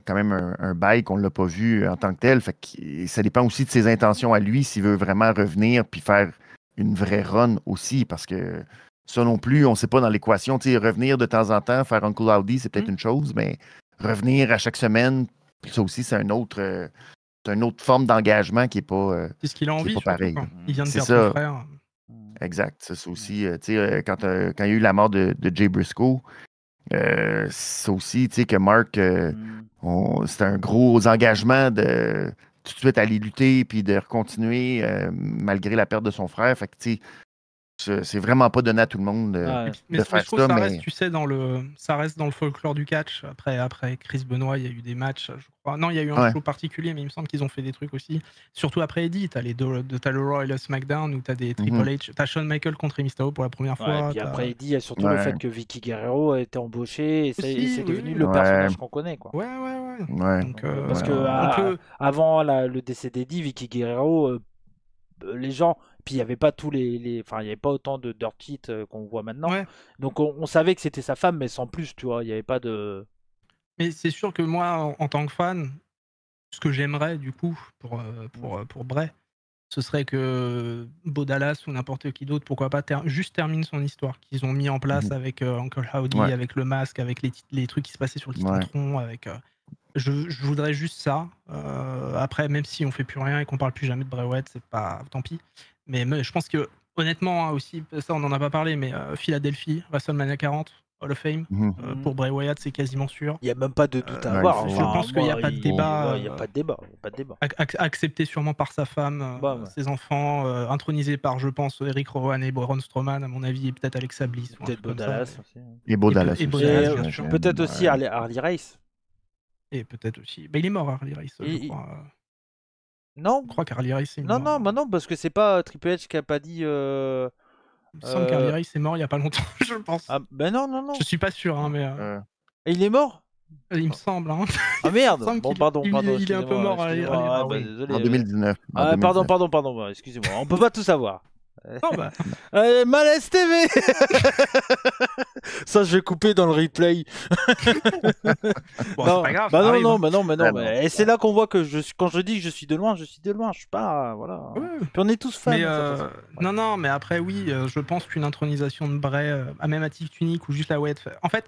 quand même un bail qu'on ne l'a pas vu en tant que tel. Fait que ça dépend aussi de ses intentions à lui, s'il veut vraiment revenir puis faire une vraie run aussi. Parce que ça non plus, on ne sait pas dans l'équation. Tu sais, revenir de temps en temps, faire Uncle Howdy, c'est peut-être une chose, mais revenir à chaque semaine, ça aussi, c'est une autre forme d'engagement qui n'est pas, C'est ce qu'il a qui est envie, pas surtout, pareil. quoi. Il vient de C'est perdre son ça. frère. Exact. Ça, c'est aussi, tu sais, quand il y a eu la mort de Jay Briscoe, c'est aussi, tu sais, que Mark, c'était un gros engagement de tout de suite aller lutter puis de continuer malgré la perte de son frère. Fait que, tu sais, c'est vraiment pas donné à tout le monde Ouais. Mais de je faire trouve ça, que ça mais reste, tu sais, ça reste dans le folklore du catch. Après Chris Benoit, il y a eu des matchs, je crois. Non, il y a eu un Ouais. show particulier, mais il me semble qu'ils ont fait des trucs aussi. Surtout après Eddie, t'as le Raw et le SmackDown où t'as des Triple H, t'as Shawn Michaels contre Mysterio pour la première Ouais, fois. et puis t'as- après, il dit, il y a surtout le Ouais. fait que Vicky Guerrero a été embauché et Aussi, c'est oui, devenu oui. le Ouais. personnage qu'on connaît, quoi. Ouais. Ouais. Donc, Parce Ouais, que ouais. on peut. avant le décès d'Eddie, Vicky Guerrero, les gens, puis il n'y avait pas enfin, il y avait pas autant de dirt sheets qu'on voit maintenant. Ouais. Donc on savait que c'était sa femme, mais sans plus, tu vois, il n'y avait pas de. Mais c'est sûr que moi, en tant que fan, ce que j'aimerais, du coup, pour Bray, ce serait que Bo Dallas ou n'importe qui d'autre, pourquoi pas, juste termine son histoire qu'ils ont mis en place avec Uncle Howdy, Ouais. avec le masque, avec les trucs qui se passaient sur le Ouais. Titantron, avec. Je voudrais juste ça. Après, même si on fait plus rien et qu'on parle plus jamais de Bray Wyatt, c'est pas, tant pis. Mais je pense que honnêtement, hein, aussi, ça on en a pas parlé, mais Philadelphie, WrestleMania 40, Hall of Fame, pour Bray Wyatt, c'est quasiment sûr. Il n'y a même pas de doute à il avoir. faut- Je pense qu'il n'y a pas de débat. Il n'y a pas de débat. Il y a pas de débat. Accepté sûrement par sa femme, Bah, ouais. ses enfants, intronisé par, je pense, Eric Rowan et Braun Strowman, à mon avis, et peut-être Alexa Bliss. Ou un Peut-être truc comme Dallas ça. aussi. Et Bo Dallas et Bo aussi, Dallas, Et, bien ouais, sûr. peut-être aussi Harley Race. Et peut-être aussi. Bah, il est mort, Harley Race, je crois. Non, Je crois qu'Harley Race est non, mort. non, parce que c'est pas Triple H qui a pas dit. Il me semble qu'Harley Race est mort il y a pas longtemps, je pense. Ah, ben non. Je suis pas sûr, hein, mais Et il est mort? il me semble. Hein. Ah merde! Il me semble Bon, qu'il- pardon, il est un peu excusez-moi, mort, Harley excusez-moi. Race. Ah, bah, Oui. désolé. En 2019. Ah, pardon, excusez-moi. On peut pas tout savoir. Non, bah, Malaise TV! Ça, je vais couper dans le replay. bon, Non, c'est pas grave. bah ça arrive, hein. non. Et c'est là qu'on voit que quand je dis que je suis de loin, je suis de loin. Je suis pas. Voilà. Ouais. Puis on est tous fans. Mais de toute façon. non, mais après, oui, je pense qu'une intronisation de Bray, à même à titre unique ou juste la Wyatt. En fait,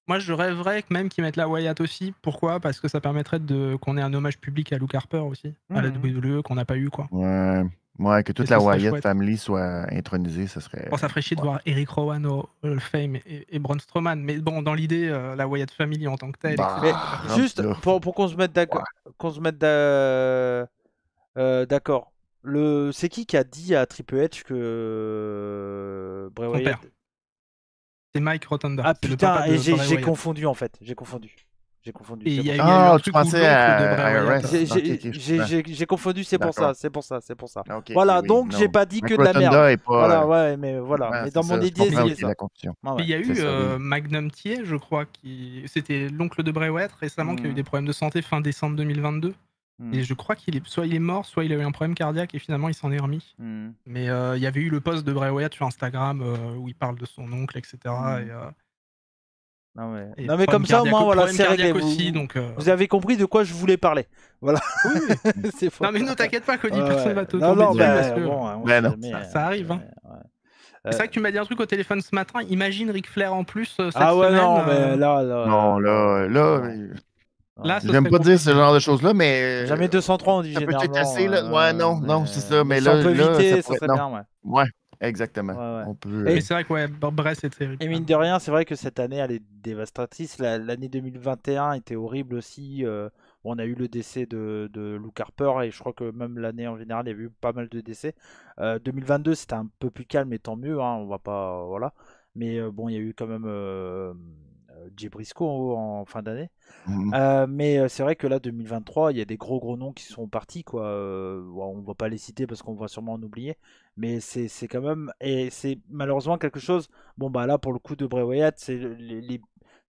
moi, je rêverais que même qu'ils mettent la Wyatt aussi. Pourquoi? Parce que ça permettrait qu'on ait un hommage public à Luke Harper aussi, à la WWE, qu'on n'a pas eu, quoi. Ouais, que toute Et la ce serait Wyatt chouette. family soit intronisée, ça serait. Bon, ça ferait chier de voir Eric Rowan au Hall of Fame et Braun Strowman, mais bon, dans l'idée, la Wyatt Family en tant que telle. Bah, Mais rendu juste là. pour qu'on se mette d'accord, d'accord. C'est qui a dit à Triple H que Bray Son Wyatt. père. C'est Mike Rotunda. Ah c'est le putain, papa de et Bray j'ai Wyatt. confondu en fait. J'ai confondu. Et c'est il y a pour eu ça. un tu truc où pensais l'oncle de à Bray Wyatt. IRS. J'ai confondu, c'est pour ça, D'accord. c'est pour ça. Ok, Voilà, oui, donc non. j'ai pas dit Mike que de la Rotunda merde. est pas, Voilà, ouais, mais voilà. ouais, Mais c'est dans mon ça, je idée, comprends c'est aussi ça. la confusion. Ah ouais. Mais il y a eu c'est ça, oui. Magnum Thier, je crois, c'était l'oncle de Bray Wyatt récemment qui a eu des problèmes de santé fin décembre 2022. Et je crois soit il est mort, soit il a eu un problème cardiaque et finalement il s'en est remis. Mais il y avait eu le post de Bray Wyatt sur Instagram où il parle de son oncle, etc. Non, mais, Et non, mais comme ça, au moins, voilà, c'est réglé. aussi, donc, vous avez compris de quoi je voulais parler. Voilà. Oui. C'est fort. Non, mais ne t'inquiète pas, Cody, Ouais, personne va te non, tomber non, dessus. bah, parce que bon, on Ben sait non. jamais, ça arrive. Hein. ouais. C'est vrai que tu m'as dit un truc au téléphone ce matin. Imagine Ric Flair en plus cette Ah ouais, semaine. non, mais là. Non, là, Là, ce j'aime serait pas dire compliqué. ce genre de choses-là, mais. Jamais 203, on dit Ça peut généralement. être assez, là. Ouais, non, c'est ça. Mais si là, on peut éviter, ça pourrait- serait non. bien, ouais. Ouais, exactement. Ouais. On peut. Mais c'est vrai que Bray, c'est terrible. Et mine de rien, c'est vrai que cette année, elle est dévastatrice. L'année 2021 était horrible aussi. on a eu le décès de Luke Harper et je crois que même l'année en général, il y avait eu pas mal de décès. 2022, c'était un peu plus calme et tant mieux, hein, on va pas. Voilà. Mais bon, il y a eu quand même Jay Briscoe en fin d'année. Mhm. Mais c'est vrai que là, 2023, il y a des gros noms qui sont partis, quoi. Bon, on va pas les citer parce qu'on va sûrement en oublier. Mais c'est quand même. Et c'est malheureusement quelque chose. Bon, bah là, pour le coup de Bray Wyatt, c'est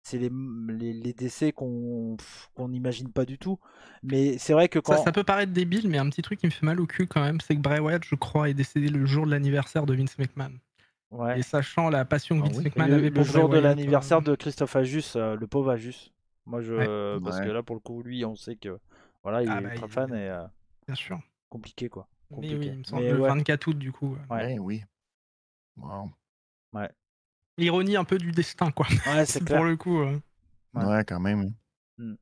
c'est les décès qu'on n'imagine pas du tout. Mais c'est vrai que Ça quand. peut paraître débile, mais un petit truc qui me fait mal au cul quand même, c'est que Bray Wyatt, je crois, est décédé le jour de l'anniversaire de Vince McMahon. Ouais. Et sachant la passion que Ah Vince oui? McMahon Le, avait le pour Bray jour de Wyatt, l'anniversaire de Christophe Ajus, le pauvre Ajus. Moi, ouais. parce que Ouais. là, pour le coup, lui, on sait que voilà, il Ah est bah, ultra fan et bien sûr. compliqué, quoi. Mais oui, Compliqué. il me semble Mais le ouais, 24 août du coup. ouais, Ben oui. Wow. ouais. L'ironie un peu du destin, quoi. Ouais, c'est C'est pour clair. le coup. Ouais. Ouais, quand même. Hein. Mm.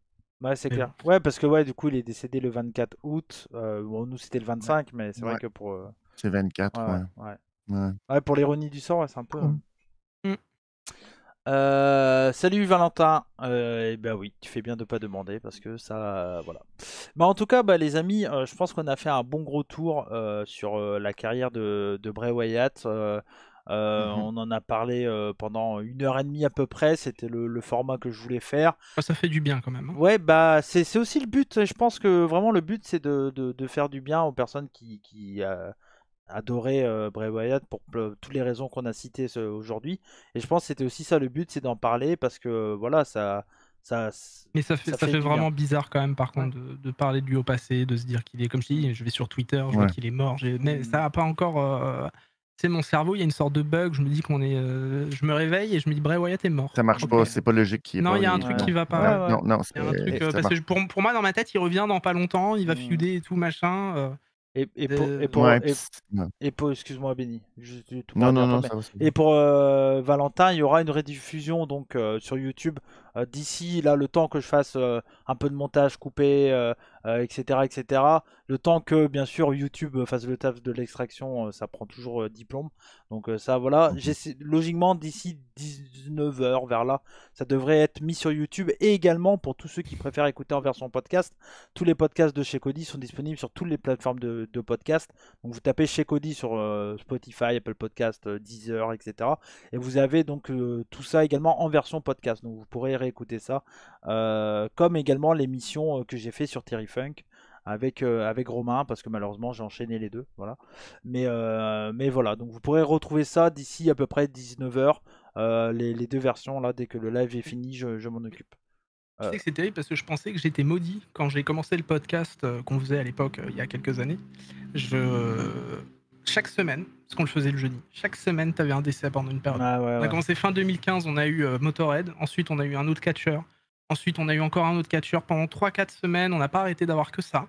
Ouais, c'est Mais clair. bon. Ouais, parce que ouais, du coup, il est décédé le 24 août. Bon, nous, c'était le Ouais. 25, mais c'est vrai Ouais. que pour. C'est 24, Ouais, ouais. ouais. Ouais. Ouais, pour l'ironie du sort, ouais, c'est un peu. Cool. Mm. Salut Valentin. Eh ben oui, tu fais bien de pas demander parce que ça, voilà. Bah en tout cas, bah, les amis, je pense qu'on a fait un bon gros tour sur la carrière de Bray Wyatt. Mhm. On en a parlé pendant 1 heure et demie à peu près. C'était le format que je voulais faire. Ah, ça fait du bien quand même. Hein. Ouais, bah c'est aussi le but. Je pense que vraiment le but c'est de faire du bien aux personnes qui adoraient Bray Wyatt pour toutes les raisons qu'on a citées aujourd'hui. Et je pense que c'était aussi ça le but, c'est d'en parler parce que voilà, ça, Mais ça ça fait fait du bien. vraiment bizarre quand même, par Ouais. contre, de parler de lui au passé, de se dire qu'il est, comme je dis, je vais sur Twitter, je vois Ouais. qu'il est mort. Mais ça Mm. a pas encore. Tu sais, mon cerveau, il y a une sorte de bug. Je me dis qu'on est. Je me réveille et je me dis Bray Wyatt est mort. Ça marche Ok. pas, c'est pas logique qu'il est Non, pas. il y a un truc Ouais, qui va ouais, pas. Non, ouais. non, non, Il y a un truc. ça Parce que marche. pour moi, dans ma tête, il revient dans pas longtemps, il va Mm. feuder et tout, machin. Ouais, ouais. Et pour, excuse-moi Benny, juste tout pour Non, non, dire après, non, mais ça va, c'est et bon. pour Valentin, il y aura une rediffusion donc sur YouTube d'ici là le temps que je fasse un peu de montage coupé, etc., etc. Le temps que bien sûr YouTube fasse le taf de l'extraction, ça prend toujours 10 plombes. Donc ça voilà, Mhm. logiquement d'ici 19 h vers là, ça devrait être mis sur YouTube et également pour tous ceux qui préfèrent écouter en version podcast. Tous les podcasts de chez Cody sont disponibles sur toutes les plateformes de podcast. Donc vous tapez chez Cody sur Spotify, Apple Podcast, Deezer, etc. Et vous avez donc tout ça également en version podcast. Donc vous pourrez réécouter ça. Comme également l'émission que j'ai fait sur Terry Funk avec Romain, parce que malheureusement j'ai enchaîné les deux. Voilà. Mais voilà, donc vous pourrez retrouver ça d'ici à peu près 19 h. Les deux versions, là, dès que le live est fini, je m'en occupe. Tu sais que c'est terrible parce que je pensais que j'étais maudit quand j'ai commencé le podcast qu'on faisait à l'époque, il y a quelques années. Chaque semaine, parce qu'on le faisait le jeudi, chaque semaine, tu avais un décès pendant une période. Ah ouais, On a ouais. commencé fin 2015, on a eu Motorhead, ensuite on a eu un autre catcheur, ensuite on a eu encore un autre catcheur. Pendant 3-4 semaines, on n'a pas arrêté d'avoir que ça.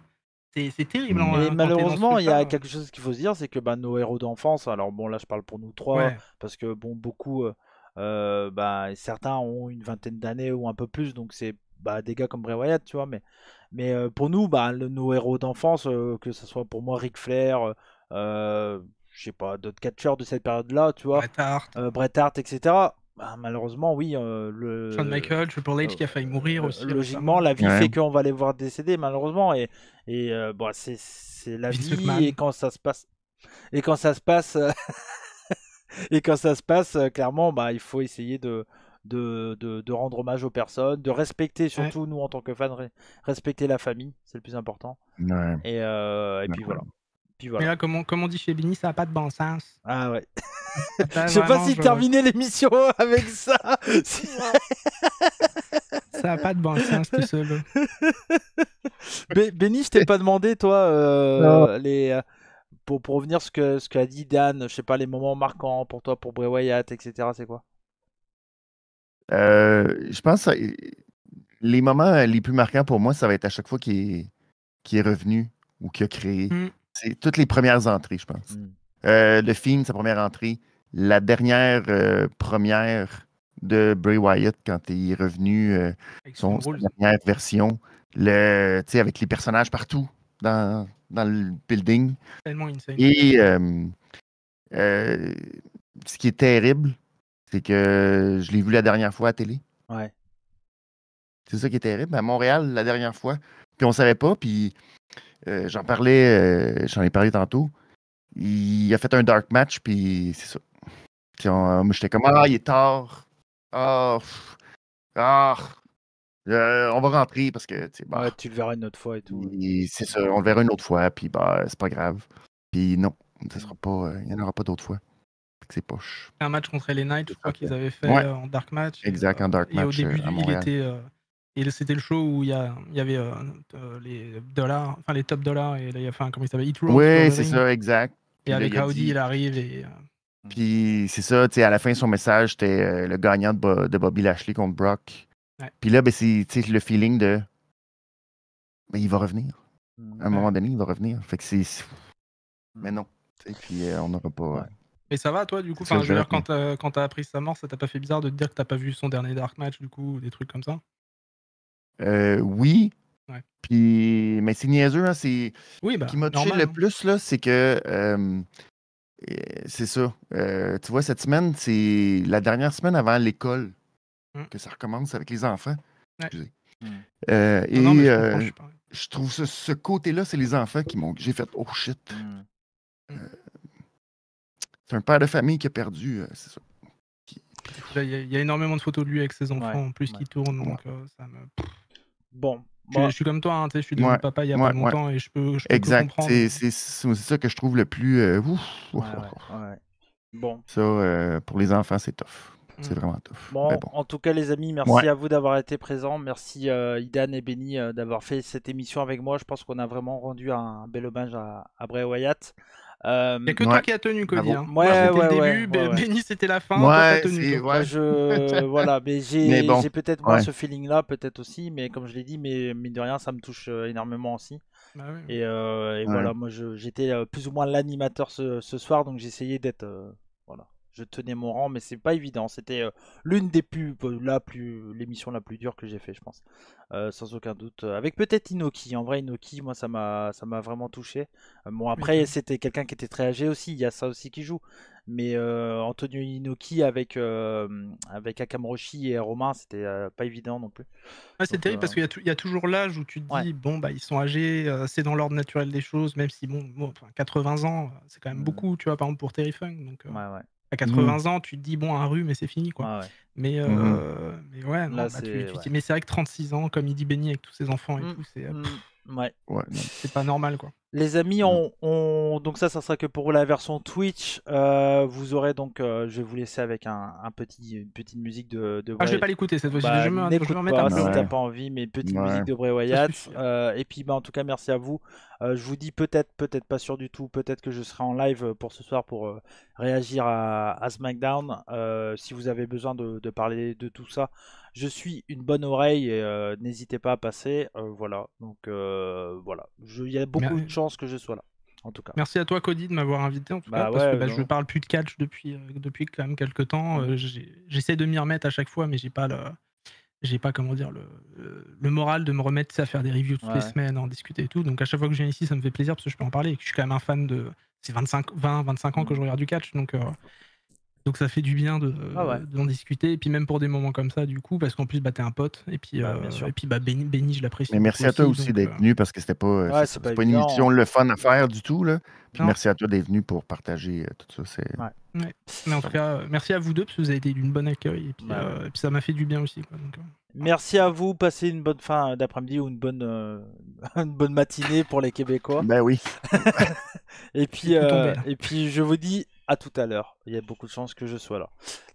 C'est terrible Mhm. Et hein, quand t'es dans ce malheureusement, il y a truc-là. quelque chose qu'il faut se dire, c'est que bah, nos héros d'enfance, alors bon là je parle pour nous trois, Ouais, parce que bon beaucoup, bah, certains ont une vingtaine d'années ou un peu plus, donc c'est bah, des gars comme Bray Wyatt, tu vois, mais pour nous, bah, nos héros d'enfance, que ce soit pour moi Ric Flair, je sais pas, d'autres catcheurs de cette période-là, tu vois, Bret Hart, Bret Hart, etc. Bah, malheureusement, oui, Shawn Michaels, Triple H qui a failli mourir aussi logiquement, récemment. la vie Ouais. fait qu'on va les voir décéder, malheureusement, et bon, c'est la Vince vie, et McMahon. quand ça se passe, et quand ça se passe, et quand ça se passe, clairement, bah, il faut essayer de rendre hommage aux personnes, de respecter Ouais. surtout nous en tant que fans, respecter la famille, c'est le plus important. Ouais. Et puis D'accord. voilà. Puis Mais voilà. là, comme on dit chez Benny, ça n'a pas de bon sens. Ah ouais. Là, Je sais pas vraiment, si terminer l'émission avec ça. ça n'a pas de bon sens tout ça. Là. Benny, je t'ai pas demandé, toi, Non. pour revenir ce qu'a dit Dan, je sais pas, les moments marquants pour toi, pour Bray Wyatt, etc. C'est quoi? Je pense que les moments les plus marquants pour moi, ça va être à chaque fois qu'il est revenu ou qu'il a créé. Hmm. C'est toutes les premières entrées, je pense. Hmm. Le film, sa première entrée. La dernière première de Bray Wyatt quand il est revenu, Avec sa Stone Rules. dernière version. Avec les personnages partout dans le building. Tellement insane. Et ce qui est terrible, c'est que je l'ai vu la dernière fois à télé. Ouais. C'est ça qui est terrible. À Montréal, la dernière fois, Puis on savait pas, puis j'en ai parlé tantôt. Il a fait un dark match, puis c'est ça. Puis moi, j'étais comme, il est tard. Ah, on va rentrer parce que, Ouais, tu le verras une autre fois et tout. c'est ça, on le verra une autre fois, puis c'est pas grave. Puis non, ça sera pas, il n'y en aura pas d'autres fois. Fait que c'est poche. Un match contre les Knights, je crois qu'ils avaient fait Ouais. en dark match. Exact, en dark match. Et au début, à il Montréal. était. Et c'était le show où il y avait les dollars, enfin les top dollars, et là, il y a fait un, comment il s'appelle, Hit Row. Oui, c'est ça, exact. Et Puis là, avec il a Audi, dit- il arrive et. Puis c'est ça, tu sais, à la fin, son message, c'était le gagnant de Bobby Lashley contre Brock. Ouais. Puis là, ben, c'est tu sais, le feeling de. Ben, il va revenir. À un moment donné, il va revenir. Fait que c'est. Mais non. Tu sais, puis on n'aura pas. Ouais. Et ça va, toi, du coup? C'est ça, Enfin, je veux je dire, verrai quand t'as appris sa mort, ça t'a pas fait bizarre de te dire que t'as pas vu son dernier dark match, du coup, ou des trucs comme ça? Oui. Ouais. Puis. Mais c'est niaiseux, hein. C'est. Oui, bah, Ce qui m'a touché normal, le plus, là, c'est que. C'est ça. Tu vois, cette semaine, c'est la dernière semaine avant l'école que ça recommence avec les enfants. Ouais. Excusez. Non, mais je comprends, je suis pareil. Je trouve ce côté-là, c'est les enfants qui m'ont. J'ai fait oh shit. C'est un père de famille qui a perdu, c'est ça. Là, il y a énormément de photos de lui avec ses enfants en plus qui tournent, donc ça me. Bon. Je suis comme toi, hein, tu sais, je suis devenu papa il y a pas longtemps et je peux que comprendre. C'est ça que je trouve le plus. Bon. Ça, pour les enfants, c'est tough. C'est vraiment tough. Bon, en tout cas, les amis, merci à vous d'avoir été présents. Merci Idan et Benny d'avoir fait cette émission avec moi. Je pense qu'on a vraiment rendu un bel hommage à Bray Wyatt. Il n'y a que toi qui as tenu, Cody. Hein. Moi, c'était le début, Benny, c'était la fin. Toi, t'as tenu. Voilà, mais j'ai peut-être moi ce feeling-là, peut-être aussi, mais comme je l'ai dit, mais mine de rien, ça me touche énormément aussi. Bah oui. Et voilà, moi j'étais plus ou moins l'animateur ce soir, donc j'essayais d'être voilà, je tenais mon rang, mais c'est pas évident. C'était l'une des l'émission la plus dure que j'ai fait, je pense, sans aucun doute. Avec peut-être Inoki. En vrai, Inoki, moi ça m'a vraiment touché. Bon après, c'était quelqu'un qui était très âgé aussi. Il y a ça aussi qui joue. Mais Antonio Inoki avec Akamroshi et Romain, c'était pas évident non plus. C'est terrible parce qu'il y a toujours l'âge où tu te dis bon bah ils sont âgés, c'est dans l'ordre naturel des choses, même si bon 80 ans, c'est quand même beaucoup, tu vois, par exemple pour Terry Funk. Donc à 80 ans, tu te dis bon un rhume et c'est fini quoi. Mais ouais, non, mais c'est vrai que 36 ans, comme il dit Benny avec tous ses enfants et tout, c'est c'est pas normal quoi. Les amis, donc ça sera que pour la version Twitch. Vous aurez donc, je vais vous laisser avec une petite musique de je vais pas l'écouter cette fois-ci. Je vais me mettre un peu. Si t'as pas envie, mais petite musique de Bray Wyatt. Et puis en tout cas, merci à vous. Je vous dis peut-être pas sûr du tout. Peut-être que je serai en live pour ce soir pour réagir à SmackDown. Si vous avez besoin de parler de tout ça, je suis une bonne oreille et n'hésitez pas à passer. Voilà. Donc voilà. Il y a beaucoup de chances que je sois là. En tout cas. Merci à toi Cody de m'avoir invité en tout cas parce que je parle plus de catch depuis quand même quelques temps. J'essaie de m'y remettre à chaque fois, mais j'ai pas comment dire le moral de me remettre à faire des reviews toutes les semaines, en discuter et tout. Donc à chaque fois que je viens ici, ça me fait plaisir parce que je peux en parler et que je suis quand même un fan de. C'est 20-25 ans que je regarde du catch, donc ça fait du bien d'en discuter, et puis même pour des moments comme ça du coup, parce qu'en plus t'es un pote, et puis Benny je l'apprécie. Mais merci à toi aussi d'être venu parce que c'était pas, c'est pas une émission le fun à faire du tout là. Puis merci à toi d'être venu pour partager tout ça. Mais en tout cas, merci à vous deux parce que vous avez été d'une bonne accueil, et puis ça m'a fait du bien aussi quoi, donc, merci à vous, passez une bonne fin d'après-midi ou une bonne matinée pour les Québécois. Ben oui. et puis je vous dis à tout à l'heure. Il y a beaucoup de chances que je sois là.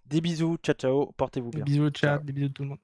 Des bisous, ciao, portez-vous bien. Des bisous au chat, des bisous tout le monde.